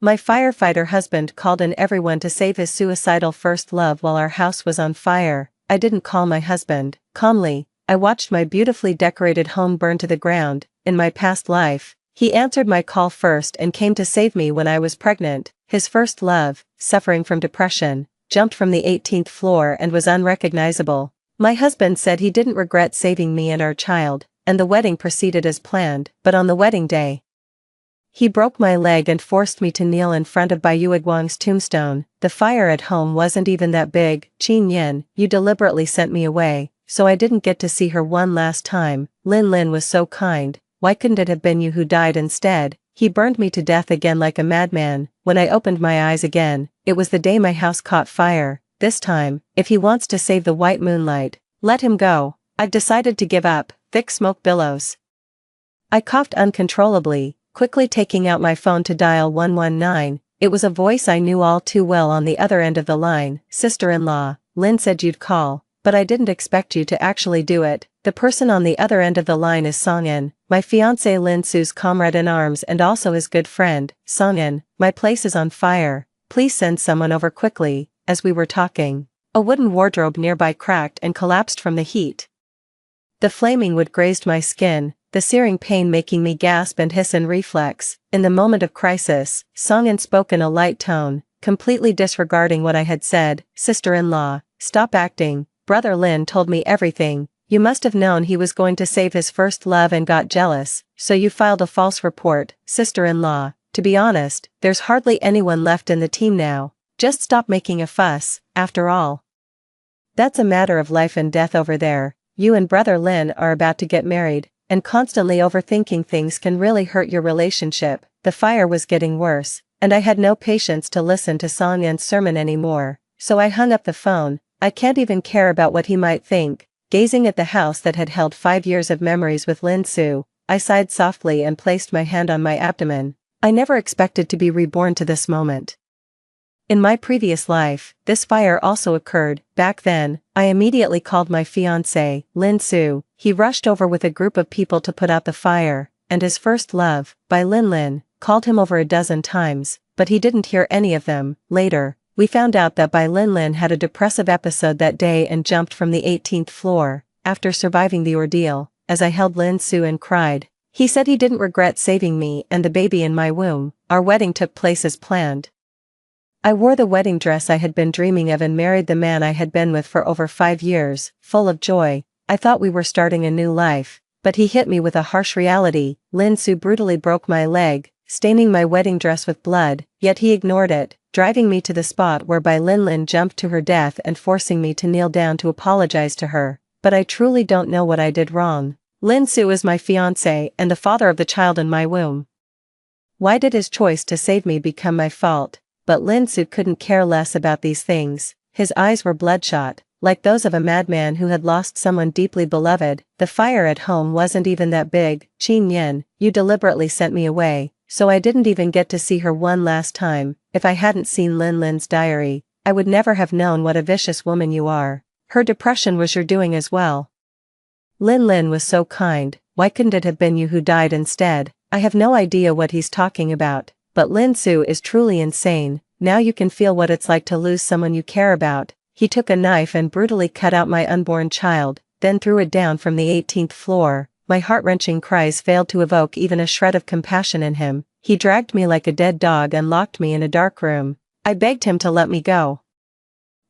My firefighter husband called in everyone to save his suicidal first love while our house was on fire. I didn't call my husband. Calmly, I watched my beautifully decorated home burn to the ground. In my past life, he answered my call first and came to save me when I was pregnant. His first love, suffering from depression, jumped from the 18th floor and was unrecognizable. My husband said he didn't regret saving me and our child, and the wedding proceeded as planned, but on the wedding day, he broke my leg and forced me to kneel in front of Bai Yueguang's tombstone. The fire at home wasn't even that big. Qin Yin, you deliberately sent me away, so I didn't get to see her one last time. Lin Lin was so kind, why couldn't it have been you who died instead? He burned me to death again like a madman. When I opened my eyes again, it was the day my house caught fire. This time, if he wants to save the white moonlight, let him go. I've decided to give up. Thick smoke billows. I coughed uncontrollably, quickly taking out my phone to dial 119. It was a voice I knew all too well on the other end of the line. Sister-in-law, Lin said you'd call, but I didn't expect you to actually do it. The person on the other end of the line is Songin, my fiancé Lin Su's comrade in arms and also his good friend. Songin, my place is on fire. Please send someone over quickly. As we were talking, a wooden wardrobe nearby cracked and collapsed from the heat. The flaming wood grazed my skin, the searing pain making me gasp and hiss in reflex. In the moment of crisis, Songin spoke in a light tone, completely disregarding what I had said. Sister-in-law, stop acting. Brother Lin told me everything. You must have known he was going to save his first love and got jealous, so you filed a false report. Sister-in-law, to be honest, there's hardly anyone left in the team now. Just stop making a fuss. After all, that's a matter of life and death over there. You and Brother Lin are about to get married, and constantly overthinking things can really hurt your relationship. The fire was getting worse, and I had no patience to listen to Song Yan's sermon anymore, so I hung up the phone. I can't even care about what he might think. Gazing at the house that had held 5 years of memories with Lin Su, I sighed softly and placed my hand on my abdomen. I never expected to be reborn to this moment. In my previous life, this fire also occurred. Back then, I immediately called my fiancé, Lin Su. He rushed over with a group of people to put out the fire, and his first love, Bai Lin Lin, called him over a dozen times, but he didn't hear any of them. Later, we found out that Bai Lin Lin had a depressive episode that day and jumped from the 18th floor. After surviving the ordeal, as I held Lin Su and cried, he said he didn't regret saving me and the baby in my womb. Our wedding took place as planned. I wore the wedding dress I had been dreaming of and married the man I had been with for over 5 years. Full of joy, I thought we were starting a new life, but he hit me with a harsh reality. Lin Su brutally broke my leg, staining my wedding dress with blood, yet he ignored it, driving me to the spot where Bai Lin Lin jumped to her death and forcing me to kneel down to apologize to her. But I truly don't know what I did wrong. Lin Su is my fiancé and the father of the child in my womb. Why did his choice to save me become my fault? But Lin Su couldn't care less about these things. His eyes were bloodshot, like those of a madman who had lost someone deeply beloved. The fire at home wasn't even that big. Qin Yin, you deliberately sent me away, so I didn't even get to see her one last time. If I hadn't seen Lin Lin's diary, I would never have known what a vicious woman you are. Her depression was your doing as well. Lin Lin was so kind, why couldn't it have been you who died instead? I have no idea what he's talking about. But Lin Su is truly insane. Now you can feel what it's like to lose someone you care about. He took a knife and brutally cut out my unborn child, then threw it down from the 18th floor. My heart-wrenching cries failed to evoke even a shred of compassion in him. He dragged me like a dead dog and locked me in a dark room. I begged him to let me go.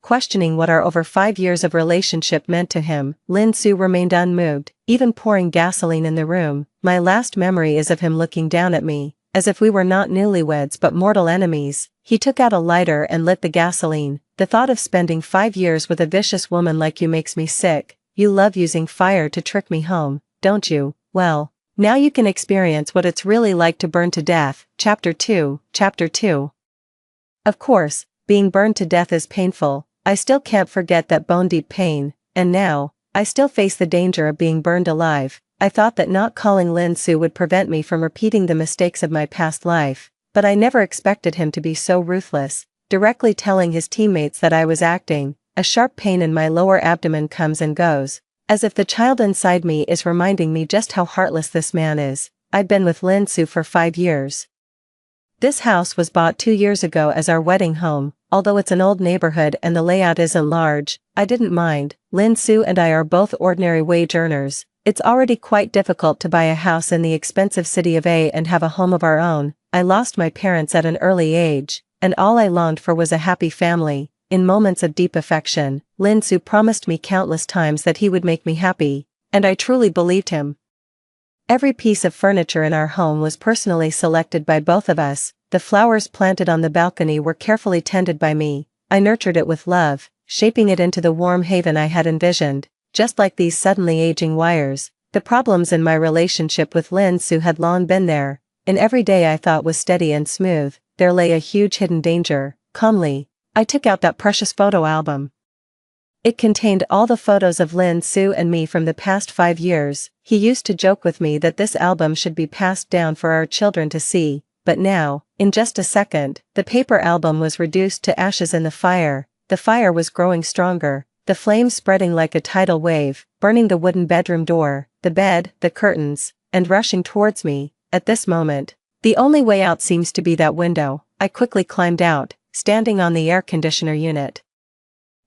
Questioning what our over 5 years of relationship meant to him, Lin Su remained unmoved, even pouring gasoline in the room. My last memory is of him looking down at me, as if we were not newlyweds but mortal enemies. He took out a lighter and lit the gasoline. The thought of spending 5 years with a vicious woman like you makes me sick. You love using fire to trick me home, don't you? Well, now you can experience what it's really like to burn to death. Chapter 2. Of course, being burned to death is painful. I still can't forget that bone-deep pain, and now, I still face the danger of being burned alive. I thought that not calling Lin Su would prevent me from repeating the mistakes of my past life, but I never expected him to be so ruthless, directly telling his teammates that I was acting. A sharp pain in my lower abdomen comes and goes, as if the child inside me is reminding me just how heartless this man is. I'd been with Lin Su for 5 years. This house was bought 2 years ago as our wedding home. Although it's an old neighborhood and the layout isn't large, I didn't mind. Lin Su and I are both ordinary wage earners. It's already quite difficult to buy a house in the expensive city of A and have a home of our own. I lost my parents at an early age, and all I longed for was a happy family. In moments of deep affection, Lin Su promised me countless times that he would make me happy, and I truly believed him. Every piece of furniture in our home was personally selected by both of us. The flowers planted on the balcony were carefully tended by me. I nurtured it with love, shaping it into the warm haven I had envisioned. Just like these suddenly aging wires, the problems in my relationship with Lin Su had long been there. In every day I thought was steady and smooth, there lay a huge hidden danger. Calmly, I took out that precious photo album. It contained all the photos of Lin Su and me from the past 5 years. He used to joke with me that this album should be passed down for our children to see, but now, in just a second, the paper album was reduced to ashes in the fire. The fire was growing stronger, the flames spreading like a tidal wave, burning the wooden bedroom door, the bed, the curtains, and rushing towards me. At this moment, the only way out seems to be that window. I quickly climbed out, standing on the air conditioner unit,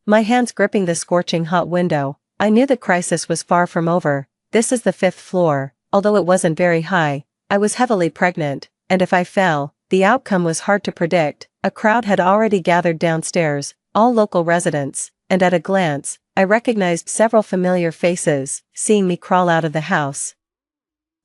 my hands gripping the scorching hot window. I knew the crisis was far from over. This is the 5th floor. Although it wasn't very high, I was heavily pregnant, and if I fell, the outcome was hard to predict. A crowd had already gathered downstairs, all local residents, and at a glance, I recognized several familiar faces, seeing me crawl out of the house.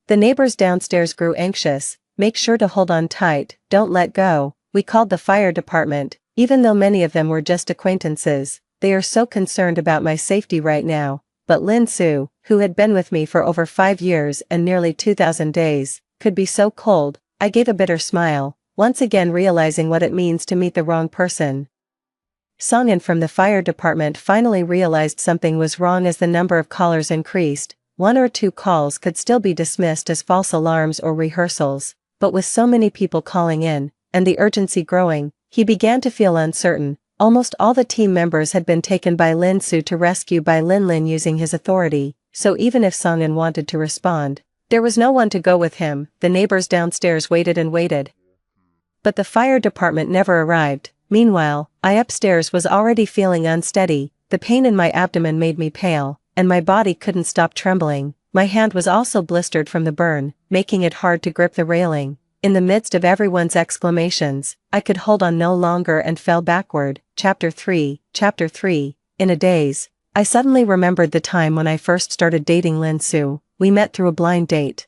The neighbors downstairs grew anxious. Make sure to hold on tight, don't let go. We called the fire department, even though many of them were just acquaintances. They are so concerned about my safety right now. But Lin Su, who had been with me for over 5 years and nearly 2,000 days, could be so cold. I gave a bitter smile, once again realizing what it means to meet the wrong person. Song-in from the fire department finally realized something was wrong as the number of callers increased. 1 or 2 calls could still be dismissed as false alarms or rehearsals, but with so many people calling in, and the urgency growing, he began to feel uncertain. Almost all the team members had been taken by Lin Su to rescue by Lin using his authority, so even if Song-in wanted to respond, there was no one to go with him. The neighbors downstairs waited and waited, but the fire department never arrived. Meanwhile, I upstairs was already feeling unsteady. The pain in my abdomen made me pale, and my body couldn't stop trembling. My hand was also blistered from the burn, making it hard to grip the railing. In the midst of everyone's exclamations, I could hold on no longer and fell backward. Chapter 3. In a daze, I suddenly remembered the time when I first started dating Lin Su. We met through a blind date,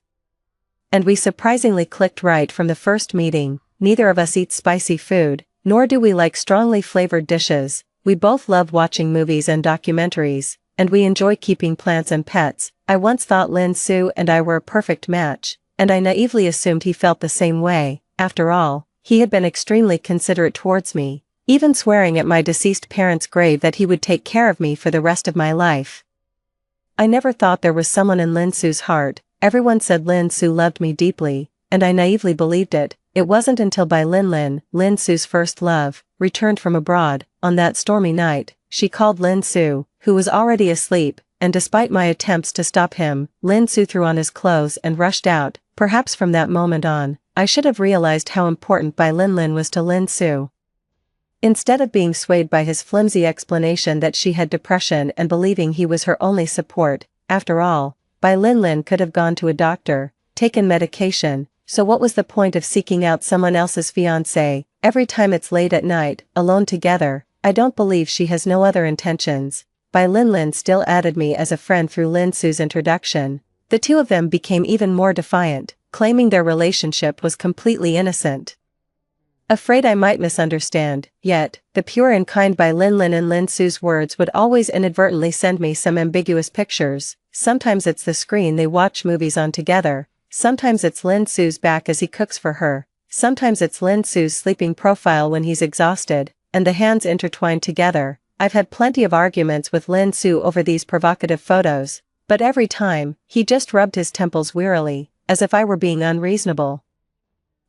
and we surprisingly clicked right from the first meeting. Neither of us eats spicy food, nor do we like strongly flavored dishes. We both love watching movies and documentaries, and we enjoy keeping plants and pets. I once thought Lin Su and I were a perfect match, and I naively assumed he felt the same way. After all, he had been extremely considerate towards me, even swearing at my deceased parents' grave that he would take care of me for the rest of my life. I never thought there was someone in Lin Su's heart. Everyone said Lin Su loved me deeply, and I naively believed it. It wasn't until Lin Su's first love, returned from abroad. On that stormy night, she called Lin Su, who was already asleep, and despite my attempts to stop him, Lin Su threw on his clothes and rushed out. Perhaps from that moment on, I should have realized how important Lin was to Lin Su. Instead of being swayed by his flimsy explanation that she had depression and believing he was her only support, after all, Lin could have gone to a doctor, taken medication, so what was the point of seeking out someone else's fiancé? Every time it's late at night, alone together, I don't believe she has no other intentions. Lin still added me as a friend through Lin Su's introduction. The two of them became even more defiant, claiming their relationship was completely innocent. Afraid I might misunderstand, yet, the pure and kind Lin and Lin Su's words would always inadvertently send me some ambiguous pictures. Sometimes it's the screen they watch movies on together, sometimes it's Lin Su's back as he cooks for her, sometimes it's Lin Su's sleeping profile when he's exhausted, and the hands intertwined together. I've had plenty of arguments with Lin Su over these provocative photos, but every time, he just rubbed his temples wearily, as if I were being unreasonable.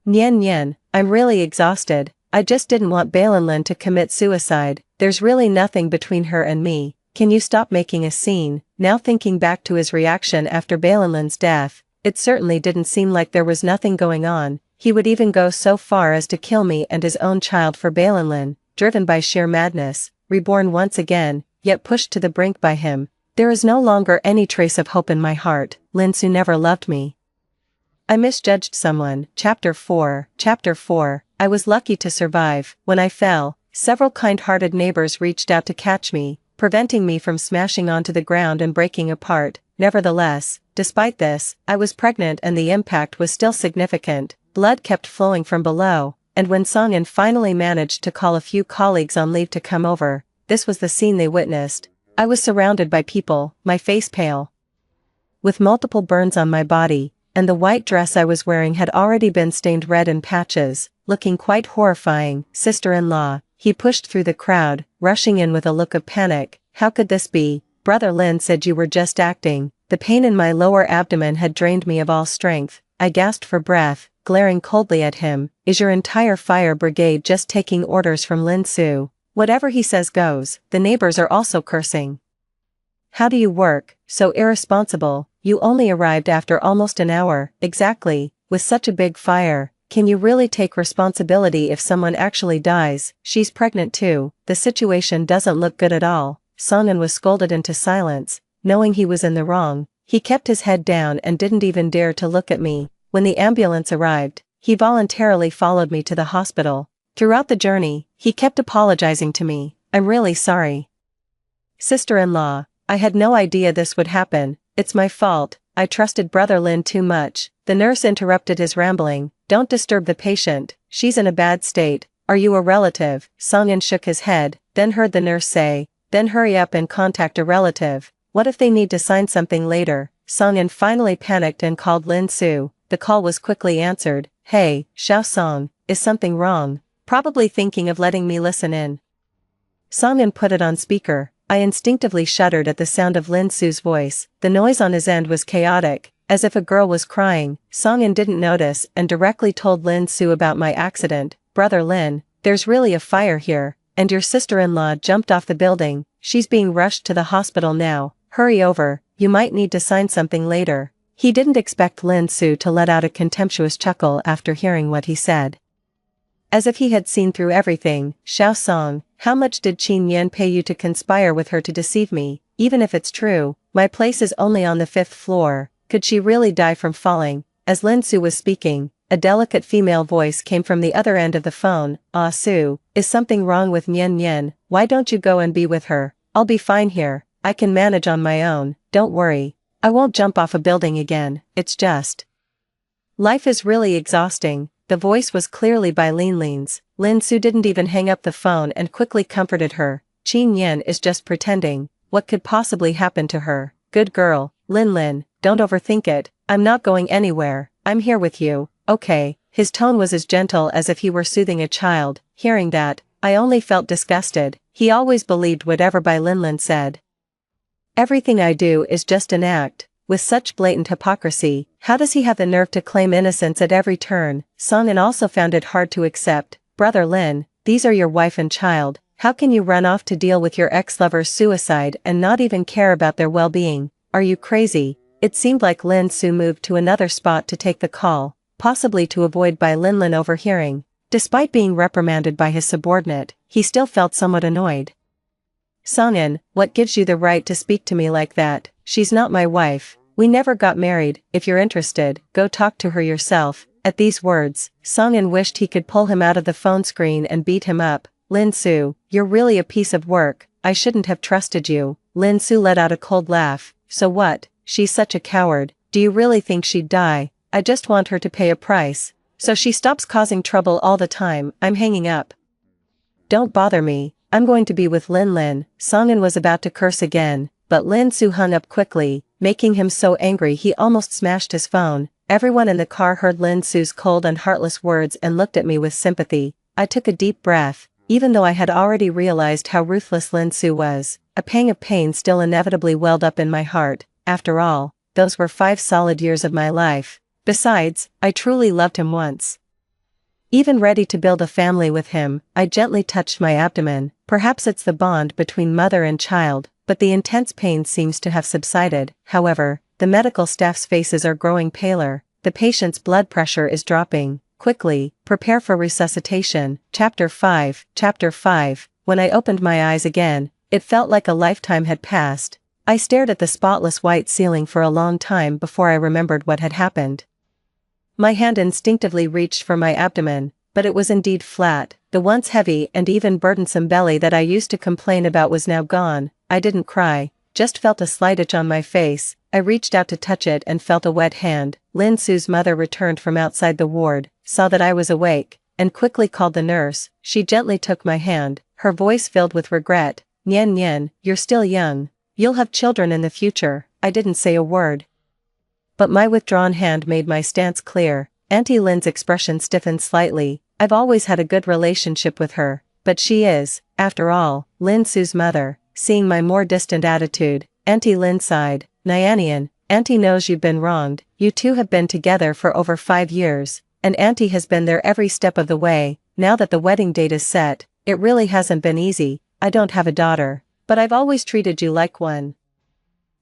Nyen, I'm really exhausted. I just didn't want Lin to commit suicide. There's really nothing between her and me. Can you stop making a scene? Now thinking back to his reaction after Lin's death, it certainly didn't seem like there was nothing going on. He would even go so far as to kill me and his own child for Balinlin, driven by sheer madness, reborn once again, yet pushed to the brink by him. There is no longer any trace of hope in my heart. Linsu never loved me. I misjudged someone. Chapter 4. I was lucky to survive. When I fell, several kind-hearted neighbors reached out to catch me, preventing me from smashing onto the ground and breaking apart. Nevertheless, despite this, I was pregnant and the impact was still significant. Blood kept flowing from below, and when Songin finally managed to call a few colleagues on leave to come over, this was the scene they witnessed. I was surrounded by people, my face pale, with multiple burns on my body, and the white dress I was wearing had already been stained red in patches, looking quite horrifying. Sister-in-law, he pushed through the crowd, rushing in with a look of panic. How could this be? Brother Lin said you were just acting. The pain in my lower abdomen had drained me of all strength. I gasped for breath, glaring coldly at him. Is your entire fire brigade just taking orders from Lin Su? Whatever he says goes. The neighbors are also cursing. How do you work? So irresponsible. You only arrived after almost an hour. Exactly. With such a big fire, can you really take responsibility if someone actually dies? She's pregnant too. The situation doesn't look good at all. Songin was scolded into silence, knowing he was in the wrong. He kept his head down and didn't even dare to look at me. When the ambulance arrived, he voluntarily followed me to the hospital. Throughout the journey, he kept apologizing to me. I'm really sorry. Sister-in-law, I had no idea this would happen. It's my fault. I trusted Brother Lin too much. The nurse interrupted his rambling. Don't disturb the patient. She's in a bad state. Are you a relative? Songin shook his head, then heard the nurse say, then hurry up and contact a relative. What if they need to sign something later? Songin finally panicked and called Lin Su. The call was quickly answered. Hey, Xiao Song, is something wrong? Probably thinking of letting me listen in. Songin put it on speaker. I instinctively shuddered at the sound of Lin Su's voice. The noise on his end was chaotic, as if a girl was crying. Songin didn't notice and directly told Lin Su about my accident. Brother Lin, there's really a fire here, and your sister-in-law jumped off the building. She's being rushed to the hospital now. Hurry over, you might need to sign something later. He didn't expect Lin Su to let out a contemptuous chuckle after hearing what he said. As if he had seen through everything. Xiao Song, how much did Qin Yan pay you to conspire with her to deceive me? Even if it's true, my place is only on the 5th floor. Could she really die from falling? As Lin Su was speaking, a delicate female voice came from the other end of the phone. Ah Su, is something wrong with Nian Nian? Why don't you go and be with her? I'll be fine here. I can manage on my own. Don't worry. I won't jump off a building again. It's just life is really exhausting. The voice was clearly by Lin. Lin Su didn't even hang up the phone and quickly comforted her. Qin Yan is just pretending. What could possibly happen to her? Good girl, Lin, don't overthink it. I'm not going anywhere. I'm here with you, okay? His tone was as gentle as if he were soothing a child. Hearing that, I only felt disgusted. He always believed whatever Bai Lin said. Everything I do is just an act. With such blatant hypocrisy, how does he have the nerve to claim innocence at every turn? Songin also found it hard to accept. Brother Lin, these are your wife and child. How can you run off to deal with your ex-lover's suicide and not even care about their well-being? Are you crazy? It seemed like Lin Su moved to another spot to take the call, possibly to avoid Bai Lin overhearing. Despite being reprimanded by his subordinate, he still felt somewhat annoyed. Songin, what gives you the right to speak to me like that? She's not my wife. We never got married. If you're interested, go talk to her yourself. At these words, Songin wished he could pull him out of the phone screen and beat him up. Lin Su, you're really a piece of work. I shouldn't have trusted you. Lin Su let out a cold laugh. So what? She's such a coward. Do you really think she'd die? I just want her to pay a price, so she stops causing trouble all the time. I'm hanging up. Don't bother me. I'm going to be with Lin. Songin was about to curse again, but Lin Su hung up quickly, making him so angry he almost smashed his phone. Everyone in the car heard Lin Su's cold and heartless words and looked at me with sympathy. I took a deep breath. Even though I had already realized how ruthless Lin Su was, a pang of pain still inevitably welled up in my heart. After all, those were 5 solid years of my life. Besides, I truly loved him once. Even ready to build a family with him, I gently touched my abdomen. Perhaps it's the bond between mother and child, but the intense pain seems to have subsided. However, the medical staff's faces are growing paler. The patient's blood pressure is dropping. quickly, prepare for resuscitation. Chapter 5. Chapter 5. When I opened my eyes again, it felt like a lifetime had passed. I stared at the spotless white ceiling for a long time before I remembered what had happened. My hand instinctively reached for my abdomen, but it was indeed flat. The once heavy and even burdensome belly that I used to complain about was now gone. I didn't cry, just felt a slight itch on my face. I reached out to touch it and felt a wet hand. Lin Su's mother returned from outside the ward, saw that I was awake, and quickly called the nurse. She gently took my hand, her voice filled with regret. "Nyen Nyen, you're still young. You'll have children in the future." I didn't say a word, but my withdrawn hand made my stance clear. Auntie Lin's expression stiffened slightly. I've always had a good relationship with her, but she is, after all, Lin Su's mother. Seeing my more distant attitude, Auntie Lin sighed. "Nyan, Auntie knows you've been wronged. You two have been together for over 5 years, and Auntie has been there every step of the way. Now that the wedding date is set, it really hasn't been easy. I don't have a daughter, but I've always treated you like one.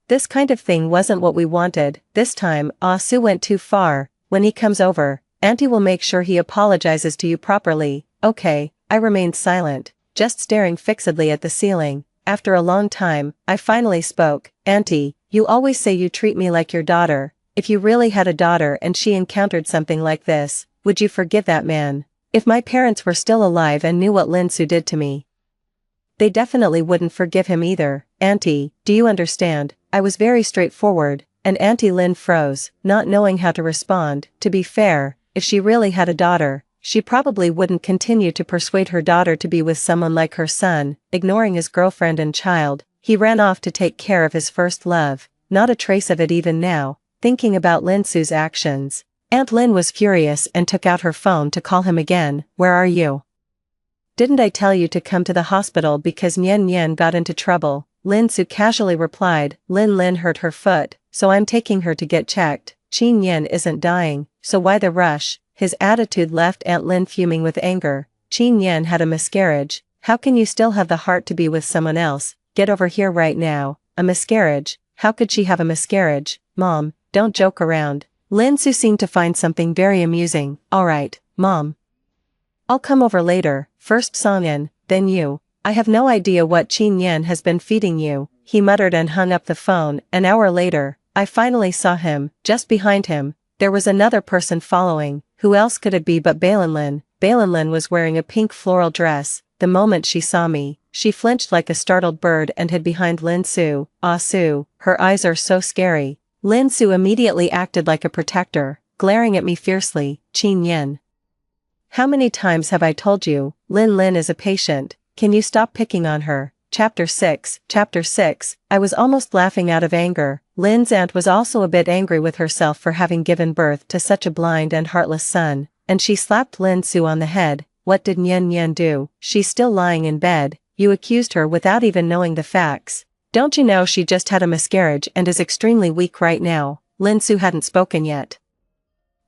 This kind of thing wasn't what we wanted. This time, Sue went too far. When he comes over, Auntie will make sure he apologizes to you properly." "Okay." I remained silent, just staring fixedly at the ceiling. After a long time, I finally spoke. "Auntie, you always say you treat me like your daughter. If you really had a daughter and she encountered something like this, would you forgive that man? If my parents were still alive and knew what Lin Su did to me, they definitely wouldn't forgive him either. Auntie, do you understand?" I was very straightforward, and Auntie Lin froze, not knowing how to respond. To be fair, if she really had a daughter, she probably wouldn't continue to persuade her daughter to be with someone like her son. Ignoring his girlfriend and child, he ran off to take care of his first love. Not a trace of it even now, thinking about Lin Su's actions. Aunt Lin was furious and took out her phone to call him again. "Where are you? Didn't I tell you to come to the hospital because Nyen Nyen got into trouble?" Lin Su casually replied. Lin hurt her foot, so I'm taking her to get checked. Qin Nyen isn't dying, so why the rush? His attitude left Aunt Lin fuming with anger. "Qin Nyen had a miscarriage. How can you still have the heart to be with someone else? Get over here right now." "A miscarriage? How could she have a miscarriage? Mom, don't joke around." Lin Su seemed to find something very amusing. "Alright, Mom. I'll come over later. First Songyan, then you. I have no idea what Qin Nyen has been feeding you," he muttered and hung up the phone. An hour later, I finally saw him. Just behind him, there was another person following. Who else could it be but Balanlin? Balanlin was wearing a pink floral dress. The moment she saw me, she flinched like a startled bird and hid behind Lin Su. "Ah Su, her eyes are so scary." Lin Su immediately acted like a protector, glaring at me fiercely. "Qin Nyen, how many times have I told you, Lin is a patient. Can you stop picking on her?" Chapter 6. Chapter 6. I was almost laughing out of anger. Lin's aunt was also a bit angry with herself for having given birth to such a blind and heartless son, and she slapped Lin Su on the head. "What did Nyen Nyen do? She's still lying in bed. You accused her without even knowing the facts. Don't you know she just had a miscarriage and is extremely weak right now?" Lin Su hadn't spoken yet,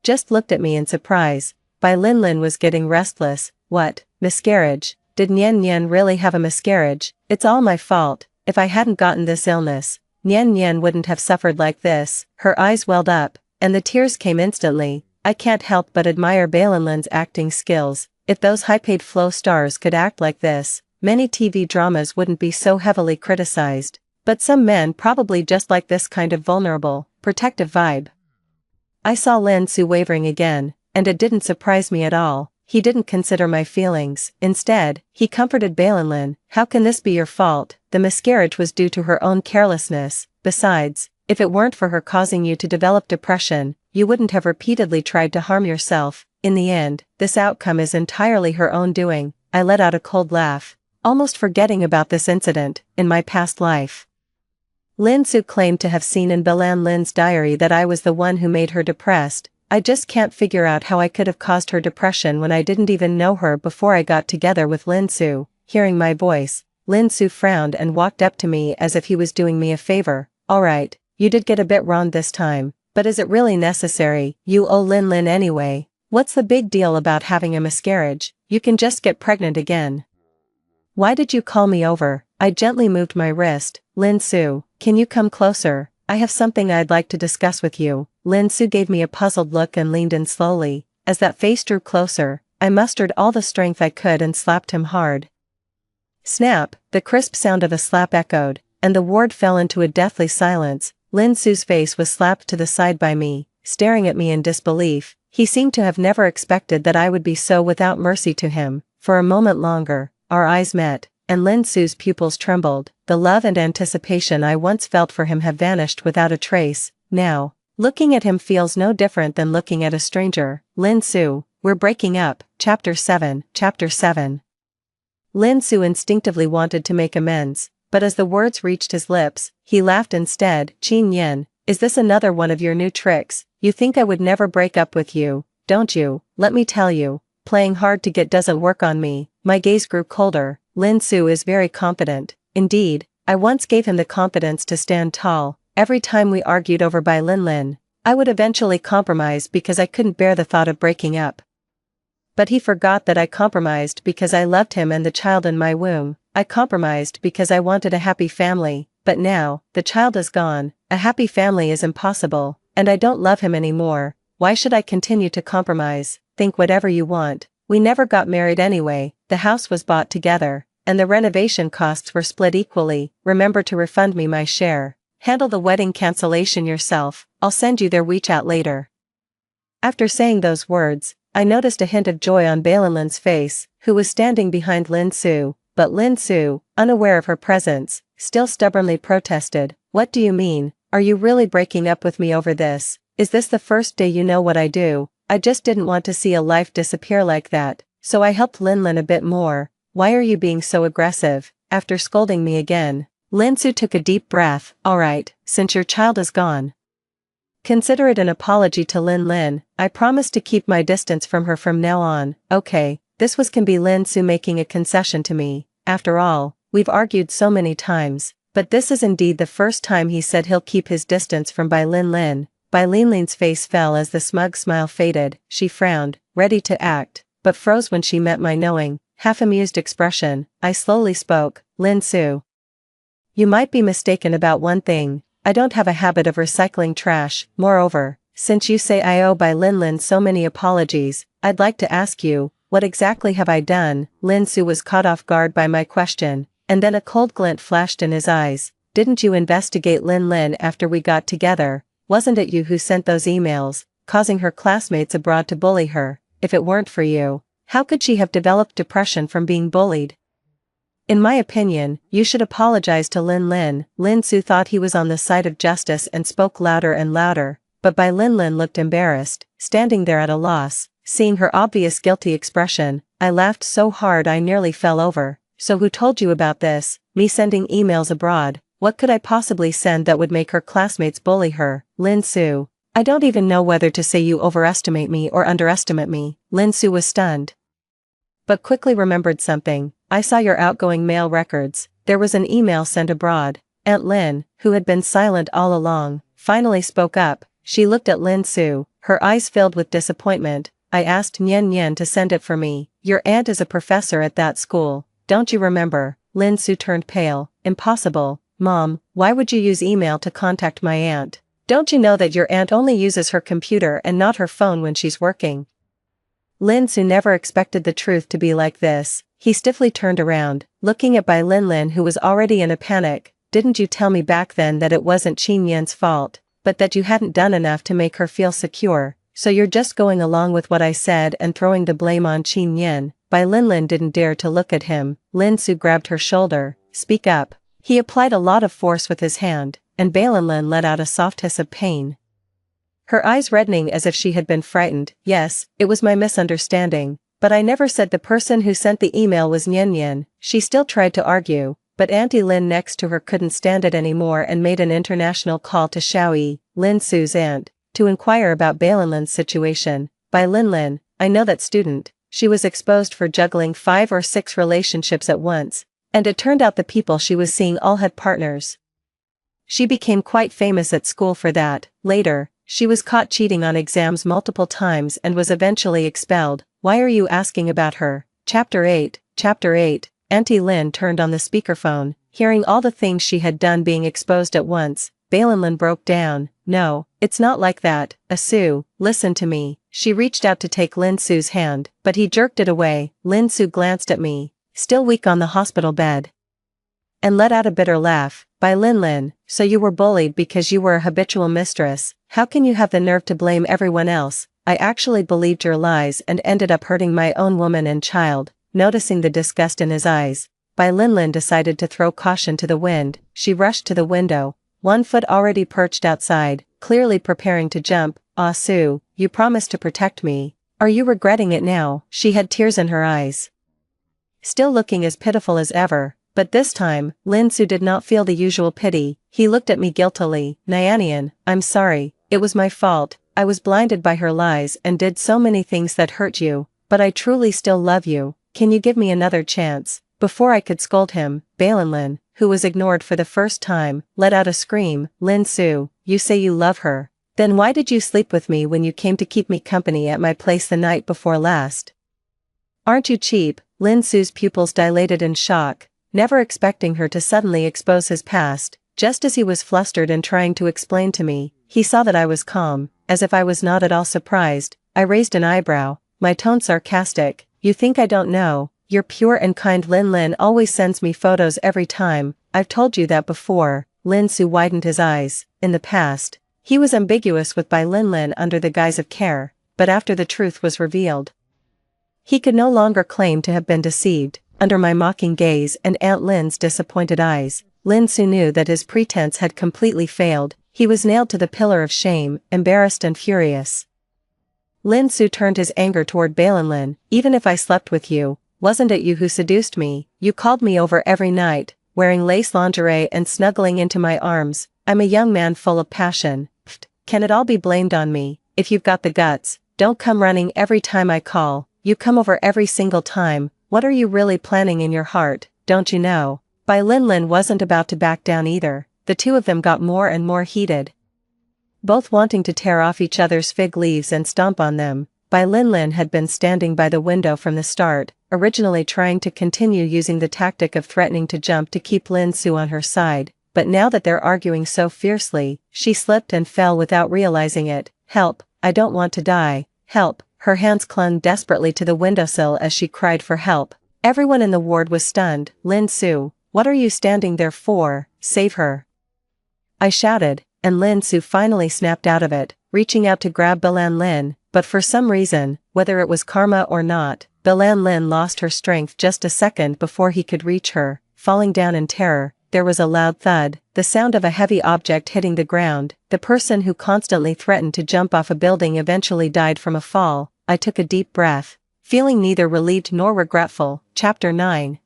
just looked at me in surprise. Lin was getting restless. "What, miscarriage? Did Nyen Nyen really have a miscarriage? It's all my fault. If I hadn't gotten this illness, Nyen Nyen wouldn't have suffered like this." Her eyes welled up, and the tears came instantly. I can't help but admire Balanlin's acting skills. If those high-paid flow stars could act like this, many TV dramas wouldn't be so heavily criticized. But some men probably just like this kind of vulnerable, protective vibe. I saw Lin Su wavering again, and it didn't surprise me at all. He didn't consider my feelings. Instead, he comforted Balanlin. "How can this be your fault? The miscarriage was due to her own carelessness. Besides, if it weren't for her causing you to develop depression, you wouldn't have repeatedly tried to harm yourself. In the end, this outcome is entirely her own doing." I let out a cold laugh, almost forgetting about this incident in my past life. Lin Su claimed to have seen in Balanlin's diary that I was the one who made her depressed. I just can't figure out how I could have caused her depression when I didn't even know her before I got together with Lin Su. Hearing my voice, Lin Su frowned and walked up to me as if he was doing me a favor. "Alright, you did get a bit wrong this time, but is it really necessary? You owe Lin anyway. What's the big deal about having a miscarriage? You can just get pregnant again. Why did you call me over?" I gently moved my wrist. "Lin Su, can you come closer? I have something I'd like to discuss with you." Lin Su gave me a puzzled look and leaned in slowly. As that face drew closer, I mustered all the strength I could and slapped him hard. Snap, the crisp sound of a slap echoed, and the ward fell into a deathly silence. Lin Su's face was slapped to the side by me, staring at me in disbelief. He seemed to have never expected that I would be so without mercy to him. For a moment longer, our eyes met, and Lin Su's pupils trembled. The love and anticipation I once felt for him have vanished without a trace. Now, looking at him feels no different than looking at a stranger. Lin Su, we're breaking up. Chapter 7. Chapter 7. Lin Su instinctively wanted to make amends, but as the words reached his lips, he laughed instead. Qin Yin, is this another one of your new tricks? You think I would never break up with you, don't you? Let me tell you, playing hard to get doesn't work on me. My gaze grew colder. Lin Su is very confident. Indeed, I once gave him the confidence to stand tall. Every time we argued over Bai Linlin, I would eventually compromise because I couldn't bear the thought of breaking up. But he forgot that I compromised because I loved him and the child in my womb. I compromised because I wanted a happy family, but now, the child is gone, a happy family is impossible, and I don't love him anymore. Why should I continue to compromise? Think whatever you want. We never got married anyway, the house was bought together, and the renovation costs were split equally. Remember to refund me my share. Handle the wedding cancellation yourself, I'll send you their WeChat later. After saying those words, I noticed a hint of joy on Bailinlin's face, who was standing behind Lin Su, but Lin Su, unaware of her presence, still stubbornly protested. What do you mean? Are you really breaking up with me over this? Is this the first day you know what I do? I just didn't want to see a life disappear like that, so I helped Linlin a bit more. Why are you being so aggressive? After scolding me again, Lin Su took a deep breath. Alright, since your child is gone, consider it an apology to Linlin. I promise to keep my distance from her from now on. Okay, this can be Lin Su making a concession to me. After all, we've argued so many times, but this is indeed the first time he said he'll keep his distance from Bai Linlin. Bai Linlin's face fell as the smug smile faded. She frowned, ready to act, but froze when she met my knowing, half-amused expression. I slowly spoke. Lin Su, you might be mistaken about one thing. I don't have a habit of recycling trash. Moreover, since you say I owe Bai Linlin so many apologies, I'd like to ask you, what exactly have I done? Lin Su was caught off guard by my question, and then a cold glint flashed in his eyes. Didn't you investigate Linlin after we got together? Wasn't it you who sent those emails, causing her classmates abroad to bully her? If it weren't for you, how could she have developed depression from being bullied? In my opinion, you should apologize to Linlin. Lin Su thought he was on the side of justice and spoke louder and louder, but Bai Linlin looked embarrassed, standing there at a loss. Seeing her obvious guilty expression, I laughed so hard I nearly fell over. So who told you about this? Me sending emails abroad? What could I possibly send that would make her classmates bully her? Lin Su, I don't even know whether to say you overestimate me or underestimate me. Lin Su was stunned, but quickly remembered something. I saw your outgoing mail records. There was an email sent abroad. Aunt Lin, who had been silent all along, finally spoke up. She looked at Lin Su, her eyes filled with disappointment. I asked Nian Nian to send it for me. Your aunt is a professor at that school, don't you remember? Lin Su turned pale. Impossible. Mom, why would you use email to contact my aunt? Don't you know that your aunt only uses her computer and not her phone when she's working? Lin Su never expected the truth to be like this. He stiffly turned around, looking at Bai Linlin, who was already in a panic. Didn't you tell me back then that it wasn't Qin Yan's fault, but that you hadn't done enough to make her feel secure? So you're just going along with what I said and throwing the blame on Qin Yan. Bai Linlin didn't dare to look at him. Lin Su grabbed her shoulder. Speak up. He applied a lot of force with his hand, and Bai Linlin let out a soft hiss of pain, her eyes reddening as if she had been frightened. Yes, it was my misunderstanding, but I never said the person who sent the email was Nian Nian. She still tried to argue, but Auntie Lin next to her couldn't stand it anymore and made an international call to Xiaoyi, Lin Su's aunt, to inquire about Bai Linlin's situation. Bai Linlin, I know that student. She was exposed for juggling 5 or 6 relationships at once, and it turned out the people she was seeing all had partners. She became quite famous at school for that. Later, she was caught cheating on exams multiple times and was eventually expelled. Why are you asking about her? Chapter 8. Chapter 8. Auntie Lin turned on the speakerphone, hearing all the things she had done being exposed at once. Bai Linlin broke down. No, it's not like that. Asu, listen to me. She reached out to take Lin Su's hand, but he jerked it away. Lin Su glanced at me, still weak on the hospital bed, and let out a bitter laugh. By Lin, so you were bullied because you were a habitual mistress. How can you have the nerve to blame everyone else? I actually believed your lies and ended up hurting my own woman and child. Noticing the disgust in his eyes, Bai Linlin decided to throw caution to the wind. She rushed to the window, one foot already perched outside, clearly preparing to jump. Ah Su, you promised to protect me. Are you regretting it now? She had tears in her eyes, still looking as pitiful as ever, but this time, Lin Su did not feel the usual pity. He looked at me guiltily. Nyanian, I'm sorry, it was my fault. I was blinded by her lies and did so many things that hurt you, but I truly still love you. Can you give me another chance? Before I could scold him, Balinlin, who was ignored for the first time, let out a scream. Lin Su, you say you love her. Then why did you sleep with me when you came to keep me company at my place the night before last? Aren't you cheap? Lin Su's pupils dilated in shock, never expecting her to suddenly expose his past. Just as he was flustered and trying to explain to me, he saw that I was calm, as if I was not at all surprised. I raised an eyebrow, my tone sarcastic. You think I don't know? Your pure and kind Lin always sends me photos every time. I've told you that before. Lin Su widened his eyes. In the past, he was ambiguous with Bai Lin under the guise of care, but after the truth was revealed, he could no longer claim to have been deceived. Under my mocking gaze and Aunt Lin's disappointed eyes, Lin Su knew that his pretense had completely failed. He was nailed to the pillar of shame, embarrassed and furious. Lin Su turned his anger toward Balinlin. Even if I slept with you, wasn't it you who seduced me? You called me over every night, wearing lace lingerie and snuggling into my arms. I'm a young man full of passion. Pfft, can it all be blamed on me? If you've got the guts, don't come running every time I call. You come over every single time. What are you really planning in your heart? Don't you know? Bai Linlin wasn't about to back down either. The two of them got more and more heated, both wanting to tear off each other's fig leaves and stomp on them. Bai Linlin had been standing by the window from the start, originally trying to continue using the tactic of threatening to jump to keep Lin Su on her side, but now that they're arguing so fiercely, she slipped and fell without realizing it. Help, I don't want to die. Help. Her hands clung desperately to the windowsill as she cried for help. Everyone in the ward was stunned. Lin Su, what are you standing there for? Save her, I shouted, and Lin Su finally snapped out of it, reaching out to grab Balinlin, but for some reason, whether it was karma or not, Balinlin lost her strength just a second before he could reach her. Falling down in terror, there was a loud thud, the sound of a heavy object hitting the ground. The person who constantly threatened to jump off a building eventually died from a fall. I took a deep breath, feeling neither relieved nor regretful. Chapter 9.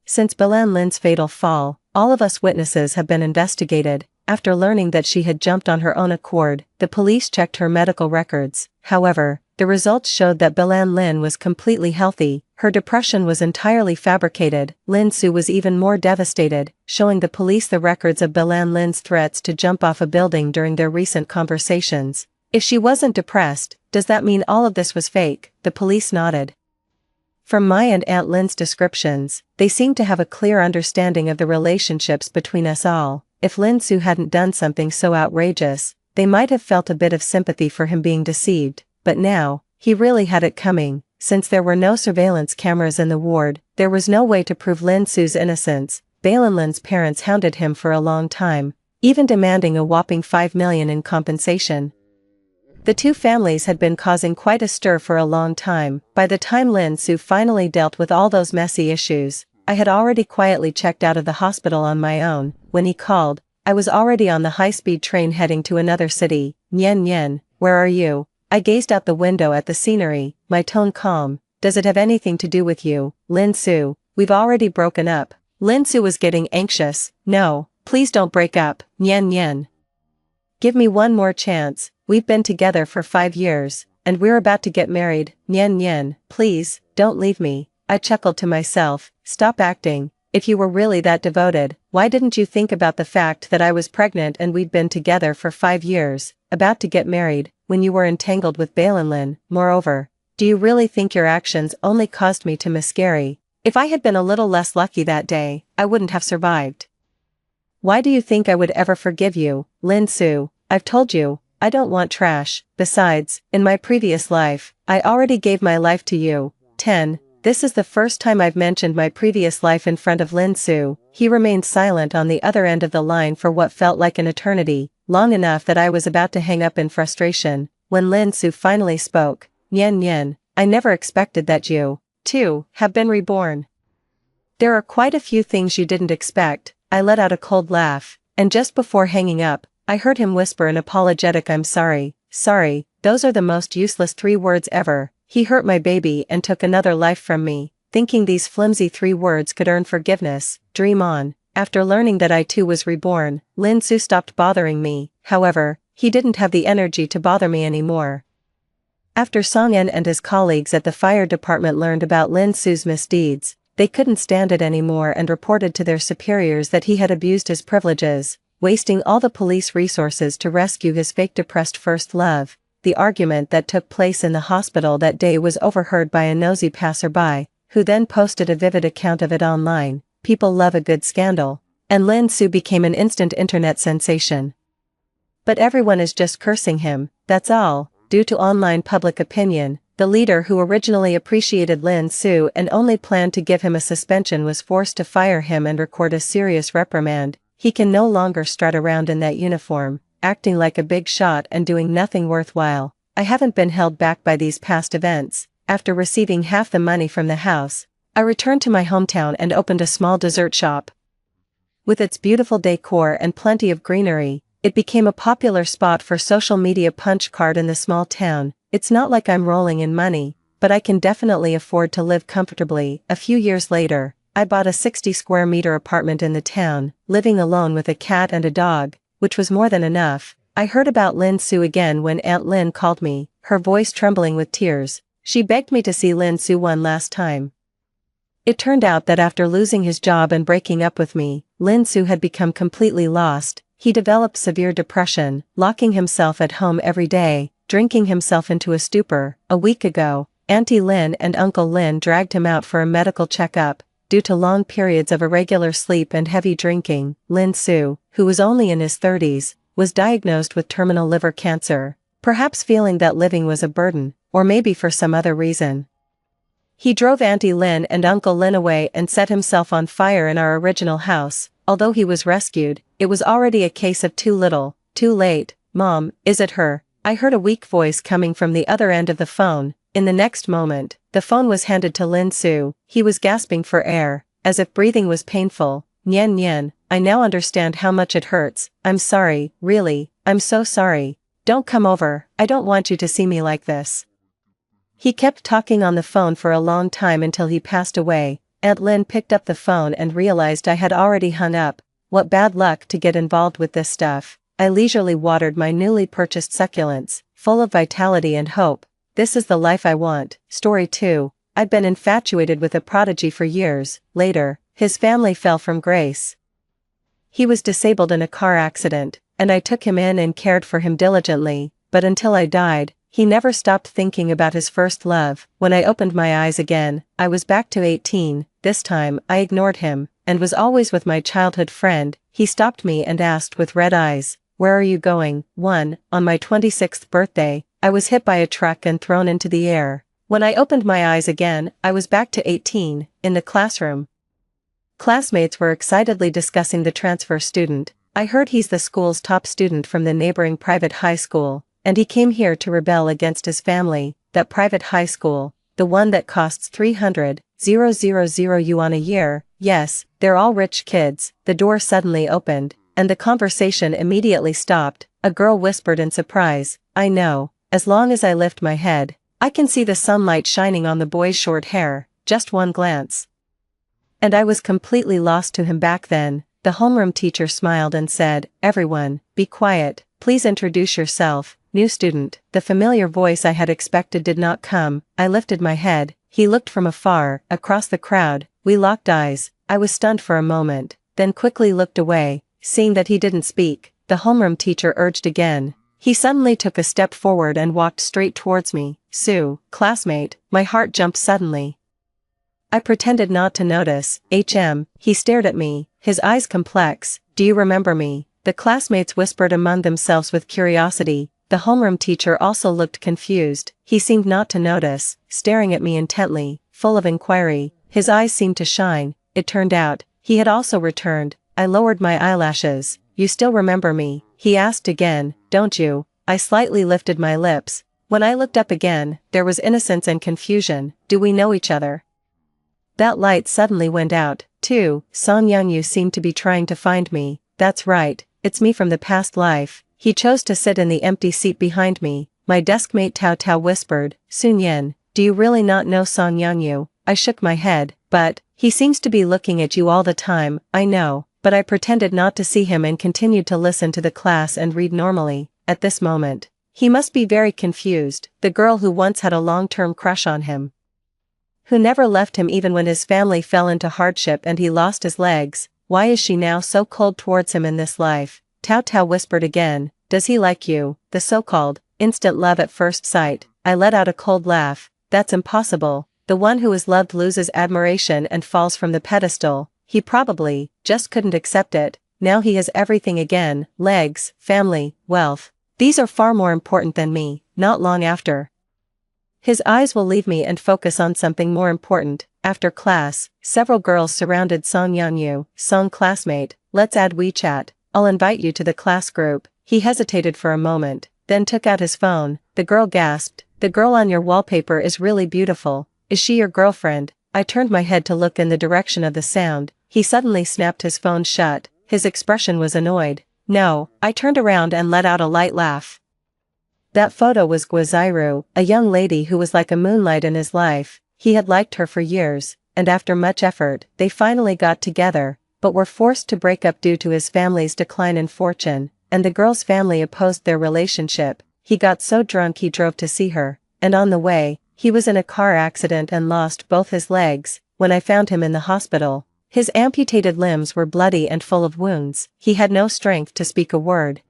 Since Balinlin's fatal fall, all of us witnesses have been investigated. After learning that she had jumped on her own accord, the police checked her medical records. However, the results showed that Balinlin was completely healthy. Her depression was entirely fabricated. Lin Su was even more devastated, showing the police the records of Balinlin's threats to jump off a building during their recent conversations. If she wasn't depressed, does that mean all of this was fake? The police nodded. From my and Aunt Lin's descriptions, they seemed to have a clear understanding of the relationships between us all. If Lin Su hadn't done something so outrageous, they might have felt a bit of sympathy for him being deceived, but now, he really had it coming. Since there were no surveillance cameras in the ward, there was no way to prove Lin Su's innocence. Balinlin's parents hounded him for a long time, even demanding a whopping 5 million in compensation. The two families had been causing quite a stir for a long time. By the time Lin Su finally dealt with all those messy issues, I had already quietly checked out of the hospital on my own. When he called, I was already on the high-speed train heading to another city. Nyen, where are you? I gazed out the window at the scenery, my tone calm. Does it have anything to do with you, Lin Su? We've already broken up. Lin Su was getting anxious. No, please don't break up. Nyen. Give me one more chance. We've been together for 5 years, and we're about to get married. Nyen, please, don't leave me. I chuckled to myself. Stop acting. If you were really that devoted, why didn't you think about the fact that I was pregnant and we'd been together for 5 years, about to get married, when you were entangled with Balinlin? Moreover, do you really think your actions only caused me to miscarry? If I had been a little less lucky that day, I wouldn't have survived. Why do you think I would ever forgive you, Lin Su? I've told you, I don't want trash. Besides, in my previous life, I already gave my life to you. 10. This is the first time I've mentioned my previous life in front of Lin Su. He remained silent on the other end of the line for what felt like an eternity, long enough that I was about to hang up in frustration. When Lin Su finally spoke, Nian Nian, I never expected that you, too, have been reborn. There are quite a few things you didn't expect. I let out a cold laugh, and just before hanging up, I heard him whisper an apologetic "I'm sorry, sorry." Those are the most useless 3 words ever. He hurt my baby and took another life from me. Thinking these flimsy 3 words could earn forgiveness, dream on. After learning that I too was reborn, Lin Su stopped bothering me. However, he didn't have the energy to bother me anymore. After Song En and his colleagues at the fire department learned about Lin Su's misdeeds, they couldn't stand it anymore and reported to their superiors that he had abused his privileges, wasting all the police resources to rescue his fake depressed first love. The argument that took place in the hospital that day was overheard by a nosy passerby, who then posted a vivid account of it online. People love a good scandal, and Lin Su became an instant internet sensation. But everyone is just cursing him, that's all. Due to online public opinion, the leader who originally appreciated Lin Su and only planned to give him a suspension was forced to fire him and record a serious reprimand. He can no longer strut around in that uniform, acting like a big shot and doing nothing worthwhile. I haven't been held back by these past events. After receiving half the money from the house, I returned to my hometown and opened a small dessert shop. With its beautiful decor and plenty of greenery, it became a popular spot for social media punch card in the small town. It's not like I'm rolling in money, but I can definitely afford to live comfortably. A few years later, I bought a 60 square meter apartment in the town, living alone with a cat and a dog, which was more than enough. I heard about Lin Su again when Aunt Lin called me, her voice trembling with tears. She begged me to see Lin Su one last time. It turned out that after losing his job and breaking up with me, Lin Su had become completely lost. He developed severe depression, locking himself at home every day, drinking himself into a stupor. A week ago, Auntie Lin and Uncle Lin dragged him out for a medical checkup. Due to long periods of irregular sleep and heavy drinking, Lin Su, who was only in his 30s, was diagnosed with terminal liver cancer, perhaps feeling that living was a burden, or maybe for some other reason. He drove Auntie Lin and Uncle Lin away and set himself on fire in our original house. Although he was rescued, it was already a case of too little, too late. "Mom, is it her?" I heard a weak voice coming from the other end of the phone. In the next moment, the phone was handed to Lin Su. He was gasping for air, as if breathing was painful. "Nian Nian, I now understand how much it hurts. I'm sorry, really, I'm so sorry. Don't come over, I don't want you to see me like this." He kept talking on the phone for a long time until he passed away. Aunt Lin picked up the phone and realized I had already hung up. What bad luck to get involved with this stuff. I leisurely watered my newly purchased succulents, full of vitality and hope. This is the life I want. Story 2. I'd been infatuated with a prodigy for years. Later, his family fell from grace. He was disabled in a car accident, and I took him in and cared for him diligently, but until I died, he never stopped thinking about his first love. When I opened my eyes again, I was back to 18. This time, I ignored him, and was always with my childhood friend. He stopped me and asked with red eyes, "Where are you going?" 1. On my 26th birthday, I was hit by a truck and thrown into the air. When I opened my eyes again, I was back to 18, in the classroom. Classmates were excitedly discussing the transfer student. I heard he's the school's top student from the neighboring private high school, and he came here to rebel against his family. That private high school, the one that costs 300,000 yuan a year. Yes, they're all rich kids. The door suddenly opened, and the conversation immediately stopped. A girl whispered in surprise, "I know, as long as I lift my head, I can see the sunlight shining on the boy's short hair." Just one glance, and I was completely lost to him. Back then, the homeroom teacher smiled and said, "Everyone, be quiet, please introduce yourself, new student." The familiar voice I had expected did not come. I lifted my head. He looked from afar, across the crowd. We locked eyes. I was stunned for a moment, then quickly looked away. Seeing that he didn't speak, the homeroom teacher urged again. He suddenly took a step forward and walked straight towards me. "Sue, classmate." My heart jumped suddenly. I pretended not to notice. He stared at me, his eyes complex. "Do you remember me?" The classmates whispered among themselves with curiosity. The homeroom teacher also looked confused. He seemed not to notice, staring at me intently, full of inquiry. His eyes seemed to shine. It turned out, he had also returned. I lowered my eyelashes. "You still remember me?" he asked again, "don't you?" I slightly lifted my lips. When I looked up again, there was innocence and confusion. "Do we know each other?" That light suddenly went out, too. Song Youngyu seemed to be trying to find me. "That's right, it's me from the past life." He chose to sit in the empty seat behind me. My deskmate Tao Tao whispered, "Sun Yen, do you really not know Song Youngyu?" I shook my head. "But, he seems to be looking at you all the time." "I know," but I pretended not to see him and continued to listen to the class and read normally. At this moment, he must be very confused. The girl who once had a long-term crush on him, who never left him even when his family fell into hardship and he lost his legs, why is she now so cold towards him in this life? Tao Tao whispered again, "Does he like you?" The so-called instant love at first sight. I let out a cold laugh. "That's impossible. The one who is loved loses admiration and falls from the pedestal. He probably just couldn't accept it. Now he has everything again, legs, family, wealth. These are far more important than me. Not long after, his eyes will leave me and focus on something more important." After class, several girls surrounded Song Yanyu. "Song classmate, let's add WeChat. I'll invite you to the class group." He hesitated for a moment, then took out his phone. The girl gasped, "The girl on your wallpaper is really beautiful. Is she your girlfriend?" I turned my head to look in the direction of the sound. He suddenly snapped his phone shut. His expression was annoyed. "No." I turned around and let out a light laugh. That photo was Guaziru, a young lady who was like a moonlight in his life. He had liked her for years, and after much effort, they finally got together, but were forced to break up due to his family's decline in fortune, and the girl's family opposed their relationship. He got so drunk he drove to see her, and on the way, he was in a car accident and lost both his legs. When I found him in the hospital, his amputated limbs were bloody and full of wounds. He had no strength to speak a word,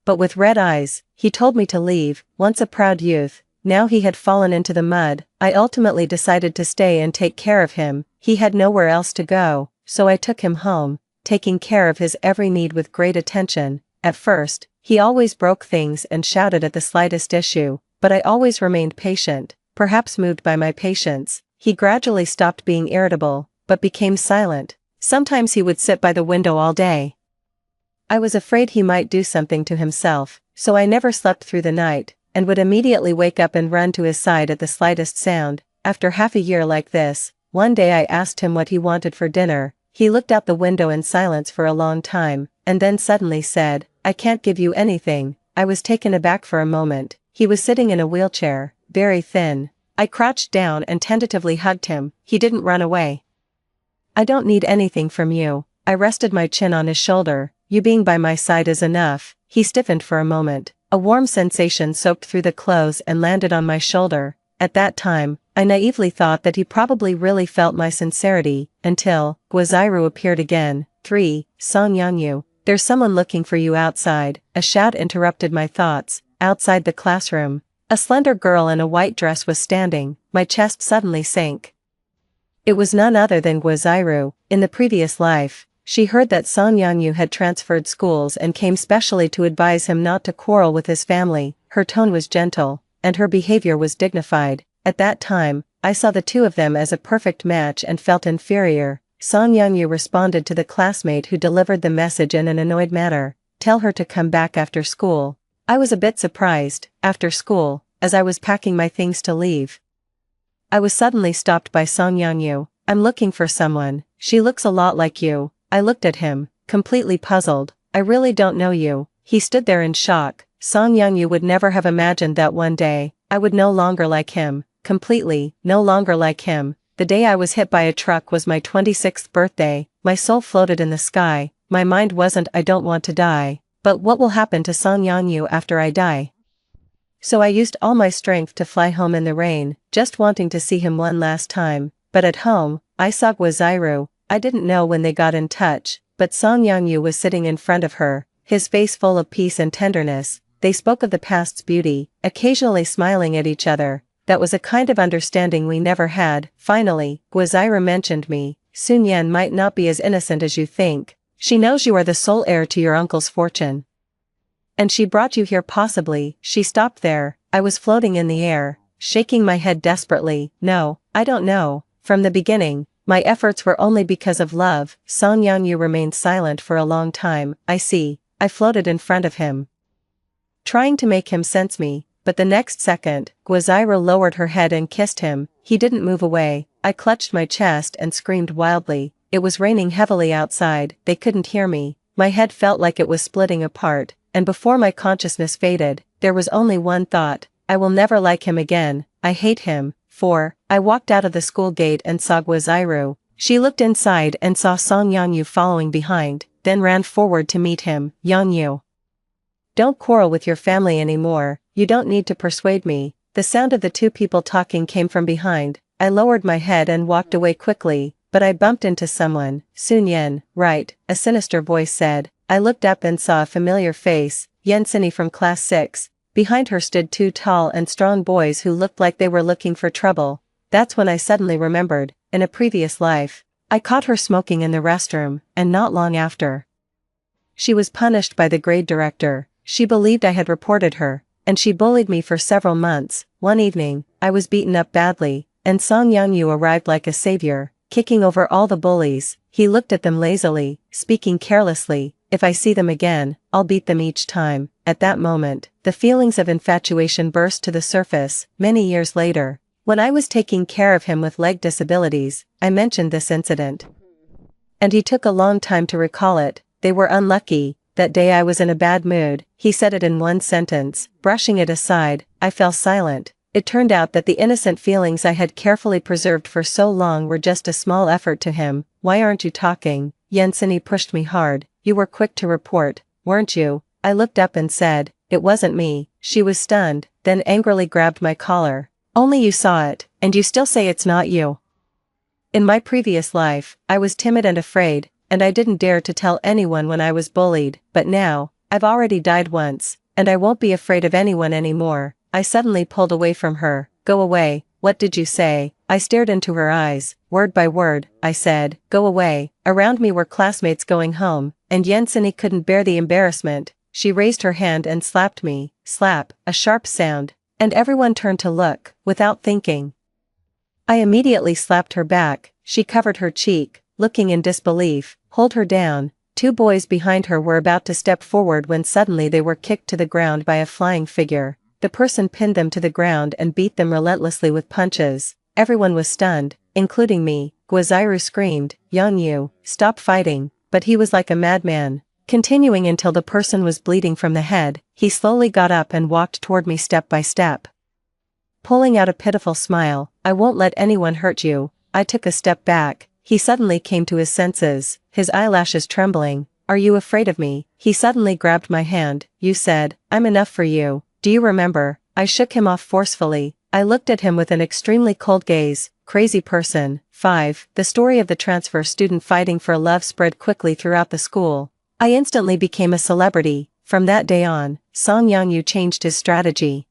but with red eyes, he told me to leave. Once a proud youth, now he had fallen into the mud. I ultimately decided to stay and take care of him. He had nowhere else to go, so I took him home, taking care of his every need with great attention. At first, he always broke things and shouted at the slightest issue, but I always remained patient. Perhaps moved by my patience, he gradually stopped being irritable, but became silent. Sometimes he would sit by the window all day. I was afraid he might do something to himself, so I never slept through the night, and would immediately wake up and run to his side at the slightest sound. After half a year like this, one day I asked him what he wanted for dinner. He looked out the window in silence for a long time, and then suddenly said, "I can't give you anything." I was taken aback for a moment. He was sitting in a wheelchair, very thin. I crouched down and tentatively hugged him. He didn't run away. "I don't need anything from you." I rested my chin on his shoulder. "You being by my side is enough." He stiffened for a moment. A warm sensation soaked through the clothes and landed on my shoulder. At that time, I naively thought that he probably really felt my sincerity, until Guaziru appeared again. 3. Song Yanyu, there's someone looking for you outside. A shout interrupted my thoughts. Outside the classroom, a slender girl in a white dress was standing. My chest suddenly sank. It was none other than Guaziru. In the previous life, she heard that Song Yanyu had transferred schools and came specially to advise him not to quarrel with his family. Her tone was gentle, and her behavior was dignified. At that time, I saw the two of them as a perfect match and felt inferior. Song Yanyu responded to the classmate who delivered the message in an annoyed manner. "Tell her to come back after school." I was a bit surprised. After school, as I was packing my things to leave, I was suddenly stopped by Song Yanyu. "I'm looking for someone. She looks a lot like you." I looked at him, completely puzzled. "I really don't know you." He stood there in shock. Song Yanyu would never have imagined that one day, I would no longer like him. Completely, no longer like him. The day I was hit by a truck was my 26th birthday. My soul floated in the sky. My mind wasn't "I don't want to die," but "what will happen to Song Yanyu after I die?" So I used all my strength to fly home in the rain, just wanting to see him one last time. But at home, I saw Guaziru. I didn't know when they got in touch, but Song Yanyu was sitting in front of her, his face full of peace and tenderness. They spoke of the past's beauty, occasionally smiling at each other. That was a kind of understanding we never had. Finally, Guaziru mentioned me. "Sun Yan might not be as innocent as you think. She knows you are the sole heir to your uncle's fortune, And she brought you here possibly. She stopped there. I was floating in the air, shaking my head desperately. No, I don't know. From the beginning, my efforts were only because of love. Song Yanyu remained silent for a long time. I see. I floated in front of him, trying to make him sense me, but the next second, Guaziru lowered her head and kissed him. He didn't move away. I clutched my chest and screamed wildly. It was raining heavily outside. They couldn't hear me. My head felt like it was splitting apart, and before my consciousness faded, there was only one thought: I will never like him again. I hate him. I walked out of the school gate and saw Guaziru. She looked inside and saw Song Yanyu following behind, then ran forward to meet him. Yanyu, don't quarrel with your family anymore. You don't need to persuade me. The sound of the two people talking came from behind. I lowered my head and walked away quickly, but I bumped into someone. Sun Yen, right, a sinister voice said. I looked up and saw a familiar face, Yen Sini from class 6. Behind her stood two tall and strong boys who looked like they were looking for trouble. That's when I suddenly remembered, in a previous life, I caught her smoking in the restroom, and not long after, she was punished by the grade director. She believed I had reported her, and she bullied me for several months. One evening, I was beaten up badly, and Song Yanyu arrived like a savior, kicking over all the bullies. He looked at them lazily, speaking carelessly. If I see them again, I'll beat them each time. At that moment, the feelings of infatuation burst to the surface. Many years later, when I was taking care of him with leg disabilities, I mentioned this incident, and he took a long time to recall it. They were unlucky. That day I was in a bad mood. He said it in one sentence. Brushing it aside, I fell silent. It turned out that the innocent feelings I had carefully preserved for so long were just a small effort to him. Why aren't you talking? Yen Sini pushed me hard. You were quick to report, weren't you? I looked up and said, it wasn't me. She was stunned, then angrily grabbed my collar. Only you saw it, and you still say it's not you. In my previous life, I was timid and afraid, and I didn't dare to tell anyone when I was bullied, but now, I've already died once, and I won't be afraid of anyone anymore. I suddenly pulled away from her. Go away. What did you say? I stared into her eyes. Word by word, I said, go away. Around me were classmates going home, and Yen Sini couldn't bear the embarrassment. She raised her hand and slapped me. Slap, a sharp sound, and everyone turned to look. Without thinking, I immediately slapped her back. She covered her cheek, looking in disbelief. Hold her down. Two boys behind her were about to step forward when suddenly they were kicked to the ground by a flying figure. The person pinned them to the ground and beat them relentlessly with punches. Everyone was stunned, including me. Guaziru screamed, Yanyu, stop fighting, but he was like a madman, continuing until the person was bleeding from the head. He slowly got up and walked toward me step by step, pulling out a pitiful smile. I won't let anyone hurt you. I took a step back. He suddenly came to his senses, his eyelashes trembling. Are you afraid of me? He suddenly grabbed my hand. You said, I'm enough for you. Do you remember? I shook him off forcefully. I looked at him with an extremely cold gaze. Crazy person. 5. The story of the transfer student fighting for love spread quickly throughout the school. I instantly became a celebrity. From that day on, Song Yanyu changed his strategy.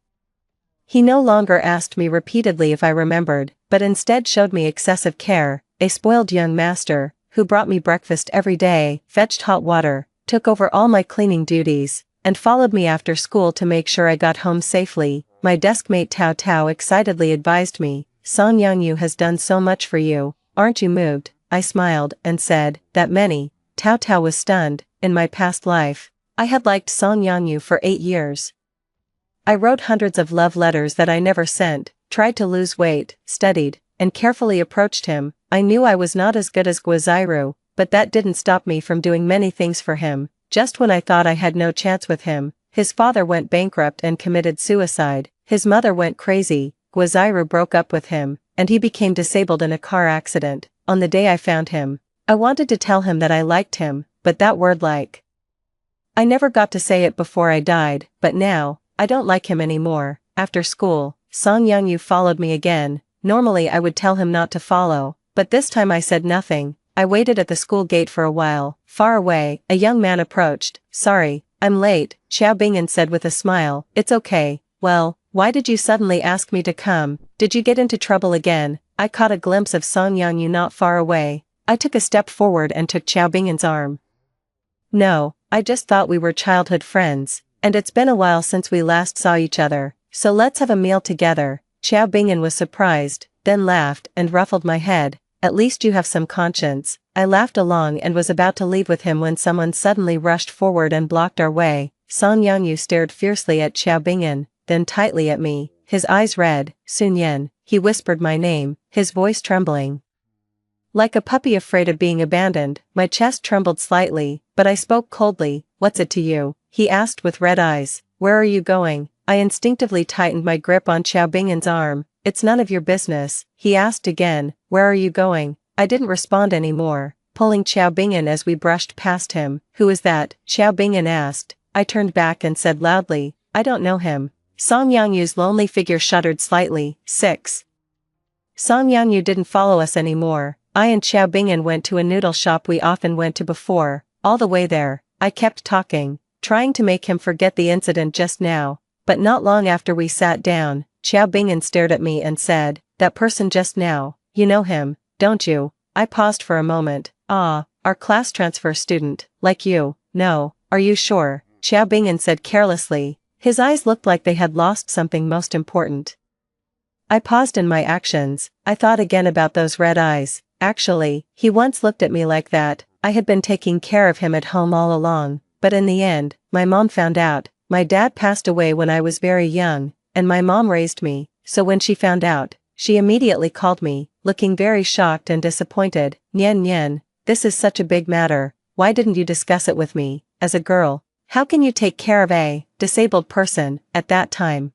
He no longer asked me repeatedly if I remembered, but instead showed me excessive care. A spoiled young master, who brought me breakfast every day, fetched hot water, took over all my cleaning duties, and followed me after school to make sure I got home safely. My deskmate Tao Tao excitedly advised me, Song Yanyu has done so much for you, aren't you moved? I smiled and said, that many. Tao Tao was stunned. In my past life, I had liked Song Yanyu for 8 years. I wrote hundreds of love letters that I never sent, tried to lose weight, studied, and carefully approached him. I knew I was not as good as Guaziru, but that didn't stop me from doing many things for him. Just when I thought I had no chance with him, his father went bankrupt and committed suicide. His mother went crazy. Guaziru broke up with him, and he became disabled in a car accident. On the day I found him, I wanted to tell him that I liked him, but that word like, I never got to say it before I died, but now, I don't like him anymore. After school, Song Yanyu followed me again. Normally I would tell him not to follow, but this time I said nothing. I waited at the school gate for a while. Far away, a young man approached. Sorry, I'm late, Xiao Bingyan said with a smile. It's okay. Well, why did you suddenly ask me to come? Did you get into trouble again? I caught a glimpse of Song Yanyu not far away. I took a step forward and took Xiao Bingyan's arm. No, I just thought we were childhood friends, And it's been a while since we last saw each other, so let's have a meal together. Xiao Bingyan was surprised, then laughed and ruffled my head. At least you have some conscience. I laughed along and was about to leave with him when someone suddenly rushed forward and blocked our way. Song Yangyu stared fiercely at Xiao Bingyan, then tightly at me, his eyes red. Sun Yan, he whispered my name, his voice trembling. Like a puppy afraid of being abandoned, my chest trembled slightly, but I spoke coldly. What's it to you? He asked with red eyes. Where are you going? I instinctively tightened my grip on Xiao Bingyan's arm. It's none of your business, he asked again. Where are you going? I didn't respond anymore, pulling Xiao Bingyan as we brushed past him. Who is that? Xiao Bingyan asked. I turned back and said loudly, I don't know him. Song Yangyu's lonely figure shuddered slightly. 6. Song Yangyu didn't follow us anymore. I and Xiao Bingyan went to a noodle shop we often went to before. All the way there, I kept talking, trying to make him forget the incident just now. But not long after we sat down, Xiao Bingyan stared at me and said, that person just now, you know him, don't you? I paused for a moment. Ah, our class transfer student, like you. No, are you sure? Xiao Bingyan said carelessly. His eyes looked like they had lost something most important. I paused in my actions. I thought again about those red eyes. Actually, he once looked at me like that. I had been taking care of him at home all along, but in the end, my mom found out. My dad passed away when I was very young, and my mom raised me, so when she found out, she immediately called me, looking very shocked and disappointed. Nian Nian, this is such a big matter, why didn't you discuss it with me, as a girl? How can you take care of a disabled person at that time?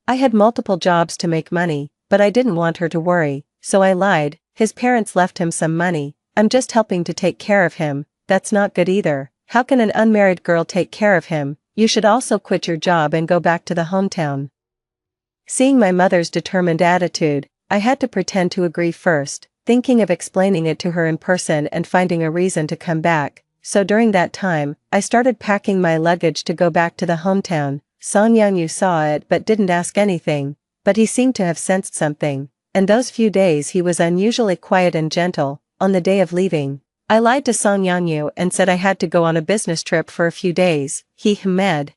I had multiple jobs to make money, but I didn't want her to worry, so I lied. His parents left him some money. I'm just helping to take care of him. That's not good either. How can an unmarried girl take care of him? You should also quit your job and go back to the hometown. Seeing my mother's determined attitude, I had to pretend to agree first, thinking of explaining it to her in person and finding a reason to come back. So during that time, I started packing my luggage to go back to the hometown. Song Yangyu saw it but didn't ask anything, but he seemed to have sensed something, and those few days he was unusually quiet and gentle. On the day of leaving, I lied to Song Yangyu and said I had to go on a business trip for a few days. He hummed.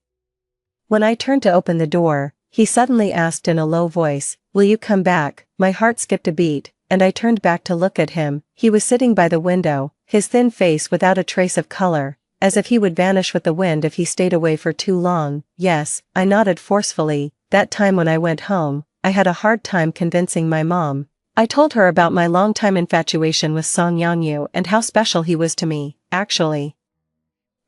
When I turned to open the door, he suddenly asked in a low voice, will you come back? My heart skipped a beat, and I turned back to look at him. He was sitting by the window, his thin face without a trace of color, as if he would vanish with the wind if he stayed away for too long. Yes, I nodded forcefully. That time when I went home, I had a hard time convincing my mom. I told her about my long-time infatuation with Song Yangyu and how special he was to me. Actually,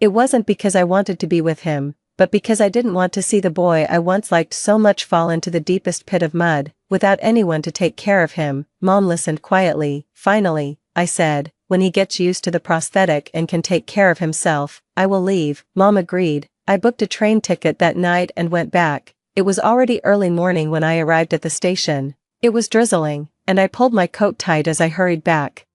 it wasn't because I wanted to be with him, but because I didn't want to see the boy I once liked so much fall into the deepest pit of mud, without anyone to take care of him. Mom listened quietly. Finally, I said, when he gets used to the prosthetic and can take care of himself, I will leave. Mom agreed. I booked a train ticket that night and went back. It was already early morning when I arrived at the station. It was drizzling, and I pulled my coat tight as I hurried back.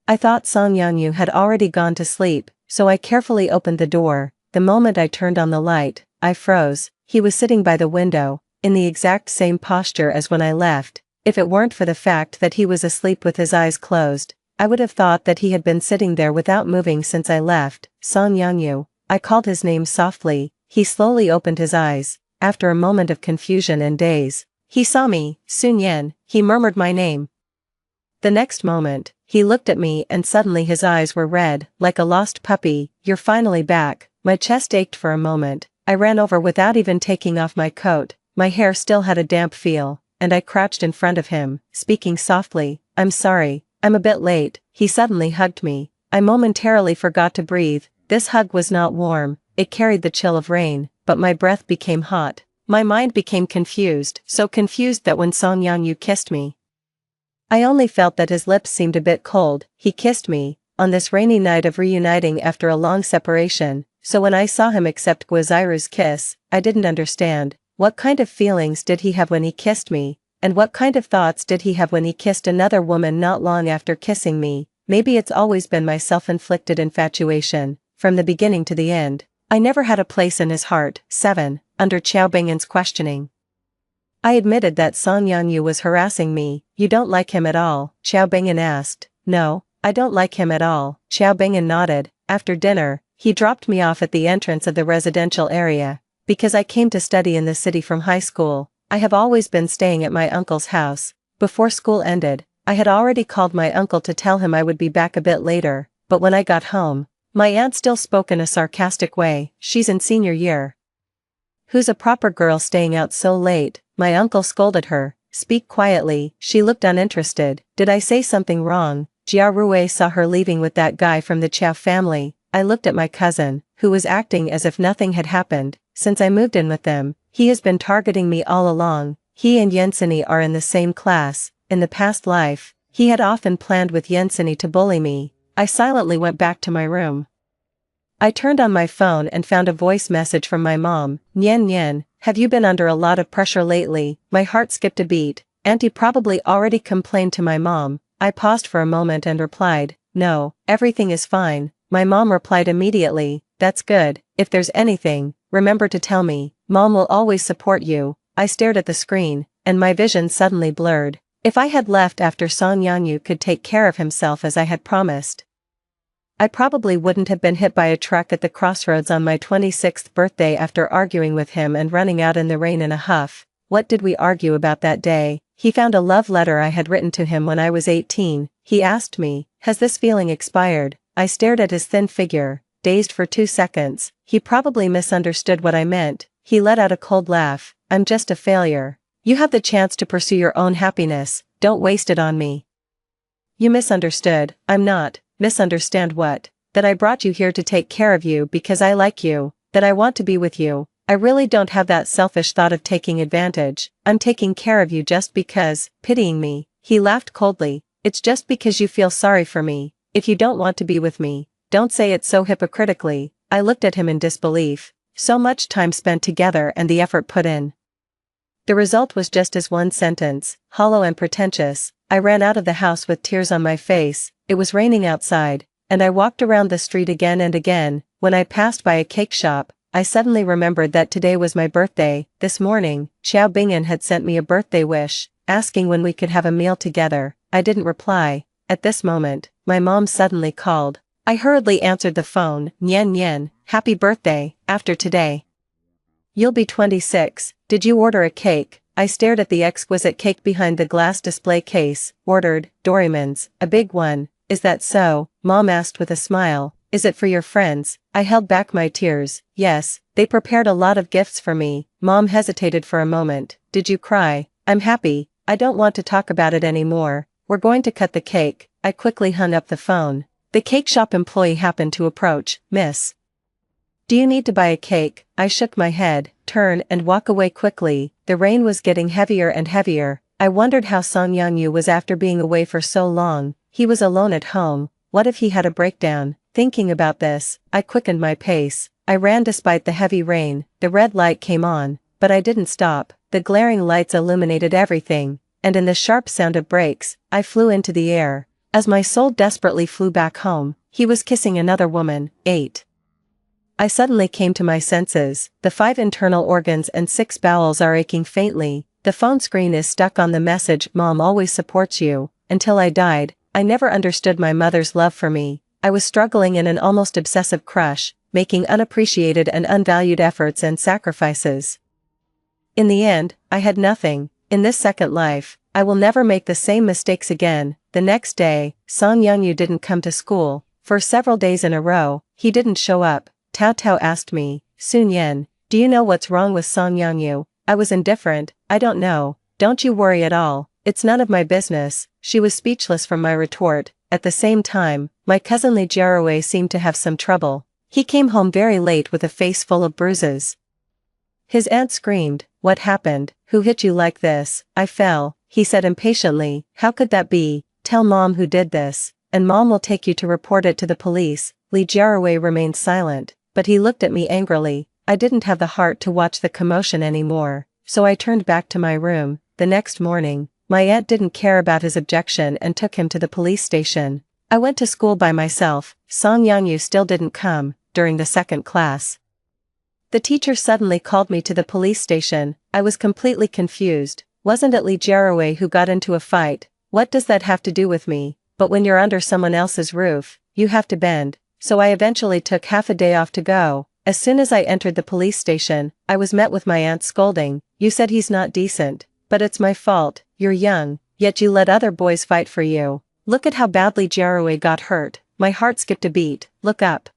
I thought Song Yangyu had already gone to sleep, so I carefully opened the door. The moment I turned on the light, I froze. He was sitting by the window, in the exact same posture as when I left. If it weren't for the fact that he was asleep with his eyes closed, I would have thought that he had been sitting there without moving since I left. Song Yangyu. I called his name softly. He slowly opened his eyes. After a moment of confusion and daze, he saw me. Sun Yan, he murmured my name. The next moment, he looked at me and suddenly his eyes were red, like a lost puppy. You're finally back. My chest ached for a moment. I ran over without even taking off my coat. My hair still had a damp feel, and I crouched in front of him, speaking softly. I'm sorry, I'm a bit late. He suddenly hugged me. I momentarily forgot to breathe. This hug was not warm, it carried the chill of rain, but my breath became hot. My mind became confused, so confused that when Song Yangyu kissed me, I only felt that his lips seemed a bit cold. He kissed me, on this rainy night of reuniting after a long separation, so when I saw him accept Guiziru's kiss, I didn't understand. What kind of feelings did he have when he kissed me, and what kind of thoughts did he have when he kissed another woman not long after kissing me? Maybe it's always been my self-inflicted infatuation, from the beginning to the end. I never had a place in his heart. 7. Under Xiao Bingyan's questioning, I admitted that Song Yangyu was harassing me. You don't like him at all? Xiao Bingyan asked. No, I don't like him at all. Xiao Bingyan nodded. After dinner, He dropped me off at the entrance of the residential area. Because I came to study in the city from high school, I have always been staying at my uncle's house. Before school ended, I had already called my uncle to tell him I would be back a bit later, but when I got home, my aunt still spoke in a sarcastic way. "She's in senior year. Who's a proper girl staying out so late?" My uncle scolded her. "Speak quietly." She looked uninterested. "Did I say something wrong?" Jiarue saw her leaving with that guy from the Chow family. I looked at my cousin, who was acting as if nothing had happened. "Since I moved in with them, he has been targeting me all along. He and Yenseni are in the same class. In the past life, he had often planned with Yenseni to bully me." I silently went back to my room. I turned on my phone and found a voice message from my mom. "Nyen Nyen, have you been under a lot of pressure lately?" My heart skipped a beat. Auntie probably already complained to my mom. I paused for a moment and replied, "No, everything is fine." My mom replied immediately, "That's good. If there's anything, remember to tell me. Mom will always support you." I stared at the screen, and my vision suddenly blurred. If I had left after Song Yangyu could take care of himself as I had promised, I probably wouldn't have been hit by a truck at the crossroads on my 26th birthday after arguing with him and running out in the rain in a huff. What did we argue about that day? He found a love letter I had written to him when I was 18. He asked me, "Has this feeling expired?" I stared at his thin figure, dazed for 2 seconds. He probably misunderstood what I meant. He let out a cold laugh. "I'm just a failure. You have the chance to pursue your own happiness. Don't waste it on me." "You misunderstood." "I'm not." "Misunderstand what?" "That I brought you here to take care of you because I like you, that I want to be with you. I really don't have that selfish thought of taking advantage. I'm taking care of you just because." Pitying me, he laughed coldly. "It's just because you feel sorry for me. If you don't want to be with me, don't say it so hypocritically." I looked at him in disbelief. So much time spent together and the effort put in. The result was just as one sentence, hollow and pretentious. I ran out of the house with tears on my face. It was raining outside, and I walked around the street again and again. When I passed by a cake shop, I suddenly remembered that today was my birthday. This morning, Xiao Bingyan had sent me a birthday wish, asking when we could have a meal together. I didn't reply. At this moment, my mom suddenly called. I hurriedly answered the phone. "Nyen Nyen, happy birthday. After today, you'll be 26. Did you order a cake?" I stared at the exquisite cake behind the glass display case. "Ordered, Doraemon's, a big one." "Is that so?" Mom asked with a smile. "Is it for your friends?" I held back my tears. "Yes, they prepared a lot of gifts for me." Mom hesitated for a moment. "Did you cry?" "I'm happy. I don't want to talk about it anymore. We're going to cut the cake." I quickly hung up the phone. The cake shop employee happened to approach. "Miss, do you need to buy a cake?" I shook my head, turn and walk away quickly. The rain was getting heavier and heavier. I wondered how Song Yangyu was after being away for so long. He was alone at home. What if he had a breakdown? Thinking about this, I quickened my pace. I ran despite the heavy rain. The red light came on, but I didn't stop. The glaring lights illuminated everything, and in the sharp sound of brakes, I flew into the air. As my soul desperately flew back home, he was kissing another woman. 8. I suddenly came to my senses. The 5 internal organs and 6 bowels are aching faintly. The phone screen is stuck on the message, "Mom always supports you." Until I died, I never understood my mother's love for me. I was struggling in an almost obsessive crush, making unappreciated and unvalued efforts and sacrifices. In the end, I had nothing. In this second life, I will never make the same mistakes again. The next day, Song Yangyu didn't come to school. For several days in a row, he didn't show up. Tao Tao asked me, "Sun Yen, do you know what's wrong with Song Yangyu?" I was indifferent. "I don't know." "Don't you worry at all. It's none of my business." She was speechless from my retort. At the same time, my cousin Li Jiarue seemed to have some trouble. He came home very late with a face full of bruises. His aunt screamed, "What happened? Who hit you like this?" "I fell," he said impatiently. "How could that be?" "Tell Mom who did this, and Mom will take you to report it to the police." Li Jiarue remained silent, but he looked at me angrily. I didn't have the heart to watch the commotion anymore, so I turned back to my room. The next morning, my aunt didn't care about his objection and took him to the police station. I went to school by myself. Song Yangyu still didn't come. During the second class, the teacher suddenly called me to the police station. I was completely confused. Wasn't it Li Jiarue who got into a fight? What does that have to do with me? But when you're under someone else's roof, you have to bend. so I eventually took half a day off to go. As soon as I entered the police station, I was met with my aunt scolding, "You said he's not decent." "But it's my fault, you're young, yet you let other boys fight for you. Look at how badly Jarue got hurt." My heart skipped a beat. "Look up."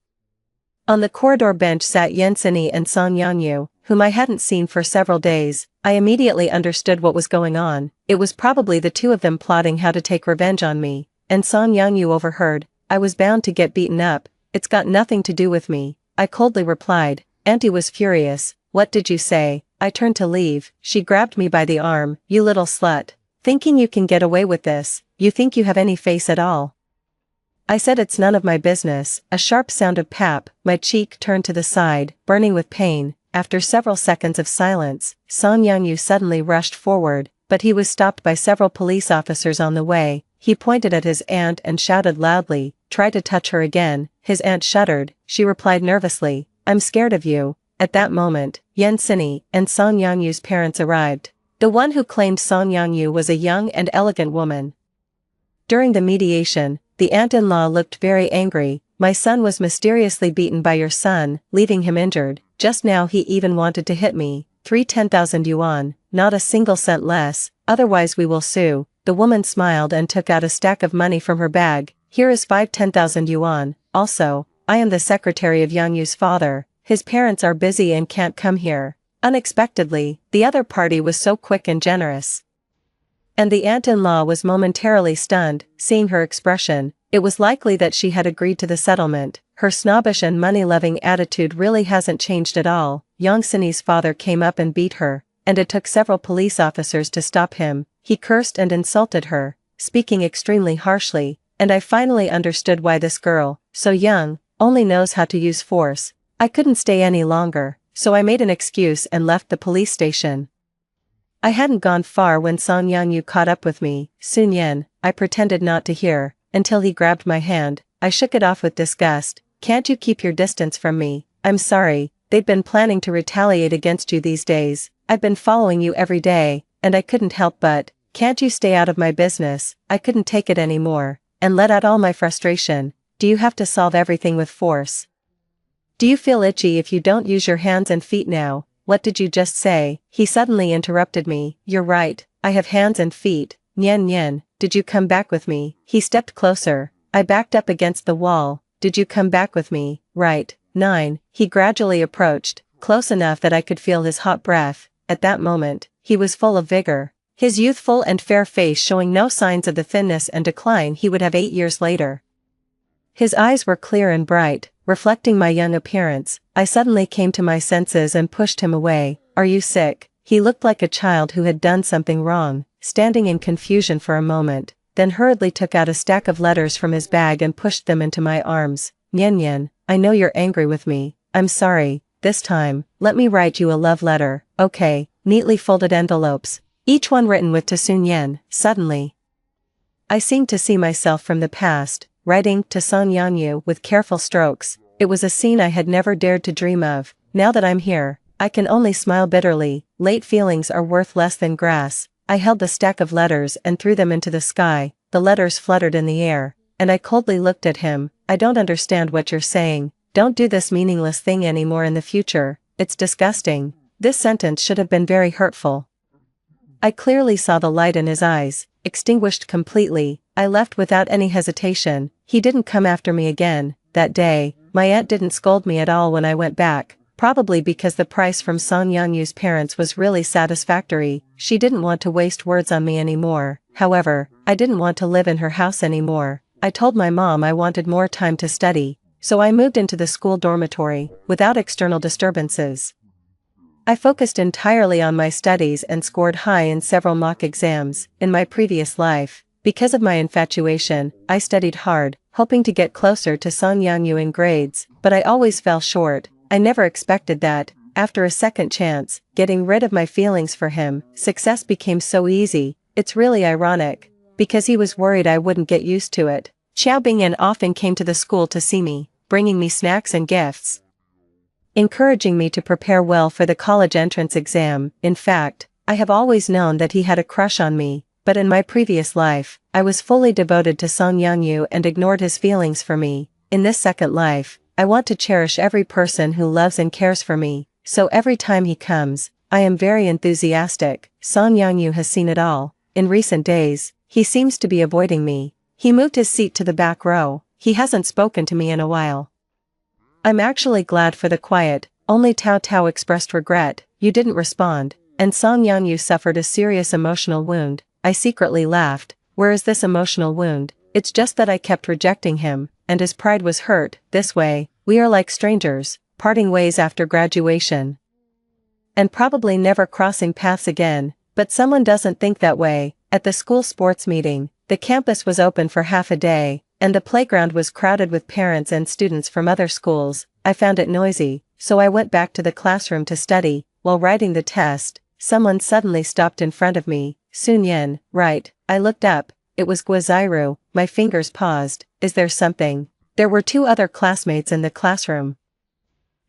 On the corridor bench sat Yensini and Song Yangyu, whom I hadn't seen for several days. I immediately understood what was going on. It was probably the two of them plotting how to take revenge on me. And Song Yangyu overheard, "I was bound to get beaten up. It's got nothing to do with me." I coldly replied. Auntie was furious. "What did you say?" I turned to leave. She grabbed me by the arm. "You little slut. Thinking you can get away with this? You think you have any face at all?" I said, "It's none of my business." A sharp sound of pap, my cheek turned to the side, burning with pain. After several seconds of silence, Song Yangyu suddenly rushed forward, but he was stopped by several police officers on the way. He pointed at his aunt and shouted loudly, "Try to touch her again." His aunt shuddered. She replied nervously, "I'm scared of you." At that moment, Yensini and Song Yangyu's parents arrived. The one who claimed Song Yangyu was a young and elegant woman. During the mediation, the aunt-in-law looked very angry. "My son was mysteriously beaten by your son, leaving him injured. Just now he even wanted to hit me. 10,000 yuan, not a single cent less, otherwise we will sue." The woman smiled and took out a stack of money from her bag. "Here is 10,000 yuan. Also, I am the secretary of Yangyu's father. His parents are busy and can't come here." Unexpectedly, the other party was so quick and generous. And the aunt-in-law was momentarily stunned, seeing her expression. It was likely that she had agreed to the settlement. Her snobbish and money-loving attitude really hasn't changed at all. Yangsini's father came up and beat her, and it took several police officers to stop him. He cursed and insulted her, speaking extremely harshly, and I finally understood why this girl, so young, only knows how to use force. I couldn't stay any longer, so I made an excuse and left the police station. I hadn't gone far when Song Yangyu caught up with me. "Sun Yan," I pretended not to hear, until he grabbed my hand. I shook it off with disgust. "Can't you keep your distance from me?" "I'm sorry, they've been planning to retaliate against you these days. I've been following you every day, and I couldn't help but." "Can't you stay out of my business?" I couldn't take it anymore, and let out all my frustration. "Do you have to solve everything with force? Do you feel itchy if you don't use your hands and feet now?" "What did you just say?" He suddenly interrupted me. "You're right, I have hands and feet." "Nyen Nyen, did you come back with me?" He stepped closer. I backed up against the wall. "Did you come back with me?" "Right." 9. He gradually approached, close enough that I could feel his hot breath. At that moment, he was full of vigor, his youthful and fair face showing no signs of the thinness and decline he would have 8 years later. His eyes were clear and bright, reflecting my young appearance. I suddenly came to my senses and pushed him away. "Are you sick?" He looked like a child who had done something wrong, standing in confusion for a moment, then hurriedly took out a stack of letters from his bag and pushed them into my arms. "Nyen Nyen, I know you're angry with me. I'm sorry. This time, let me write you a love letter." "Okay." Neatly folded envelopes, each one written with to Sun Yan. Suddenly, I seemed to see myself from the past, writing to Song Yangyu with careful strokes. It was a scene I had never dared to dream of. Now that I'm here, I can only smile bitterly. Late feelings are worth less than grass. I held the stack of letters and threw them into the sky. The letters fluttered in the air, and I coldly looked at him. "I don't understand what you're saying. Don't do this meaningless thing anymore in the future. It's disgusting." This sentence should have been very hurtful. I clearly saw the light in his eyes, extinguished completely. I left without any hesitation. He didn't come after me again. That day, my aunt didn't scold me at all when I went back, probably because the price from Song Yangyu's parents was really satisfactory. She didn't want to waste words on me anymore. However, I didn't want to live in her house anymore. I told my mom I wanted more time to study, so I moved into the school dormitory, without external disturbances. I focused entirely on my studies and scored high in several mock exams. In my previous life, because of my infatuation, I studied hard, hoping to get closer to Song Yangyu in grades, but I always fell short. I never expected that, after a second chance, getting rid of my feelings for him, success became so easy. It's really ironic, because he was worried I wouldn't get used to it. Xiao Bingyan often came to the school to see me, bringing me snacks and gifts, encouraging me to prepare well for the college entrance exam. In fact, I have always known that he had a crush on me, but in my previous life, I was fully devoted to Song Yangyu and ignored his feelings for me. in this second life, I want to cherish every person who loves and cares for me, so every time he comes, I am very enthusiastic. Song Yangyu has seen it all. In recent days, he seems to be avoiding me. He moved his seat to the back row. He hasn't spoken to me in a while. I'm actually glad for the quiet. Only Tao Tao expressed regret. You didn't respond, and Song Yangyu suffered a serious emotional wound. I secretly laughed. Where is this emotional wound? It's just that I kept rejecting him, and his pride was hurt. This way, we are like strangers, parting ways after graduation. And probably never crossing paths again, but someone doesn't think that way. At the school sports meeting, the campus was open for half a day, and the playground was crowded with parents and students from other schools. I found it noisy, so I went back to the classroom to study. While writing the test, someone suddenly stopped in front of me. Sun Yin, right. I looked up. It was Guizairu. My fingers paused. Is there something? There were 2 other classmates in the classroom.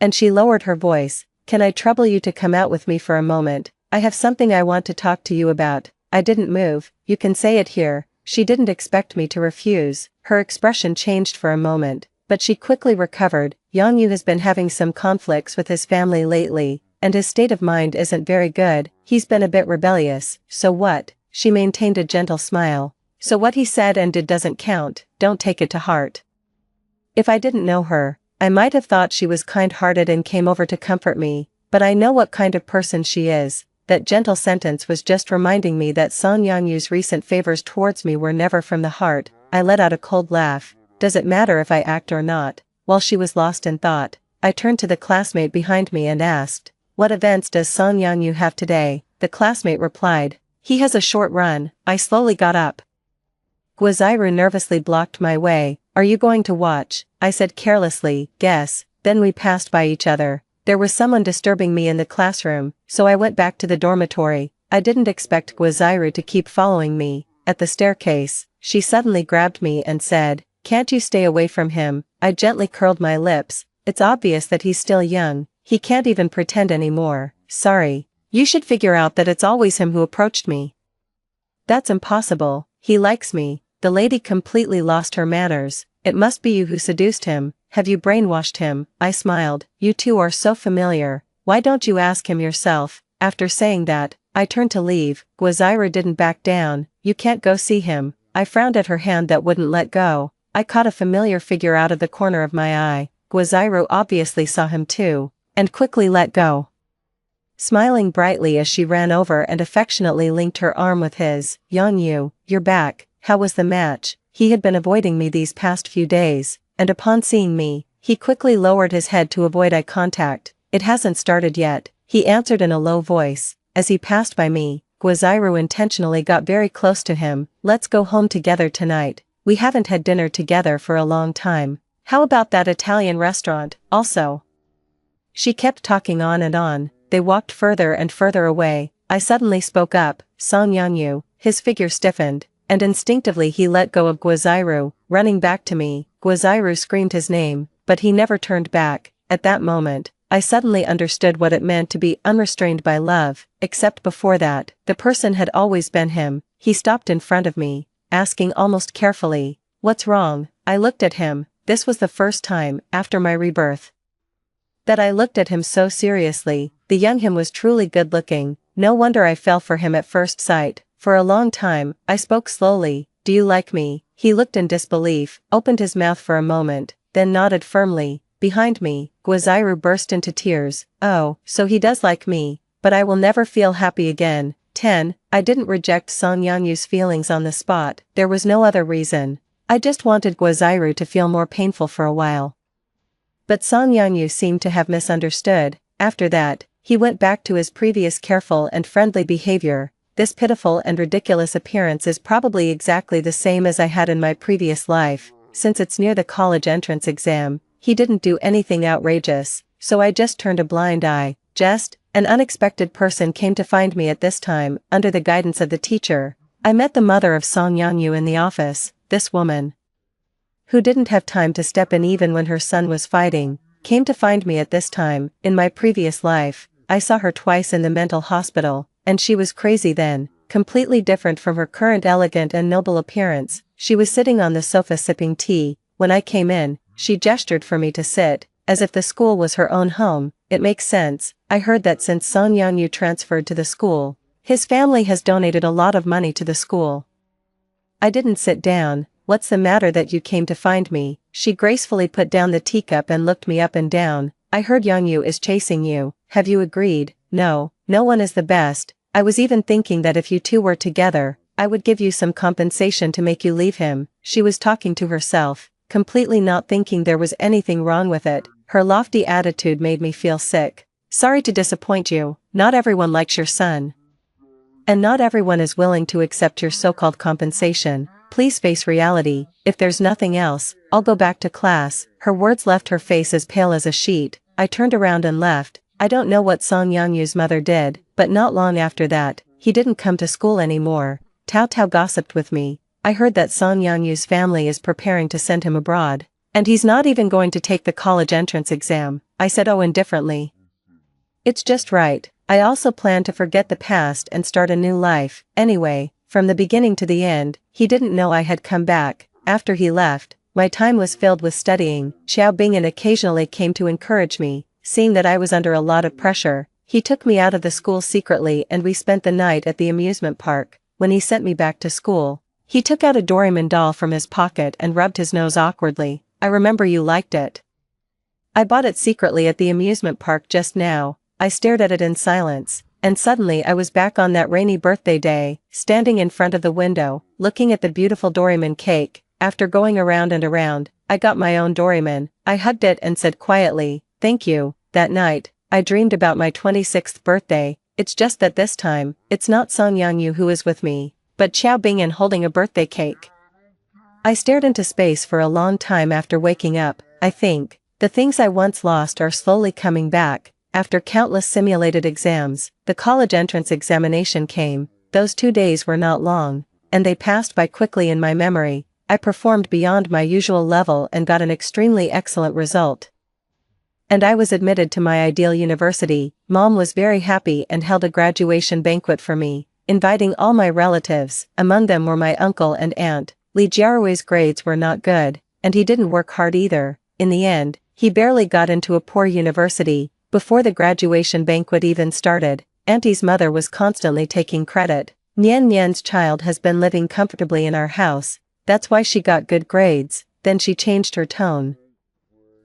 And she lowered her voice. Can I trouble you to come out with me for a moment? I have something I want to talk to you about. I didn't move. You can say it here. She didn't expect me to refuse. Her expression changed for a moment, but she quickly recovered. Yangyu has been having some conflicts with his family lately, and his state of mind isn't very good. He's been a bit rebellious. So what? She maintained a gentle smile. So what he said and did doesn't count. Don't take it to heart. If I didn't know her, I might have thought she was kind-hearted and came over to comfort me, but I know what kind of person she is. That gentle sentence was just reminding me that Song Yangyu's recent favors towards me were never from the heart. I let out a cold laugh. Does it matter if I act or not? While she was lost in thought, I turned to the classmate behind me and asked, what events does Song Yangyu have today? The classmate replied, he has a short run. I slowly got up. Guizairu nervously blocked my way. Are you going to watch? I said carelessly, guess. Then we passed by each other. There was someone disturbing me in the classroom, so I went back to the dormitory. I didn't expect Guizairu to keep following me. At the staircase, she suddenly grabbed me and said, can't you stay away from him? I gently curled my lips. It's obvious that he's still young. He can't even pretend anymore. Sorry. You should figure out that it's always him who approached me. That's impossible. He likes me. The lady completely lost her manners. It must be you who seduced him. Have you brainwashed him? I smiled. You two are so familiar. Why don't you ask him yourself? After saying that, I turned to leave. Guizairu didn't back down. You can't go see him. I frowned at her hand that wouldn't let go. I caught a familiar figure out of the corner of my eye. Guizairu obviously saw him too, and quickly let go. Smiling brightly as she ran over and affectionately linked her arm with his. Yangyu, you're back. How was the match? He had been avoiding me these past few days, and upon seeing me, he quickly lowered his head to avoid eye contact. It hasn't started yet, he answered in a low voice. As he passed by me, Guizairu intentionally got very close to him. Let's go home together tonight. We haven't had dinner together for a long time. How about that Italian restaurant, also? She kept talking on and on. They walked further and further away. I suddenly spoke up, Song Yangyu. His figure stiffened, and instinctively he let go of Guizairu. Running back to me, Guizairu screamed his name, but he never turned back. At that moment, I suddenly understood what it meant to be unrestrained by love, except before that, the person had always been him. He stopped in front of me, asking almost carefully, what's wrong? I looked at him. This was the first time, after my rebirth, that I looked at him so seriously. The young him was truly good-looking. No wonder I fell for him at first sight. For a long time, I spoke slowly. Do you like me? He looked in disbelief, opened his mouth for a moment, then nodded firmly. Behind me, Guizairu burst into tears. Oh, so he does like me, but I will never feel happy again. 10. I didn't reject Song Yangyu's feelings on the spot. There was no other reason. I just wanted Guizairu to feel more painful for a while. But Song Yangyu seemed to have misunderstood. After that, he went back to his previous careful and friendly behavior. This pitiful and ridiculous appearance is probably exactly the same as I had in my previous life. Since it's near the college entrance exam, he didn't do anything outrageous, so I just turned a blind eye. An unexpected person came to find me at this time, under the guidance of the teacher. I met the mother of Song Yangyu in the office. This woman, who didn't have time to step in even when her son was fighting, came to find me at this time. In my previous life, I saw her twice in the mental hospital, and she was crazy then, completely different from her current elegant and noble appearance. She was sitting on the sofa sipping tea. When I came in, she gestured for me to sit, as if the school was her own home. It makes sense. I heard that since Song Yangyu transferred to the school, his family has donated a lot of money to the school. I didn't sit down. What's the matter that you came to find me? She gracefully put down the teacup and looked me up and down. I heard Yangyu is chasing you. Have you agreed? No, no one is the best. I was even thinking that if you two were together, I would give you some compensation to make you leave him. She was talking to herself, completely not thinking there was anything wrong with it. Her lofty attitude made me feel sick. Sorry to disappoint you, not everyone likes your son. And not everyone is willing to accept your so-called compensation. Please face reality. If there's nothing else, I'll go back to class. Her words left her face as pale as a sheet. I turned around and left. I don't know what Song Yangyu's mother did, but not long after that, he didn't come to school anymore. Tao Tao gossiped with me. I heard that Song Yangyu's family is preparing to send him abroad. And he's not even going to take the college entrance exam. I said indifferently. It's just right. I also plan to forget the past and start a new life. Anyway, from the beginning to the end, he didn't know I had come back. After he left, my time was filled with studying. Xiao Bingyan occasionally came to encourage me, seeing that I was under a lot of pressure. He took me out of the school secretly and we spent the night at the amusement park. When he sent me back to school, he took out a Doraemon doll from his pocket and rubbed his nose awkwardly. I remember you liked it. I bought it secretly at the amusement park just now. I stared at it in silence, and suddenly I was back on that rainy birthday day, standing in front of the window, looking at the beautiful Doraemon cake. After going around and around, I got my own Doraemon. I hugged it and said quietly, "Thank you." That night, I dreamed about my 26th birthday. It's just that this time, it's not Song Yangyu who is with me, but Xiao Bingyan holding a birthday cake. I stared into space for a long time after waking up. I think, the things I once lost are slowly coming back. After countless simulated exams, the college entrance examination came. Those 2 days were not long, and they passed by quickly in my memory. I performed beyond my usual level and got an extremely excellent result. And I was admitted to my ideal university. Mom was very happy and held a graduation banquet for me, inviting all my relatives. Among them were my uncle and aunt. Li Jiarui's grades were not good, and he didn't work hard either. In the end, he barely got into a poor university. Before the graduation banquet even started, Auntie's mother was constantly taking credit. Nian Nian's child has been living comfortably in our house, that's why she got good grades. Then she changed her tone.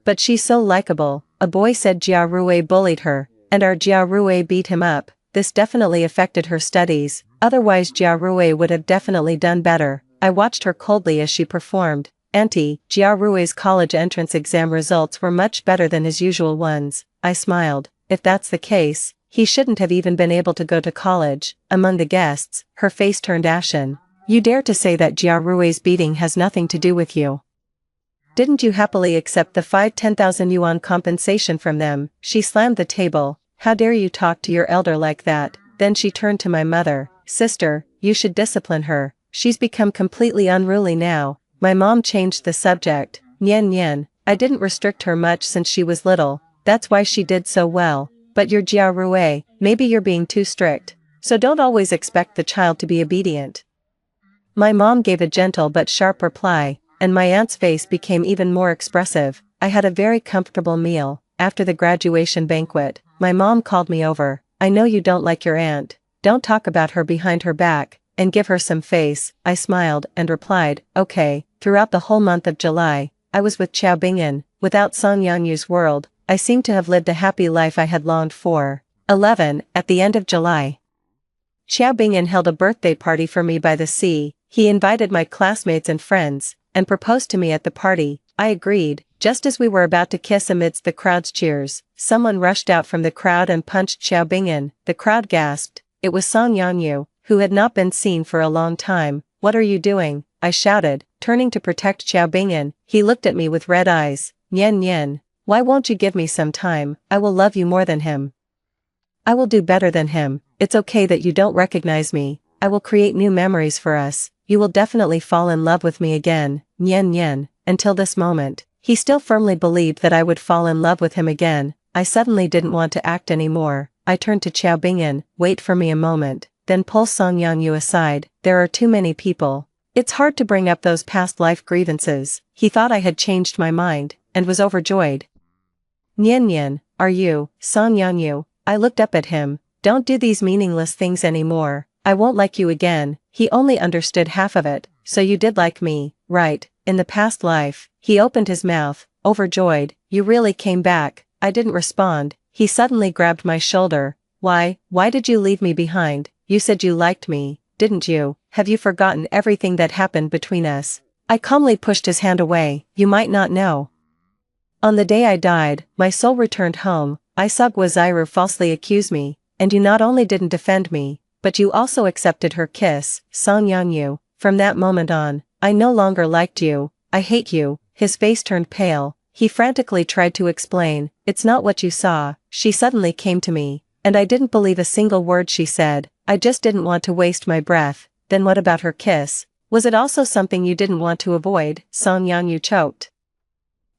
But she's so likable. A boy said Jia Rui bullied her, and our Jia Rui beat him up. This definitely affected her studies, otherwise Jia Rui would have definitely done better. I watched her coldly as she performed. Auntie, Jia Rui's college entrance exam results were much better than his usual ones. I smiled. If that's the case, he shouldn't have even been able to go to college. Among the guests, her face turned ashen. You dare to say that Jia Rui's beating has nothing to do with you? Didn't you happily accept the 10,000 yuan compensation from them? She slammed the table. How dare you talk to your elder like that? Then she turned to my mother. Sister, you should discipline her. She's become completely unruly now. My mom changed the subject. Nian Nian, I didn't restrict her much since she was little. That's why she did so well. But you're Jia Rui, maybe you're being too strict. So don't always expect the child to be obedient. My mom gave a gentle but sharp reply, and my aunt's face became even more expressive. I had a very comfortable meal. After the graduation banquet, my mom called me over. I know you don't like your aunt. Don't talk about her behind her back, and give her some face. I smiled and replied, okay. Throughout the whole month of July, I was with Xiao Bingyan. Without Song Yangyu's world, I seemed to have lived a happy life I had longed for. 11. At the end of July, Xiao Bingyan held a birthday party for me by the sea. He invited my classmates and friends, and proposed to me at the party. I agreed. Just as we were about to kiss amidst the crowd's cheers, someone rushed out from the crowd and punched Xiao Bingyan. The crowd gasped. It was Song Yangyu, who had not been seen for a long time. What are you doing? I shouted, turning to protect Xiao Bingyan. He looked at me with red eyes. Nian Nian, why won't you give me some time? I will love you more than him. I will do better than him. It's okay that you don't recognize me. I will create new memories for us. You will definitely fall in love with me again. Nian Nian. Until this moment, he still firmly believed that I would fall in love with him again. I suddenly didn't want to act anymore. I turned to Xiao Bingyan. Wait for me a moment. Then pull Song Yangyu aside. There are too many people. It's hard to bring up those past life grievances. He thought I had changed my mind. and was overjoyed. Nyan Nyan, are you, Song Yanyu? I looked up at him. Don't do these meaningless things anymore. I won't like you again. He only understood half of it. So you did like me, right? In the past life. He opened his mouth, overjoyed. You really came back. I didn't respond. He suddenly grabbed my shoulder. Why did you leave me behind? You said you liked me, didn't you? Have you forgotten everything that happened between us? I calmly pushed his hand away. You might not know. On the day I died, my soul returned home. I saw Guaziru falsely accuse me, and you not only didn't defend me, but you also accepted her kiss, Song Yanyu. From that moment on, I no longer liked you. I hate you. His face turned pale. He frantically tried to explain. It's not what you saw. She suddenly came to me, and I didn't believe a single word she said. I just didn't want to waste my breath. Then what about her kiss? Was it also something you didn't want to avoid? Song Yanyu choked.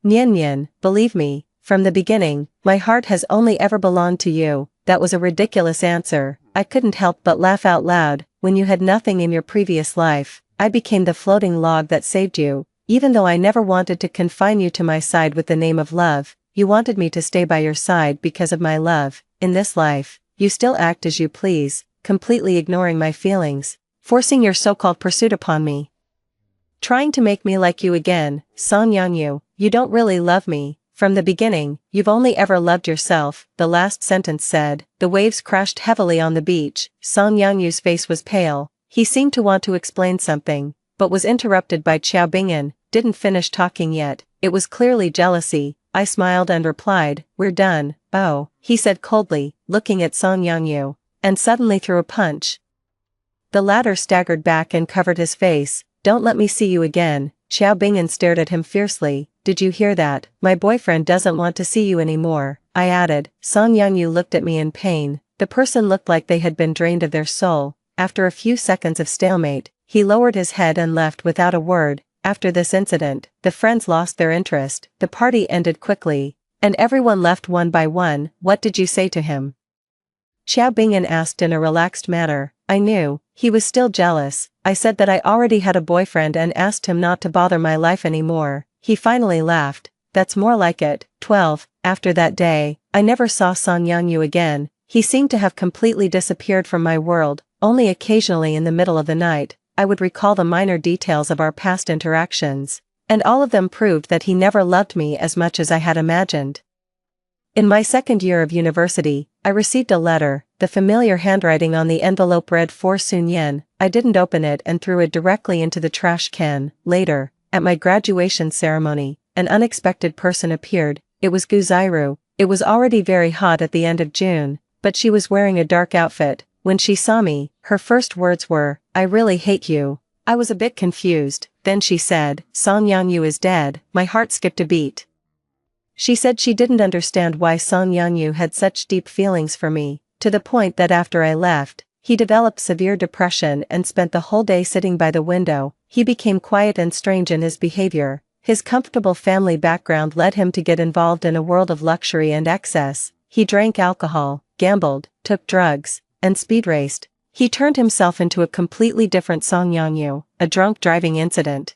Nyan Nyan, believe me, from the beginning, my heart has only ever belonged to you. That was a ridiculous answer. I couldn't help but laugh out loud. When you had nothing in your previous life, I became the floating log that saved you. Even though I never wanted to confine you to my side with the name of love, you wanted me to stay by your side because of my love. In this life, you still act as you please, completely ignoring my feelings, forcing your so-called pursuit upon me. Trying to make me like you again, Song Yanyu, you don't really love me. From the beginning, you've only ever loved yourself, the last sentence said. The waves crashed heavily on the beach. Song Yanyu's face was pale. He seemed to want to explain something, but was interrupted by Xiao Bingyan. Didn't finish talking yet. It was clearly jealousy. I smiled and replied, we're done. Oh, he said coldly, looking at Song Yanyu, and suddenly threw a punch. The latter staggered back and covered his face. Don't let me see you again. Xiao Bingyan stared at him fiercely. Did you hear that? My boyfriend doesn't want to see you anymore, I added. Song Yanyu looked at me in pain. The person looked like they had been drained of their soul. After a few seconds of stalemate, he lowered his head and left without a word. After this incident, the friends lost their interest. The party ended quickly, and everyone left one by one. What did you say to him? Xiao Bingyan asked in a relaxed manner. I knew he was still jealous. I said that I already had a boyfriend and asked him not to bother my life anymore. He finally laughed. That's more like it. 12. After that day, I never saw Song Yanyu again. He seemed to have completely disappeared from my world. Only occasionally in the middle of the night, I would recall the minor details of our past interactions, and all of them proved that he never loved me as much as I had imagined. In my second year of university, I received a letter. The familiar handwriting on the envelope read for Sun Yen. I didn't open it and threw it directly into the trash can. Later, at my graduation ceremony, an unexpected person appeared. It was Guziru. It was already very hot at the end of June, but she was wearing a dark outfit. When she saw me, her first words were, I really hate you. I was a bit confused. Then she said, Song Yanyu is dead. My heart skipped a beat. She said she didn't understand why Song Yanyu had such deep feelings for me, to the point that after I left, he developed severe depression and spent the whole day sitting by the window. He became quiet and strange in his behavior. His comfortable family background led him to get involved in a world of luxury and excess. He drank alcohol, gambled, took drugs, and speed raced. He turned himself into a completely different Song Yanyu, a drunk driving incident.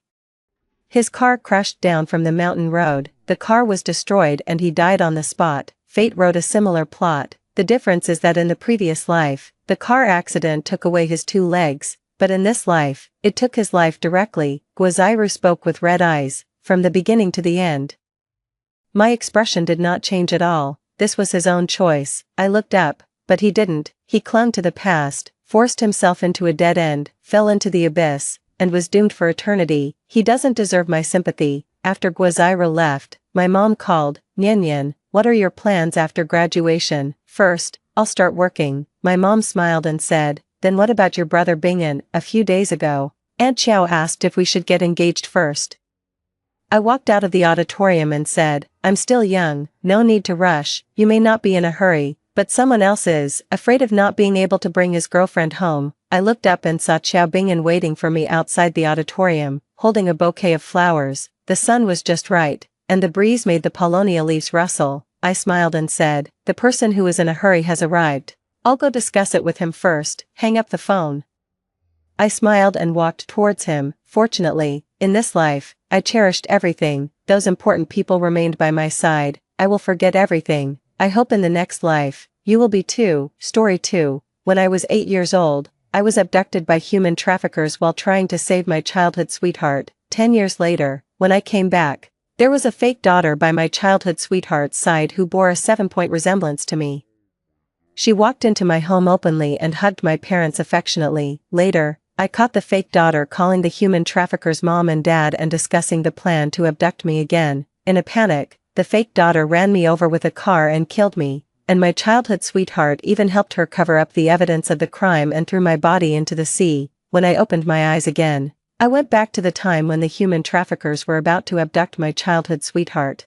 His car crashed down from the mountain road. The car was destroyed and he died on the spot. Fate wrote a similar plot. The difference is that in the previous life, the car accident took away his 2 legs, but in this life, it took his life directly. Guaziru spoke with red eyes, from the beginning to the end. My expression did not change at all. This was his own choice. I looked up, but he didn't. He clung to the past, forced himself into a dead end, fell into the abyss, and was doomed for eternity. He doesn't deserve my sympathy. After Guaziru left, my mom called. Nyan Nyan, what are your plans after graduation? First, I'll start working. My mom smiled and said, then what about your brother Bingyan? A few days ago, Aunt Xiao asked if we should get engaged first. I walked out of the auditorium and said, I'm still young, no need to rush. You may not be in a hurry, but someone else is, afraid of not being able to bring his girlfriend home. I looked up and saw Xiao Bingyan waiting for me outside the auditorium, holding a bouquet of flowers. The sun was just right, and the breeze made the paulownia leaves rustle. I smiled and said, the person who is in a hurry has arrived. I'll go discuss it with him first. Hang up the phone. I smiled and walked towards him. Fortunately, in this life, I cherished everything. those important people remained by my side. I will forget everything. I hope in the next life, you will be too. Story 2. When I was 8 years old, I was abducted by human traffickers while trying to save my childhood sweetheart. 10 years later, when I came back, there was a fake daughter by my childhood sweetheart's side who bore a 7-point resemblance to me. She walked into my home openly and hugged my parents affectionately. Later, I caught the fake daughter calling the human traffickers' mom and dad and discussing the plan to abduct me again. In a panic, the fake daughter ran me over with a car and killed me, and my childhood sweetheart even helped her cover up the evidence of the crime and threw my body into the sea. When I opened my eyes again, I went back to the time when the human traffickers were about to abduct my childhood sweetheart.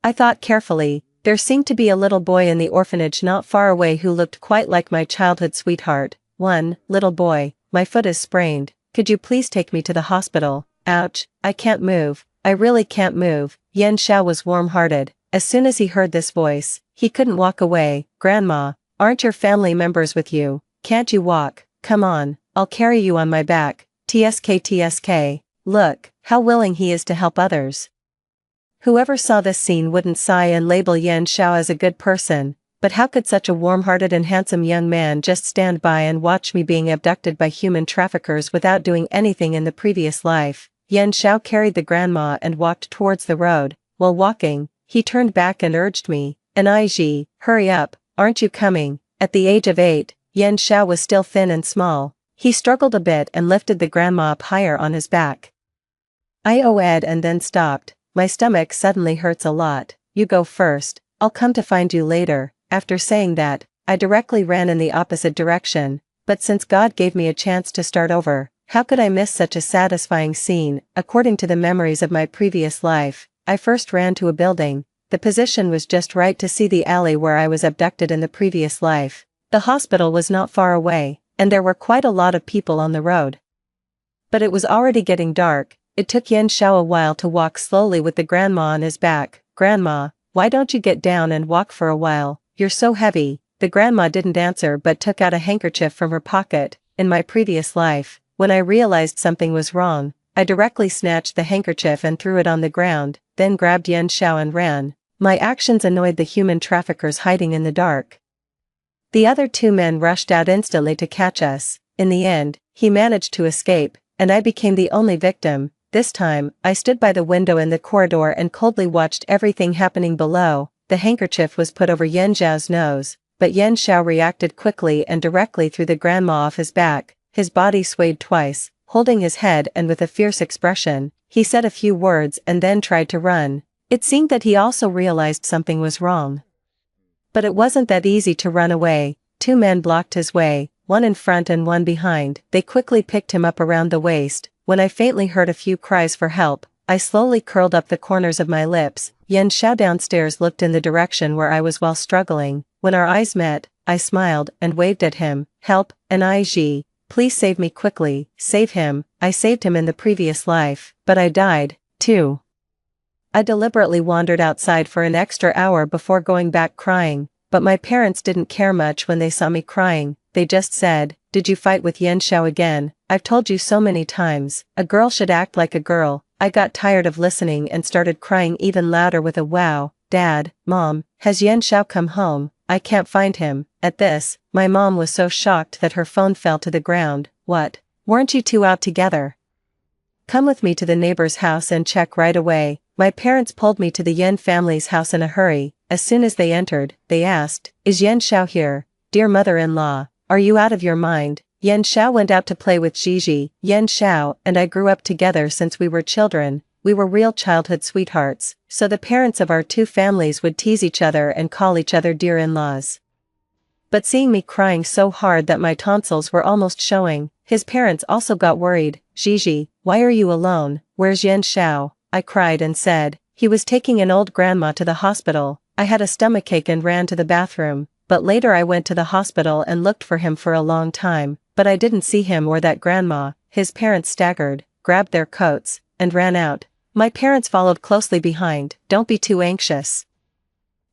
I thought carefully. There seemed to be a little boy in the orphanage not far away who looked quite like my childhood sweetheart. Little boy, my foot is sprained. Could you please take me to the hospital? Ouch, I can't move. I really can't move. Yan Xiao was warm-hearted. As soon as he heard this voice, he couldn't walk away. Grandma, aren't your family members with you? Can't you walk? Come on, I'll carry you on my back. TSK. Look, how willing he is to help others. Whoever saw this scene wouldn't sigh and label Yan Xiao as a good person, but how could such a warm-hearted and handsome young man just stand by and watch me being abducted by human traffickers without doing anything in the previous life? Yan Xiao carried the grandma and walked towards the road. While walking, he turned back and urged me, Niji, hurry up, aren't you coming? At the age of 8, Yan Xiao was still thin and small. He struggled a bit and lifted the grandma up higher on his back. I owed and then stopped. My stomach suddenly hurts a lot. You go first, I'll come to find you later. After saying that, I directly ran in the opposite direction, but since God gave me a chance to start over, how could I miss such a satisfying scene? According to the memories of my previous life, I first ran to a building. The position was just right to see the alley where I was abducted in the previous life. The hospital was not far away, and there were quite a lot of people on the road. But it was already getting dark. It took Yan Xiao a while to walk slowly with the grandma on his back. Grandma, why don't you get down and walk for a while? You're so heavy. The grandma didn't answer but took out a handkerchief from her pocket. In my previous life, when I realized something was wrong, I directly snatched the handkerchief and threw it on the ground, then grabbed Yan Xiao and ran. My actions annoyed the human traffickers hiding in the dark. The other 2 men rushed out instantly to catch us. In the end, he managed to escape, and I became the only victim. This time, I stood by the window in the corridor and coldly watched everything happening below. The handkerchief was put over Yan Xiao's nose, but Yan Xiao reacted quickly and directly threw the grandma off his back. His body swayed twice, holding his head, and with a fierce expression, he said a few words and then tried to run. It seemed that he also realized something was wrong. But it wasn't that easy to run away. 2 men blocked his way, one in front and one behind. They quickly picked him up around the waist. When I faintly heard a few cries for help, I slowly curled up the corners of my lips. Yan Xiao downstairs looked in the direction where I was while struggling. When our eyes met, I smiled and waved at him. Help, Niji, please save me quickly. Save him. I saved him in the previous life, but I died, too. I deliberately wandered outside for an extra hour before going back crying, but my parents didn't care much when they saw me crying. They just said, did you fight with Yan Xiao again? I've told you so many times, a girl should act like a girl. I got tired of listening and started crying even louder with a wow. Dad, Mom, has Yan Xiao come home? I can't find him. At this, my mom was so shocked that her phone fell to the ground. What? Weren't you 2 out together? Come with me to the neighbor's house and check right away. My parents pulled me to the Yan family's house in a hurry. As soon as they entered, they asked, is Yan Xiao here? Dear mother-in-law, are you out of your mind? Yan Xiao went out to play with Gigi. Yan Xiao and I grew up together since we were children. We were real childhood sweethearts, so the parents of our 2 families would tease each other and call each other dear in-laws. But seeing me crying so hard that my tonsils were almost showing, his parents also got worried. Gigi, why are you alone? Where's Yan Xiao? I cried and said, he was taking an old grandma to the hospital. I had a stomachache and ran to the bathroom, but later I went to the hospital and looked for him for a long time, but I didn't see him or that grandma. His parents staggered, grabbed their coats, and ran out. My parents followed closely behind. Don't be too anxious.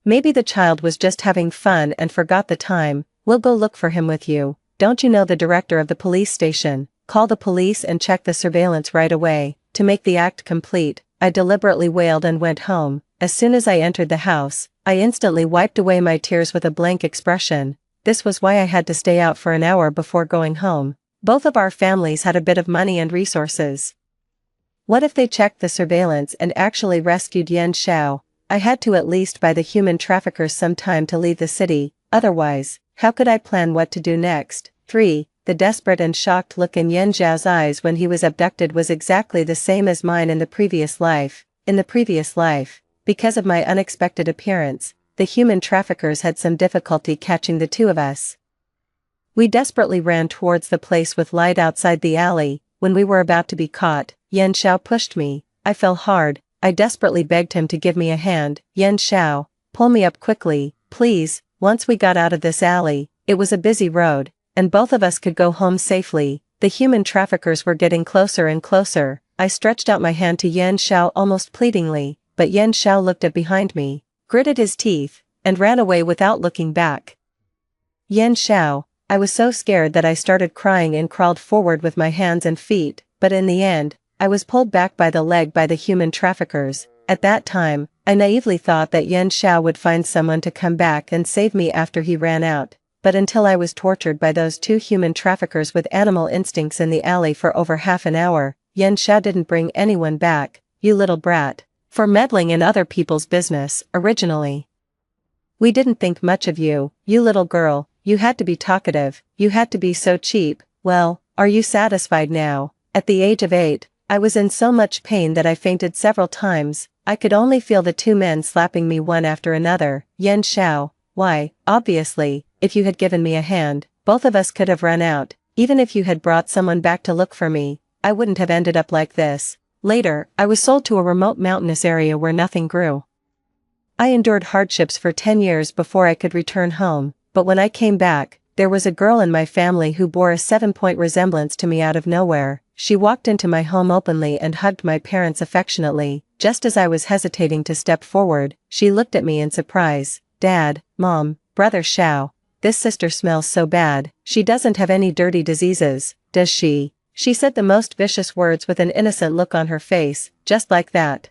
Maybe the child was just having fun and forgot the time. We'll go look for him with you. Don't you know the director of the police station? Call the police and check the surveillance right away. To make the act complete, I deliberately wailed and went home. As soon as I entered the house, I instantly wiped away my tears with a blank expression. This was why I had to stay out for an hour before going home. Both of our families had a bit of money and resources. What if they checked the surveillance and actually rescued Yan Xiao? I had to at least buy the human traffickers some time to leave the city, otherwise, how could I plan what to do next? 3. The desperate and shocked look in Yan Xiao's eyes when he was abducted was exactly the same as mine in the previous life. In the previous life, because of my unexpected appearance, the human traffickers had some difficulty catching the two of us. We desperately ran towards the place with light outside the alley. When we were about to be caught, Yan Xiao pushed me. I fell hard. I desperately begged him to give me a hand. Yan Xiao, pull me up quickly, please. Once we got out of this alley, it was a busy road, and both of us could go home safely. The human traffickers were getting closer and closer. I stretched out my hand to Yan Xiao almost pleadingly, but Yan Xiao looked up behind me, gritted his teeth, and ran away without looking back. Yan Xiao, I was so scared that I started crying and crawled forward with my hands and feet, but in the end, I was pulled back by the leg by the human traffickers. At that time, I naively thought that Yan Xiao would find someone to come back and save me after he ran out, but until I was tortured by those two human traffickers with animal instincts in the alley for over half an hour, Yan Xiao didn't bring anyone back, you little brat, for meddling in other people's business, originally. We didn't think much of you, you little girl, you had to be talkative, you had to be so cheap. Well, are you satisfied now? At the age of 8, I was in so much pain that I fainted several times. I could only feel the two men slapping me one after another. Yan Xiao, why, obviously, if you had given me a hand, both of us could have run out. Even if you had brought someone back to look for me, I wouldn't have ended up like this. Later, I was sold to a remote mountainous area where nothing grew. I endured hardships for 10 years before I could return home, but when I came back, there was a girl in my family who bore a 7-point resemblance to me out of nowhere. She walked into my home openly and hugged my parents affectionately. Just as I was hesitating to step forward, she looked at me in surprise. Dad, Mom, Brother Xiao, this sister smells so bad. She doesn't have any dirty diseases, does she? She said the most vicious words with an innocent look on her face, just like that.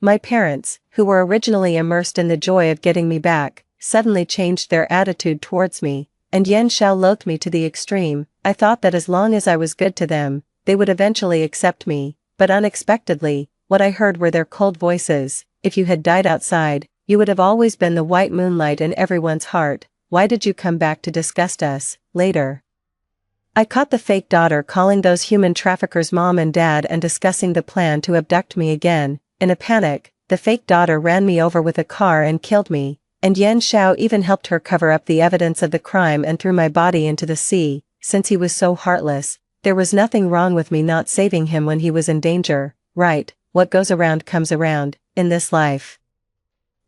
My parents, who were originally immersed in the joy of getting me back, suddenly changed their attitude towards me, and Yan Xiao loathed me to the extreme. I thought that as long as I was good to them, they would eventually accept me, but unexpectedly, what I heard were their cold voices. If you had died outside, you would have always been the white moonlight in everyone's heart. Why did you come back to disgust us? Later, I caught the fake daughter calling those human traffickers mom and dad and discussing the plan to abduct me again. In a panic, the fake daughter ran me over with a car and killed me, and Yan Xiao even helped her cover up the evidence of the crime and threw my body into the sea. Since he was so heartless, there was nothing wrong with me not saving him when he was in danger. Right, what goes around comes around, in this life.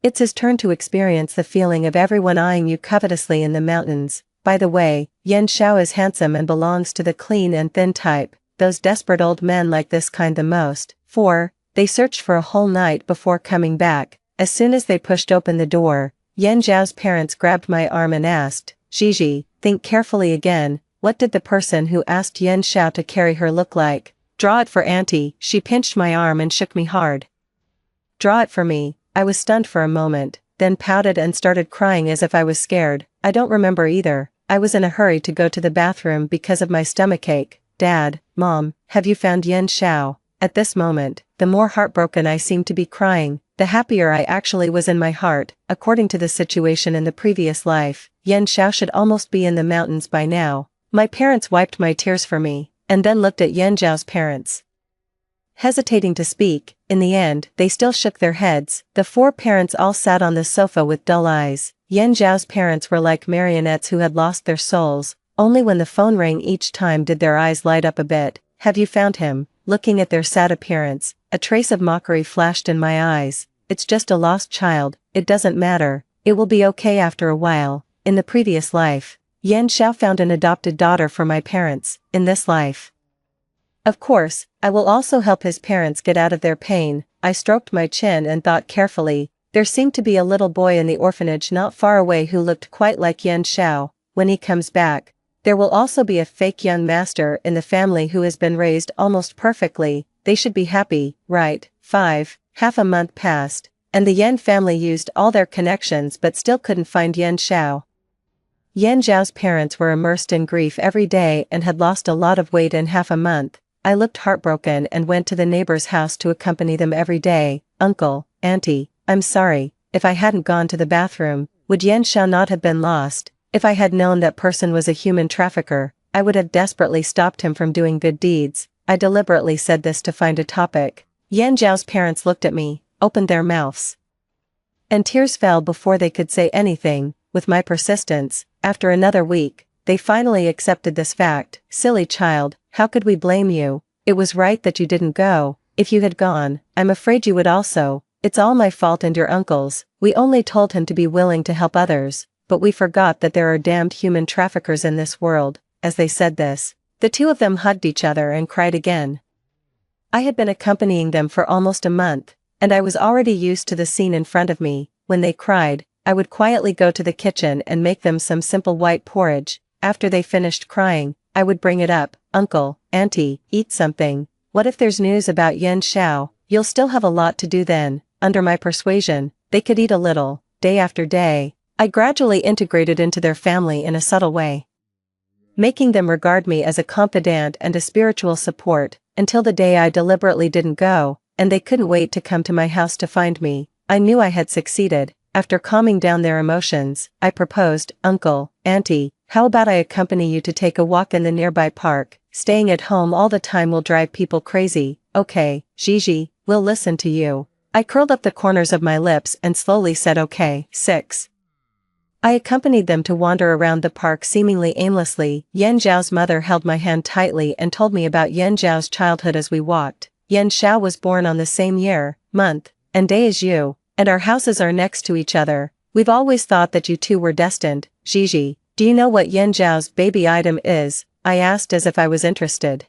It's his turn to experience the feeling of everyone eyeing you covetously in the mountains. By the way, Yan Xiao is handsome and belongs to the clean and thin type. Those desperate old men like this kind the most. 4. They searched for a whole night before coming back. As soon as they pushed open the door, Yan Xiao's parents grabbed my arm and asked, Gigi, think carefully again. What did the person who asked Yan Xiao to carry her look like? Draw it for Auntie. She pinched my arm and shook me hard. Draw it for me. I was stunned for a moment, then pouted and started crying as if I was scared. I don't remember either. I was in a hurry to go to the bathroom because of my stomachache. Dad, Mom, have you found Yan Xiao? At this moment, the more heartbroken I seemed to be crying, the happier I actually was in my heart. According to the situation in the previous life, Yan Xiao should almost be in the mountains by now. My parents wiped my tears for me, and then looked at Yan Xiao's parents. Hesitating to speak, in the end, they still shook their heads. The 4 parents all sat on the sofa with dull eyes. Yan Xiao's parents were like marionettes who had lost their souls. Only when the phone rang each time did their eyes light up a bit. Have you found him? Looking at their sad appearance, a trace of mockery flashed in my eyes. It's just a lost child, it doesn't matter, it will be okay after a while. In the previous life, Yan Xiao found an adopted daughter for my parents. In this life, of course, I will also help his parents get out of their pain. I stroked my chin and thought carefully. There seemed to be a little boy in the orphanage not far away who looked quite like Yan Xiao. When he comes back, there will also be a fake young master in the family who has been raised almost perfectly. They should be happy, right? 5. Half a month passed, and the Yan family used all their connections but still couldn't find Yan Xiao. Yan Zhao's parents were immersed in grief every day and had lost a lot of weight in half a month. I looked heartbroken and went to the neighbor's house to accompany them every day. Uncle, Auntie, I'm sorry, if I hadn't gone to the bathroom, would Yan Xiao not have been lost? If I had known that person was a human trafficker, I would have desperately stopped him from doing good deeds. I deliberately said this to find a topic. Yan Zhao's parents looked at me, opened their mouths, and tears fell before they could say anything. With my persistence, after another week, they finally accepted this fact. Silly child, how could we blame you? It was right that you didn't go. If you had gone, I'm afraid you would also. It's all my fault and your uncle's. We only told him to be willing to help others, but we forgot that there are damned human traffickers in this world. As they said this, the two of them hugged each other and cried again. I had been accompanying them for almost a month, and I was already used to the scene in front of me. When they cried, I would quietly go to the kitchen and make them some simple white porridge. After they finished crying, I would bring it up. Uncle, Auntie, eat something. What if there's news about Yan Xiao? You'll still have a lot to do then. Under my persuasion, they could eat a little. Day after day, I gradually integrated into their family in a subtle way, making them regard me as a confidant and a spiritual support, until the day I deliberately didn't go, and they couldn't wait to come to my house to find me. I knew I had succeeded. After calming down their emotions, I proposed, Uncle, Auntie, how about I accompany you to take a walk in the nearby park? Staying at home all the time will drive people crazy. Okay, Gigi, we'll listen to you. I curled up the corners of my lips and slowly said okay. 6. I accompanied them to wander around the park seemingly aimlessly. Yan Zhao's mother held my hand tightly and told me about Yan Zhao's childhood as we walked. Yan Xiao was born on the same year, month, and day as you, and our houses are next to each other. We've always thought that you two were destined. Gigi, do you know what Yan Zhao's baby item is? I asked as if I was interested.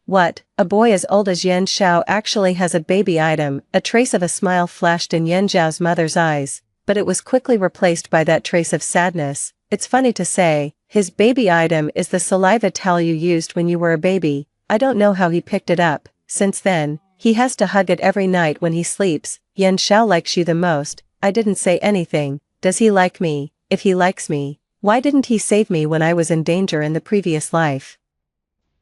What, a boy as old as Yan Xiao actually has a baby item? A trace of a smile flashed in Yan Zhao's mother's eyes, but it was quickly replaced by that trace of sadness. It's funny to say, his baby item is the saliva towel you used when you were a baby. I don't know how he picked it up. Since then, he has to hug it every night when he sleeps. Yan Xiao likes you the most. I didn't say anything. Does he like me? If he likes me, why didn't he save me when I was in danger in the previous life?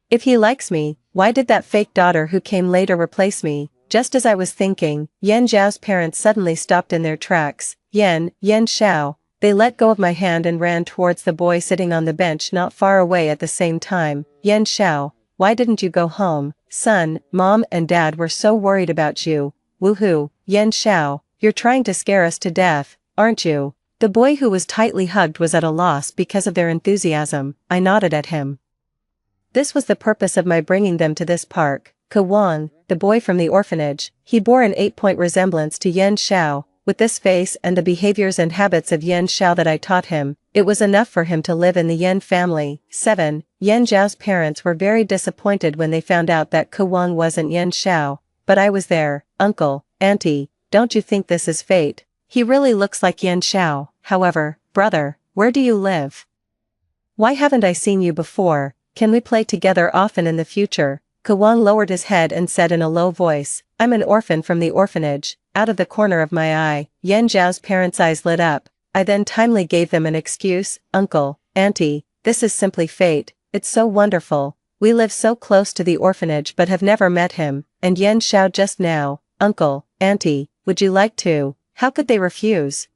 If he likes me, why did that fake daughter who came later replace me? Just as I was thinking, Yan Zhao's parents suddenly stopped in their tracks. Yan Xiao. They let go of my hand and ran towards the boy sitting on the bench not far away at the same time. Yan Xiao, why didn't you go home? Son, Mom and Dad were so worried about you. Woohoo, Yan Xiao, you're trying to scare us to death, aren't you? The boy who was tightly hugged was at a loss because of their enthusiasm. I nodded at him. This was the purpose of my bringing them to this park. Ke Wang, the boy from the orphanage, he bore an 8-point resemblance to Yan Xiao. With this face and the behaviors and habits of Yan Xiao that I taught him, it was enough for him to live in the Yan family. 7. Yan Zhao's parents were very disappointed when they found out that Ke Wang wasn't Yan Xiao, but I was there. Uncle, Auntie, don't you think this is fate? He really looks like Yan Xiao. However, brother, where do you live? Why haven't I seen you before? Can we play together often in the future? Ke Wang lowered his head and said in a low voice, I'm an orphan from the orphanage. Out of the corner of my eye, Yan Zhao's parents' eyes lit up. I then timely gave them an excuse. Uncle, Auntie, this is simply fate. It's so wonderful. We live so close to the orphanage but have never met him, and Yan Xiao just now. Uncle, Auntie, would you like to? How could they refuse?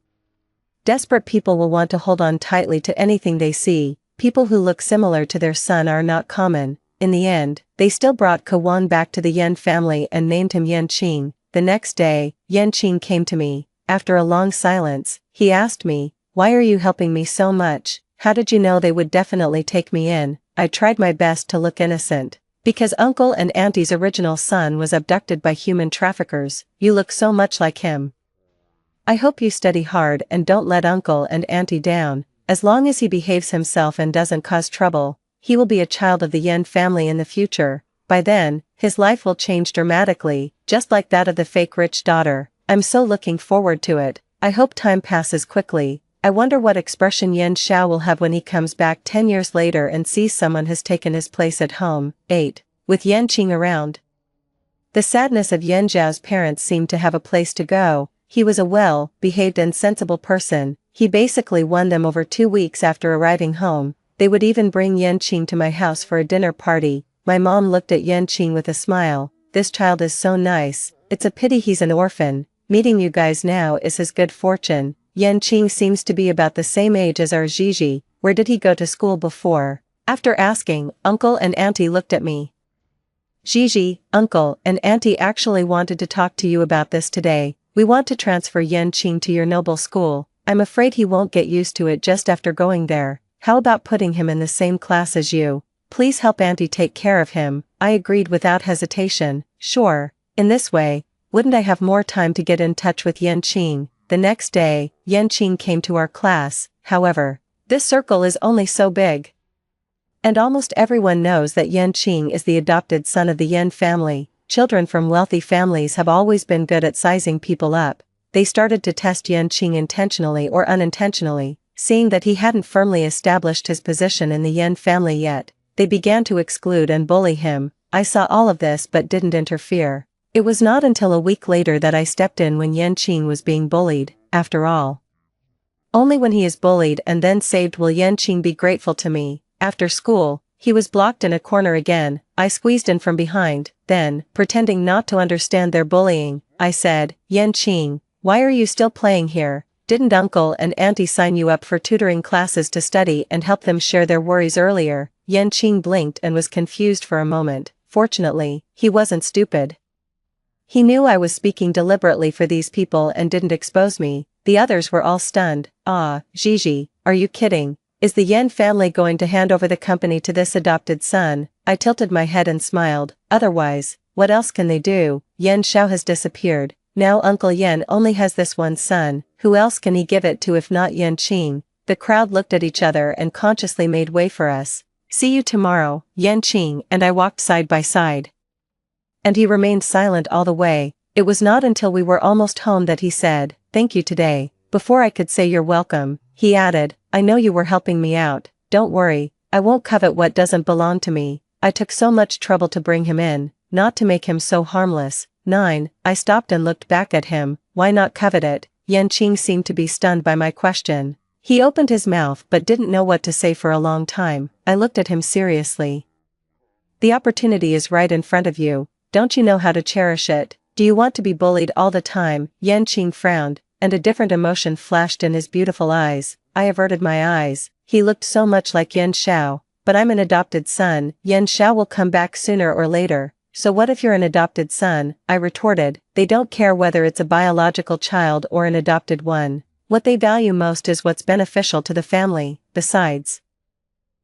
Desperate people will want to hold on tightly to anything they see. People who look similar to their son are not common. In the end, they still brought Ke Wang back to the Yan family and named him Yan Qing. The next day, Yan Qing came to me. After a long silence, he asked me, why are you helping me so much? How did you know they would definitely take me in? I tried my best to look innocent. Because Uncle and Auntie's original son was abducted by human traffickers. You look so much like him. I hope you study hard and don't let Uncle and Auntie down. As long as he behaves himself and doesn't cause trouble, he will be a child of the Yan family in the future. By then, his life will change dramatically, just like that of the fake rich daughter. I'm so looking forward to it. I hope time passes quickly. I wonder what expression Yan Xiao will have when he comes back 10 years later and sees someone has taken his place at home. 8. With Yan Qing around, The sadness of Yan Zhao's parents seemed to have a place to go. He was a well-behaved and sensible person. He basically won them over 2 weeks after arriving home. They would even bring Yan Qing to my house for a dinner party. My mom looked at Yan Qing with a smile. This child is so nice. It's a pity he's an orphan. Meeting you guys now is his good fortune. Yan Qing seems to be about the same age as our Gigi. Where did he go to school before? After asking, Uncle and Auntie looked at me. Gigi, Uncle, and Auntie actually wanted to talk to you about this today. We want to transfer Yan Qing to your noble school. I'm afraid he won't get used to it just after going there. How about putting him in the same class as you? Please help Auntie take care of him. I agreed without hesitation. Sure. In this way, wouldn't I have more time to get in touch with Yan Qing? The next day, Yan Qing came to our class. However, this circle is only so big. And almost everyone knows that Yan Qing is the adopted son of the Yan family. Children from wealthy families have always been good at sizing people up. They started to test Yan Qing intentionally or unintentionally, seeing that he hadn't firmly established his position in the Yan family yet. They began to exclude and bully him. I saw all of this but didn't interfere. It was not until a week later that I stepped in when Yan Qing was being bullied. After all, only when he is bullied and then saved will Yan Qing be grateful to me. After school, he was blocked in a corner again. I squeezed in from behind. Then, pretending not to understand their bullying, I said, Yan Qing, why are you still playing here? Didn't Uncle and Auntie sign you up for tutoring classes to study and help them share their worries earlier? Yan Qing blinked and was confused for a moment. Fortunately, he wasn't stupid. He knew I was speaking deliberately for these people and didn't expose me. The others were all stunned. Ah, Gigi, are you kidding? Is the Yan family going to hand over the company to this adopted son? I tilted my head and smiled. Otherwise, what else can they do? Yan Xiao has disappeared. Now Uncle Yan only has this one son. Who else can he give it to if not Yan Qing? The crowd looked at each other and consciously made way for us. See you tomorrow, Yan Qing and I walked side by side. And he remained silent all the way. It was not until we were almost home that he said, thank you today. Before I could say you're welcome, he added, I know you were helping me out. Don't worry, I won't covet what doesn't belong to me. I took so much trouble to bring him in, not to make him so harmless. 9. I stopped and looked back at him. Why not covet it? Yan Qing seemed to be stunned by my question. He opened his mouth but didn't know what to say for a long time. I looked at him seriously. The opportunity is right in front of you. Don't you know how to cherish it? Do you want to be bullied all the time? Yan Qing frowned, and a different emotion flashed in his beautiful eyes. I averted my eyes. He looked so much like Yan Xiao. But I'm an adopted son. Yan Xiao will come back sooner or later. So what if you're an adopted son? I retorted. They don't care whether it's a biological child or an adopted one. What they value most is what's beneficial to the family. Besides,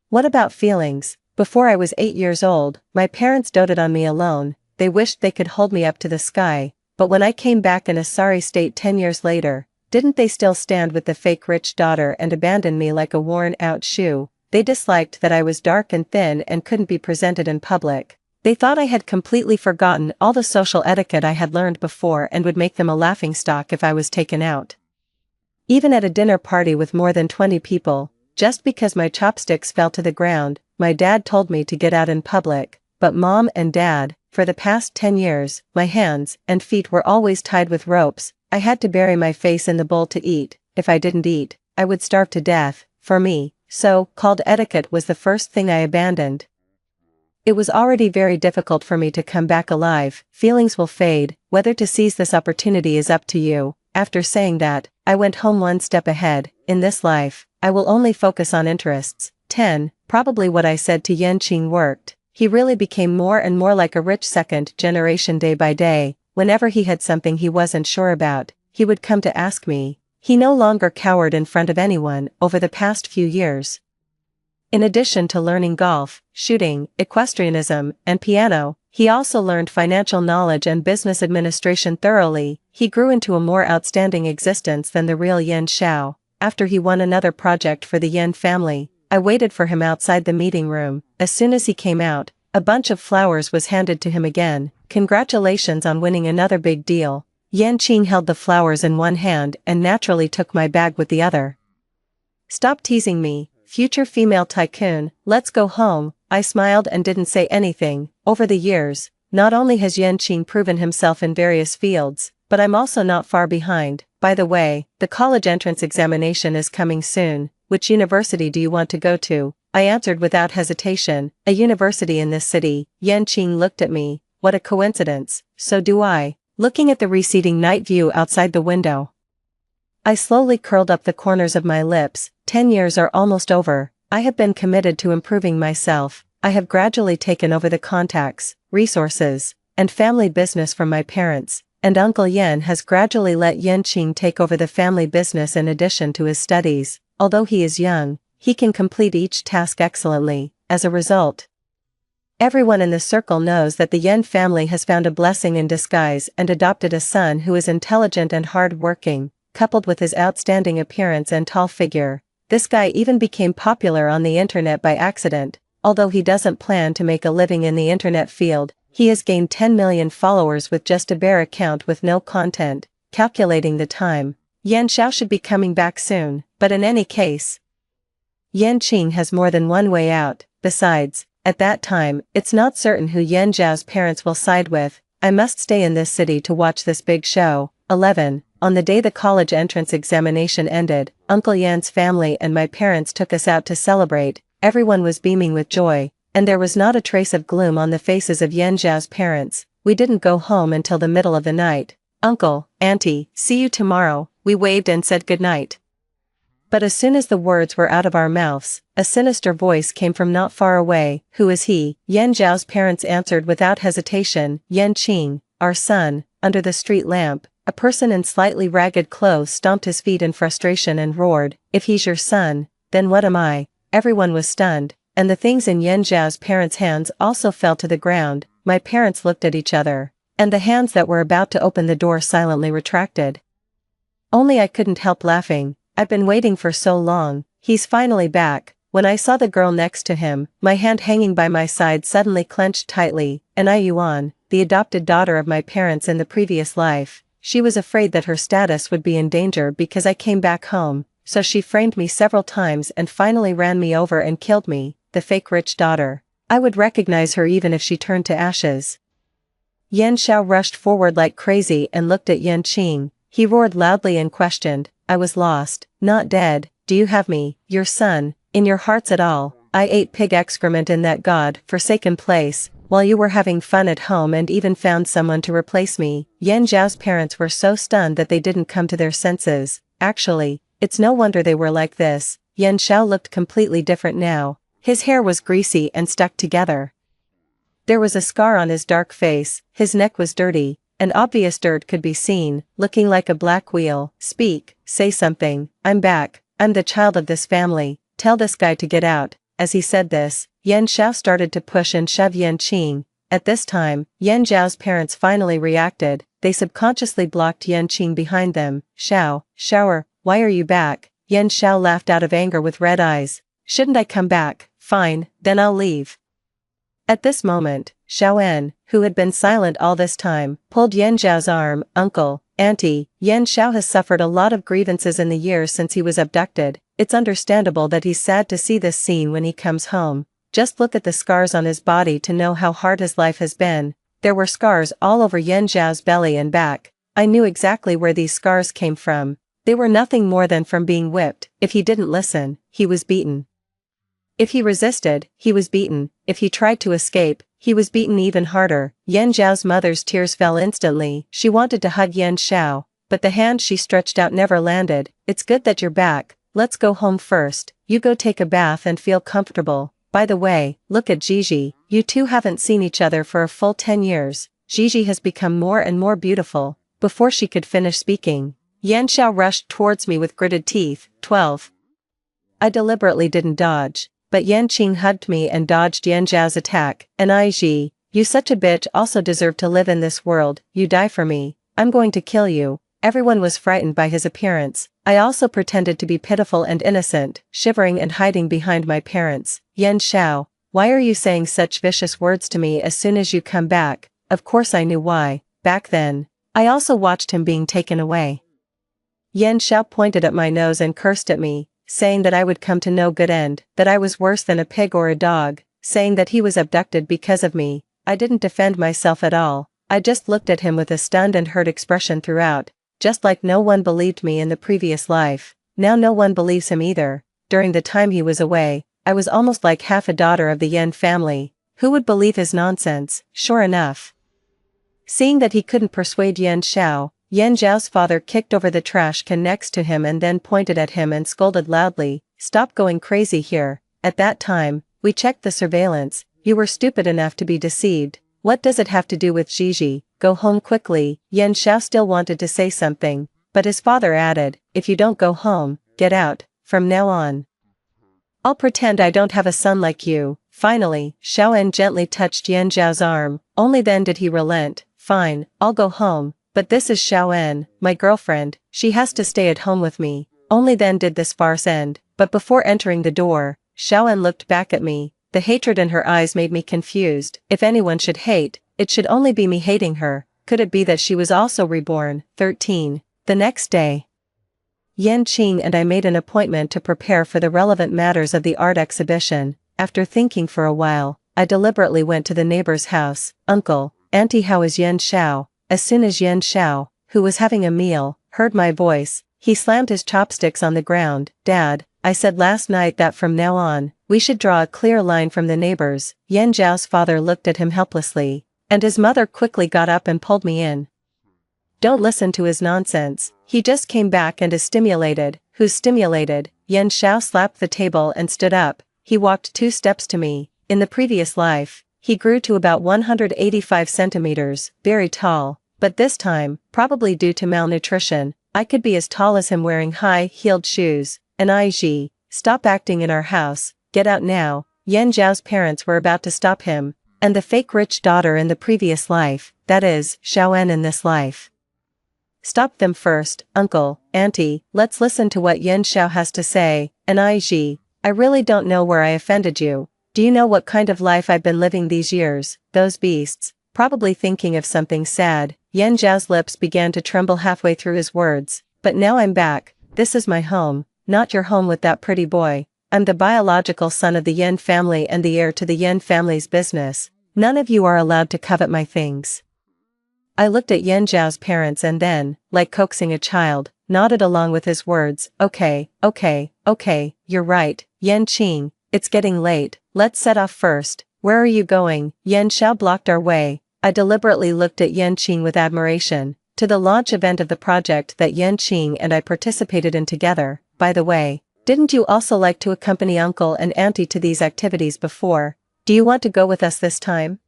what about feelings? Before I was 8 years old, my parents doted on me alone. They wished they could hold me up to the sky, but when I came back in a sorry state 10 years later, didn't they still stand with the fake rich daughter and abandon me like a worn-out shoe? They disliked that I was dark and thin and couldn't be presented in public. They thought I had completely forgotten all the social etiquette I had learned before and would make them a laughingstock if I was taken out. Even at a dinner party with more than 20 people, just because my chopsticks fell to the ground, my dad told me to get out in public. But Mom and Dad, for the past 10 years, my hands and feet were always tied with ropes. I had to bury my face in the bowl to eat. If I didn't eat, I would starve to death. For me, so-called etiquette was the first thing I abandoned. It was already very difficult for me to come back alive. Feelings will fade. Whether to seize this opportunity is up to you. After saying that, I went home one step ahead. In this life, I will only focus on interests. 10. Probably what I said to Yan Qing worked. He really became more and more like a rich second generation day by day. Whenever he had something he wasn't sure about, he would come to ask me. He no longer cowered in front of anyone. Over the past few years, in addition to learning golf, shooting, equestrianism, and piano, he also learned financial knowledge and business administration thoroughly. He grew into a more outstanding existence than the real Yan Xiao. After he won another project for the Yan family, I waited for him outside the meeting room. As soon as he came out, a bunch of flowers was handed to him again. Congratulations on winning another big deal. Yan Qing held the flowers in one hand and naturally took my bag with the other. Stop teasing me, future female tycoon, let's go home. I smiled and didn't say anything. Over the years, Not only has Yan Qing proven himself in various fields, but I'm also not far behind. By the way, the college entrance examination is coming soon. Which university do you want to go to? I answered without hesitation, a university in this city. Yan Qing looked at me. What a coincidence, so do I. Looking at the receding night view outside the window, I slowly curled up the corners of my lips. 10 years are almost over. I have been committed to improving myself. I have gradually taken over the contacts, resources, and family business from my parents, and Uncle Yan has gradually let Yan Qing take over the family business in addition to his studies. Although he is young, he can complete each task excellently. As a result, everyone in the circle knows that the Yan family has found a blessing in disguise and adopted a son who is intelligent and hard-working, coupled with his outstanding appearance and tall figure. This guy even became popular on the internet by accident. Although he doesn't plan to make a living in the internet field, he has gained 10 million followers with just a bare account with no content. Calculating the time, Yan Xiao should be coming back soon, but in any case, Yan Qing has more than one way out. Besides, at that time, it's not certain who Yan Zhao's parents will side with. I must stay in this city to watch this big show. 11. On the day the college entrance examination ended, Uncle Yan's family and my parents took us out to celebrate. Everyone was beaming with joy, and there was not a trace of gloom on the faces of Yan Zhao's parents. We didn't go home until the middle of the night. Uncle, Auntie, see you tomorrow. We waved and said goodnight. But as soon as the words were out of our mouths, a sinister voice came from not far away. Who is he? Yan Zhao's parents answered without hesitation. Yan Qing, our son. Under the street lamp, a person in slightly ragged clothes stomped his feet in frustration and roared, "If he's your son, then what am I?" Everyone was stunned, and the things in Yan Zhao's parents' hands also fell to the ground. My parents looked at each other, and the hands that were about to open the door silently retracted. Only I couldn't help laughing. I've been waiting for so long. He's finally back. When I saw the girl next to him, my hand hanging by my side suddenly clenched tightly. And Yuan, the adopted daughter of my parents in the previous life, she was afraid that her status would be in danger because I came back home, so she framed me several times and finally ran me over and killed me, the fake rich daughter. I would recognize her even if she turned to ashes. Yan Xiao rushed forward like crazy and looked at Yan Qing. He roared loudly and questioned, "I was lost, not dead. Do you have me, your son, in your hearts at all? I ate pig excrement in that god-forsaken place, while you were having fun at home and even found someone to replace me." Yan Zhao's parents were so stunned that they didn't come to their senses. Actually, it's no wonder they were like this. Yan Xiao looked completely different now. His hair was greasy and stuck together. There was a scar on his dark face, his neck was dirty, and obvious dirt could be seen, looking like a black wheel. "Speak, say something. I'm back. I'm the child of this family. Tell this guy to get out." As he said this, Yan Xiao started to push and shove Yan Qing. At this time, Yan Zhao's parents finally reacted. They subconsciously blocked Yan Qing behind them. Shower, why are you back?" Yan Xiao laughed out of anger with red eyes. "Shouldn't I come back? Fine, then I'll leave." At this moment, Xiaoen, who had been silent all this time, pulled Yan Zhao's arm. "Uncle, Auntie, Yan Xiao has suffered a lot of grievances in the years since he was abducted. It's understandable that he's sad to see this scene when he comes home. Just look at the scars on his body to know how hard his life has been." There were scars all over Yan Zhao's belly and back. I knew exactly where these scars came from. They were nothing more than from being whipped. If he didn't listen, he was beaten. If he resisted, he was beaten. If he tried to escape, he was beaten even harder. Yan Zhao's mother's tears fell instantly. She wanted to hug Yan Xiao, but the hand she stretched out never landed. "It's good that you're back. Let's go home first. You go take a bath and feel comfortable. By the way, look at Gigi. You two haven't seen each other for a full 10 years. Gigi has become more and more beautiful." Before she could finish speaking, Yan Xiao rushed towards me with gritted teeth. 12. I deliberately didn't dodge, but Yan Qing hugged me and dodged Yan Zhao's attack. "And Ji, you such a bitch also deserve to live in this world. You die for me. I'm going to kill you." Everyone was frightened by his appearance. I also pretended to be pitiful and innocent, shivering and hiding behind my parents. "Yan Xiao, why are you saying such vicious words to me as soon as you come back?" Of course I knew why. Back then, I also watched him being taken away. Yan Xiao pointed at my nose and cursed at me, saying that I would come to no good end, that I was worse than a pig or a dog, saying that he was abducted because of me. I didn't defend myself at all. I just looked at him with a stunned and hurt expression throughout. Just like no one believed me in the previous life, now no one believes him either. During the time he was away, I was almost like half a daughter of the Yen family. Who would believe his nonsense? Sure enough. Seeing that he couldn't persuade Yen Zhao's father kicked over the trash can next to him and then pointed at him and scolded loudly, "Stop going crazy here. At that time, we checked the surveillance. You were stupid enough to be deceived. What does it have to do with Gigi? Go home quickly." Yen Zhao still wanted to say something, but his father added, "If you don't go home, get out, from now on. I'll pretend I don't have a son like you." Finally, Xiaoan gently touched Yen Zhao's arm, only then did he relent. "Fine, I'll go home, but this is Xiaoan, my girlfriend, she has to stay at home with me." Only then did this farce end, but before entering the door, Xiaoan looked back at me. The hatred in her eyes made me confused. If anyone should hate, it should only be me hating her. Could it be that she was also reborn? 13. The next day, Yan Qing and I made an appointment to prepare for the relevant matters of the art exhibition. After thinking for a while, I deliberately went to the neighbor's house. "Uncle, Auntie, how is Yen Zhao?" As soon as Yen Zhao, who was having a meal, heard my voice, he slammed his chopsticks on the ground. "Dad, I said last night that from now on, we should draw a clear line from the neighbors." Yen Zhao's father looked at him helplessly, and his mother quickly got up and pulled me in. "Don't listen to his nonsense. He just came back and is stimulated." "Who's stimulated?" Yen Zhao slapped the table and stood up. He walked 2 steps to me. In the previous life, he grew to about 185 centimeters, very tall, but this time, probably due to malnutrition, I could be as tall as him wearing high-heeled shoes. "And Ig, stop acting in our house, get out now." Yen Zhao's parents were about to stop him, and the fake rich daughter in the previous life, that is, Xiaoan in this life. "Stop them first, Uncle, Auntie, let's listen to what Yen Zhao has to say." "And Ig, I really don't know where I offended you. Do you know what kind of life I've been living these years?" Those beasts, probably thinking of something sad. Yen Zhao's lips began to tremble halfway through his words. "But now I'm back, this is my home, not your home with that pretty boy. I'm the biological son of the Yen family and the heir to the Yen family's business. None of you are allowed to covet my things." I looked at Yen Zhao's parents and then, like coaxing a child, nodded along with his words. Okay, you're right, Yan Qing, it's getting late, let's set off first." "Where are you going?" Yen Zhao blocked our way. I deliberately looked at Yan Qing with admiration. "To the launch event of the project that Yan Qing and I participated in together. By the way, didn't you also like to accompany Uncle and Auntie to these activities before? Do you want to go with us this time?"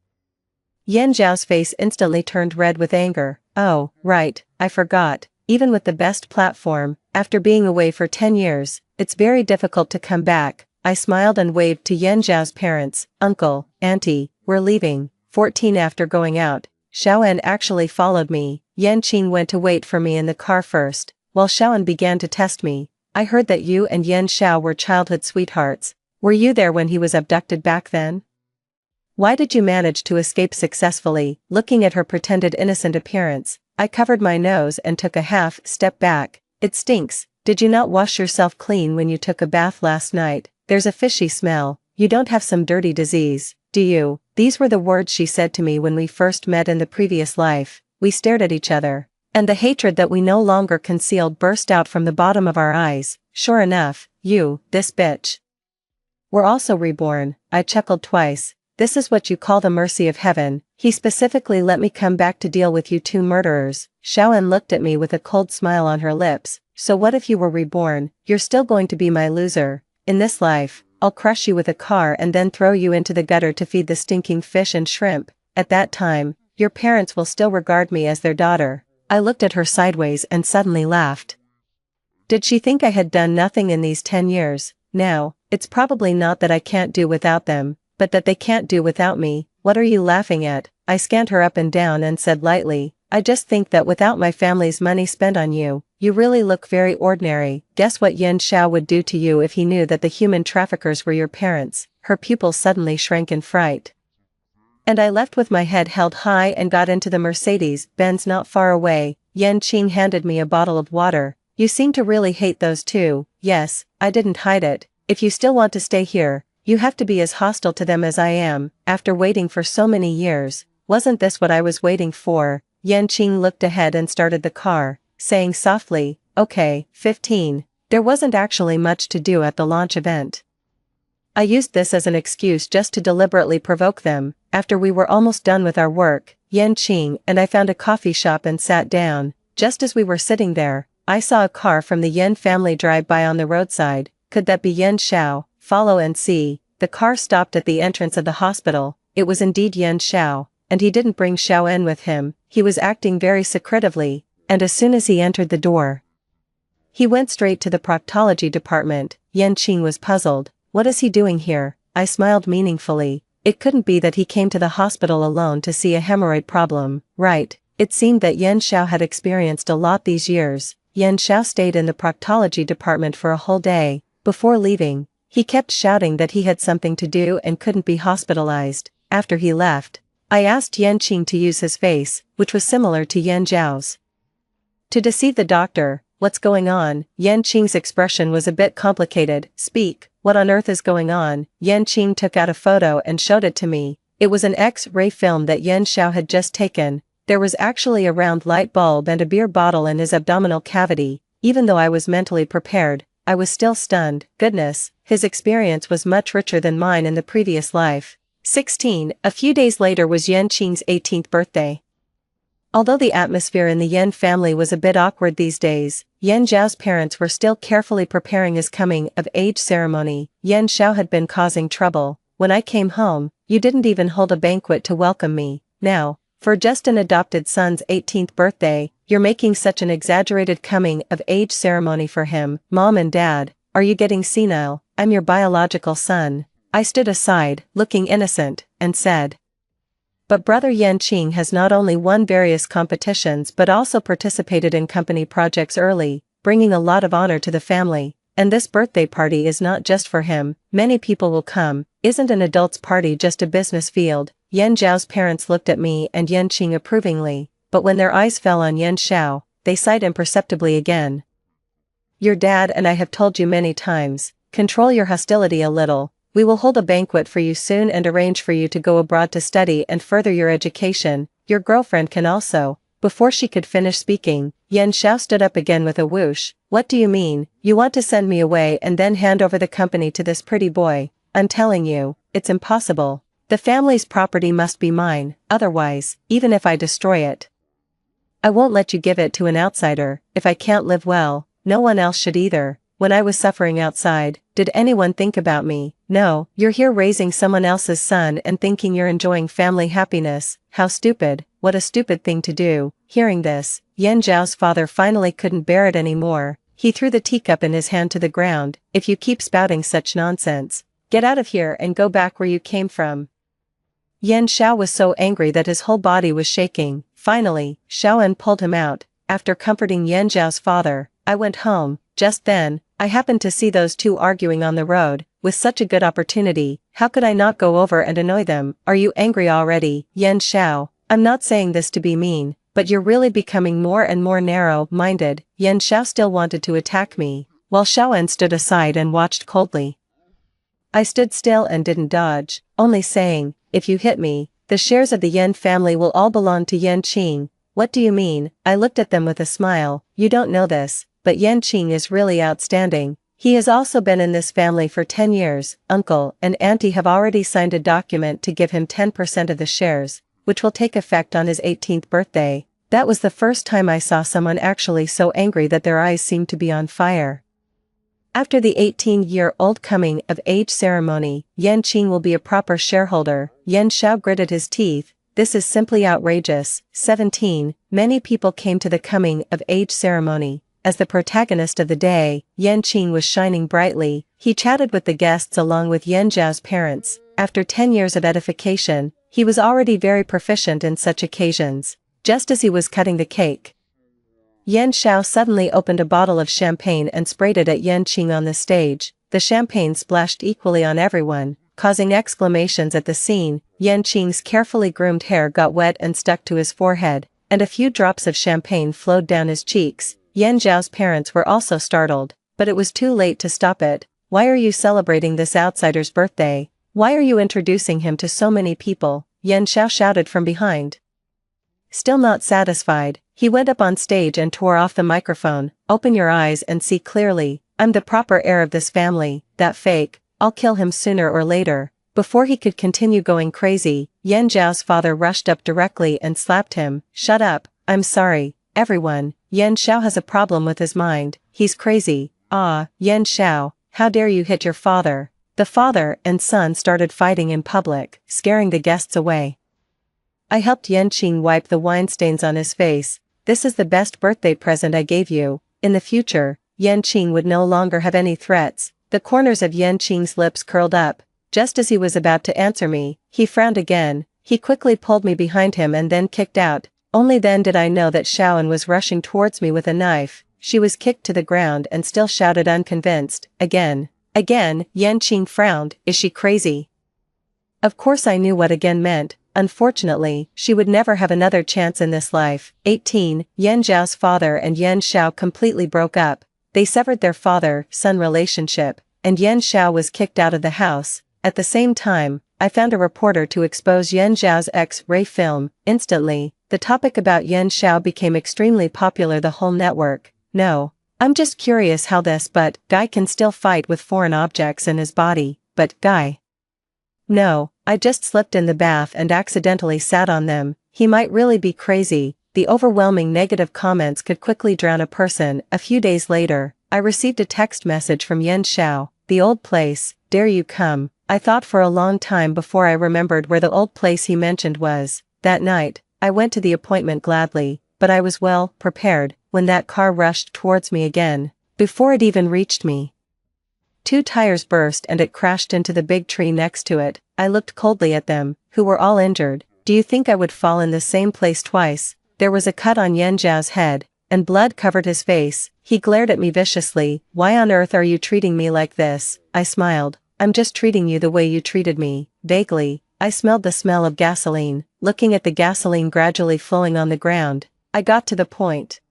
Yen Zhao's face instantly turned red with anger. "Oh, right, I forgot. Even with the best platform, after being away for 10 years, it's very difficult to come back." I smiled and waved to Yen Zhao's parents. "Uncle, Auntie, we're leaving." 14. After going out, Xiaoan actually followed me. Yan Qing went to wait for me in the car first, while Xiaoan began to test me. "I heard that you and Yen Zhao were childhood sweethearts. Were you there when he was abducted back then? Why did you manage to escape successfully?" Looking at her pretended innocent appearance, I covered my nose and took a half step back. "It stinks. Did you not wash yourself clean when you took a bath last night? There's a fishy smell. You don't have some dirty disease, do you?" These were the words she said to me when we first met in the previous life. We stared at each other, and the hatred that we no longer concealed burst out from the bottom of our eyes. "Sure enough, you, this bitch, were also reborn." I chuckled twice. "This is what you call the mercy of heaven. He specifically let me come back to deal with you 2 murderers." Xiaoan looked at me with a cold smile on her lips. "So what if you were reborn? You're still going to be my loser. In this life, I'll crush you with a car and then throw you into the gutter to feed the stinking fish and shrimp. At that time, your parents will still regard me as their daughter." I looked at her sideways and suddenly laughed. Did she think I had done nothing in these 10 years? No, it's probably not that I can't do without them, but that they can't do without me. "What are you laughing at?" I scanned her up and down and said lightly, "I just think that without my family's money spent on you, you really look very ordinary." Guess what Yen Zhao would do to you if he knew that the human traffickers were your parents? Her pupils suddenly shrank in fright. And I left with my head held high and got into the Mercedes-Benz not far away. Yen Qing handed me a bottle of water. "You seem to really hate those two." "Yes, I didn't hide it. If you still want to stay here, You have to be as hostile to them as I am, after waiting for so many years. Wasn't this what I was waiting for? Yanqing looked ahead and started the car, saying softly, okay, 15. There wasn't actually much to do at the launch event. I used this as an excuse just to deliberately provoke them. After we were almost done with our work, Yanqing and I found a coffee shop and sat down. Just as we were sitting there, I saw a car from the Yan family drive by on the roadside. Could that be Yan Xiao? Follow and see. The car stopped at the entrance of the hospital. It was indeed Yan Xiao, and he didn't bring Xiao En with him. He was acting very secretively, and as soon as he entered the door, he went straight to the proctology department. Yanqing was puzzled. What is he doing here? I smiled meaningfully. It couldn't be that he came to the hospital alone to see a hemorrhoid problem, right? It seemed that Yan Xiao had experienced a lot these years. Yan Xiao stayed in the proctology department for a whole day. Before leaving, he kept shouting that he had something to do and couldn't be hospitalized. After he left, I asked Yanqing to use his face, which was similar to Yan Zhao's, to deceive the doctor. What's going on? Yanqing's expression was a bit complicated. Speak, what on earth is going on? Yanqing took out a photo and showed it to me. It was an X-ray film that Yan Xiao had just taken. There was actually a round light bulb and a beer bottle in his abdominal cavity. Even though I was mentally prepared, I was still stunned. Goodness, his experience was much richer than mine in the previous life. 16. A few days later was Yanqing's 18th birthday. Although the atmosphere in the Yan family was a bit awkward these days, Yan Zhao's parents were still carefully preparing his coming-of-age ceremony. Yan Xiao had been causing trouble. When I came home, you didn't even hold a banquet to welcome me. Now, for just an adopted son's 18th birthday, you're making such an exaggerated coming-of-age ceremony for him. Mom and Dad, are you getting senile? I'm your biological son. I stood aside, looking innocent, and said, but brother Yanqing has not only won various competitions but also participated in company projects early, bringing a lot of honor to the family. And this birthday party is not just for him. Many people will come. Isn't an adult's party just a business field? Yan Zhao's parents looked at me and Yanqing approvingly, but when their eyes fell on Yan Xiao, they sighed imperceptibly again. Your dad and I have told you many times, control your hostility a little. We will hold a banquet for you soon and arrange for you to go abroad to study and further your education. Your girlfriend can also. Before she could finish speaking, Yan Xiao stood up again with a whoosh. What do you mean? You want to send me away and then hand over the company to this pretty boy? I'm telling you, it's impossible. The family's property must be mine, otherwise, even if I destroy it, I won't let you give it to an outsider. If I can't live well, no one else should either. When I was suffering outside, did anyone think about me? No, you're here raising someone else's son and thinking you're enjoying family happiness. How stupid, what a stupid thing to do. Hearing this, Yan Zhao's father finally couldn't bear it anymore. He threw the teacup in his hand to the ground. If you keep spouting such nonsense, get out of here and go back where you came from. Yan Xiao was so angry that his whole body was shaking. Finally, Xiao En pulled him out. After comforting Yan Zhao's father, I went home. Just then, I happened to see those two arguing on the road. With such a good opportunity, how could I not go over and annoy them? Are you angry already, Yan Xiao? I'm not saying this to be mean, but you're really becoming more and more narrow-minded. Yan Xiao still wanted to attack me, while Xiao En stood aside and watched coldly. I stood still and didn't dodge, only saying, if you hit me, the shares of the Yan family will all belong to Yanqing. What do you mean? I looked at them with a smile. You don't know this, but Yanqing is really outstanding. He has also been in this family for 10 years. Uncle and auntie have already signed a document to give him 10% of the shares, which will take effect on his 18th birthday. That was the first time I saw someone actually so angry that their eyes seemed to be on fire. After the 18-year-old coming-of-age ceremony, Yanqing will be a proper shareholder. Yan Xiao gritted his teeth. This is simply outrageous. 17. Many people came to the coming-of-age ceremony. As the protagonist of the day, Yanqing was shining brightly. He chatted with the guests along with Yan Zhao's parents. After 10 years of edification, he was already very proficient in such occasions. Just as he was cutting the cake, Yan Xiao suddenly opened a bottle of champagne and sprayed it at Yanqing on the stage. The champagne splashed equally on everyone, causing exclamations at the scene. Yanqing's carefully groomed hair got wet and stuck to his forehead, and a few drops of champagne flowed down his cheeks. Yan Zhao's parents were also startled, but it was too late to stop it. Why are you celebrating this outsider's birthday? Why are you introducing him to so many people? Yan Xiao shouted from behind. Still not satisfied, he went up on stage and tore off the microphone. Open your eyes and see clearly. I'm the proper heir of this family. That fake, I'll kill him sooner or later. Before he could continue going crazy, Yan Zhao's father rushed up directly and slapped him. Shut up, I'm sorry, everyone. Yan Xiao has a problem with his mind. He's crazy. Ah, Yan Xiao, how dare you hit your father? The father and son started fighting in public, scaring the guests away. I helped Yan Qing wipe the wine stains on his face. This is the best birthday present I gave you. In the future, Yan Qing would no longer have any threats. The corners of Yan Qing's lips curled up. Just as he was about to answer me, he frowned again. He quickly pulled me behind him and then kicked out. Only then did I know that Xiaoan was rushing towards me with a knife. She was kicked to the ground and still shouted unconvinced. Again. Again, Yan Qing frowned. Is she crazy? Of course I knew what again meant. Unfortunately, she would never have another chance in this life. 18. Yan Zhao's father and Yan Xiao completely broke up. They severed their father-son relationship, and Yan Xiao was kicked out of the house. At the same time, I found a reporter to expose Yan Zhao's X-ray film. Instantly, the topic about Yan Xiao became extremely popular the whole network. No, I'm just curious how this guy can still fight with foreign objects in his body. But guy. No, I just slipped in the bath and accidentally sat on them. He might really be crazy. The overwhelming negative comments could quickly drown a person. A few days later, I received a text message from Yan Xiao. The old place, dare you come? I thought for a long time before I remembered where the old place he mentioned was. That night, I went to the appointment gladly, but I was well prepared when that car rushed towards me again. Before it even reached me, 2 tires burst and it crashed into the big tree next to it. I looked coldly at them, who were all injured. Do you think I would fall in the same place twice? There was a cut on Yan Zhao's head, and blood covered his face. He glared at me viciously. Why on earth are you treating me like this? I smiled. I'm just treating you the way you treated me. Vaguely, I smelled the smell of gasoline. Looking at the gasoline gradually flowing on the ground, I got to the point.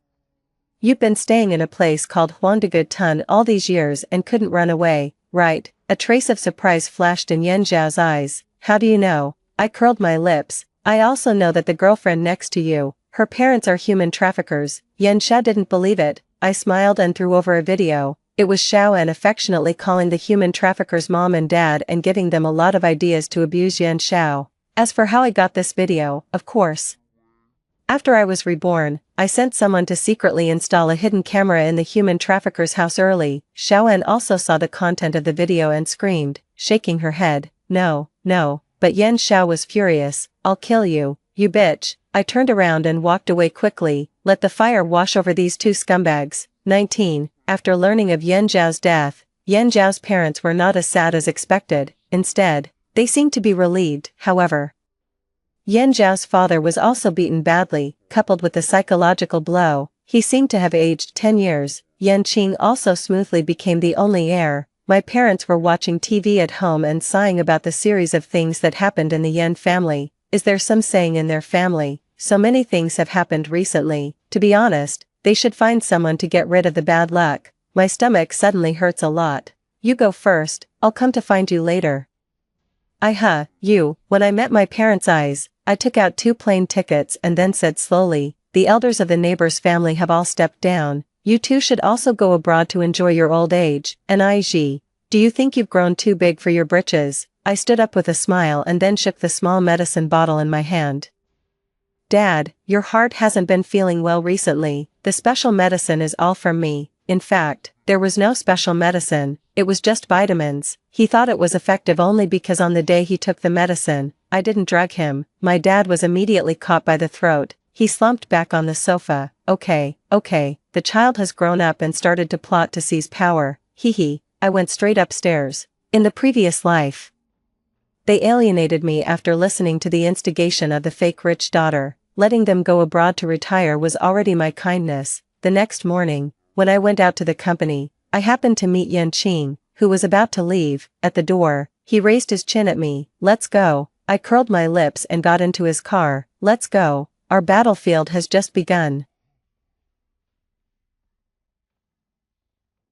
You've been staying in a place called Huangdegutan all these years and couldn't run away, right? A trace of surprise flashed in Yan Zhao's eyes. How do you know? I curled my lips. I also know that the girlfriend next to you, her parents are human traffickers. Yan Xiao didn't believe it. I smiled and threw over a video. It was Xiaoan affectionately calling the human traffickers mom and dad and giving them a lot of ideas to abuse Yan Xiao. As for how I got this video, of course, after I was reborn, I sent someone to secretly install a hidden camera in the human trafficker's house early. Xiaoan also saw the content of the video and screamed, shaking her head. No, no, but Yan Xiao was furious. I'll kill you, you bitch. I turned around and walked away quickly. Let the fire wash over these 2 scumbags. 19. After learning of Yan Zhao's death, Yan Zhao's parents were not as sad as expected. Instead, they seemed to be relieved. However, Yan Zhao's father was also beaten badly, coupled with the psychological blow. He seemed to have aged 10 years. Yan Qing also smoothly became the only heir. My parents were watching TV at home and sighing about the series of things that happened in the Yan family. Is there some saying in their family? So many things have happened recently. To be honest, they should find someone to get rid of the bad luck. My stomach suddenly hurts a lot. You go first, I'll come to find you later. You. When I met my parents' eyes, I took out 2 plane tickets and then said slowly, the elders of the neighbor's family have all stepped down. You two should also go abroad to enjoy your old age. Nij. Do you think you've grown too big for your britches? I stood up with a smile and then shook the small medicine bottle in my hand. Dad, your heart hasn't been feeling well recently. The special medicine is all from me. In fact, there was no special medicine, it was just vitamins. He thought it was effective only because on the day he took the medicine, I didn't drug him. My dad was immediately caught by the throat. He slumped back on the sofa. Okay, the child has grown up and started to plot to seize power. Hee. I went straight upstairs. In the previous life, they alienated me after listening to the instigation of the fake rich daughter. Letting them go abroad to retire was already my kindness. The next morning, when I went out to the company, I happened to meet Yan Qing, who was about to leave. At the door, he raised his chin at me. Let's go. I curled my lips and got into his car. Let's go. Our battlefield has just begun.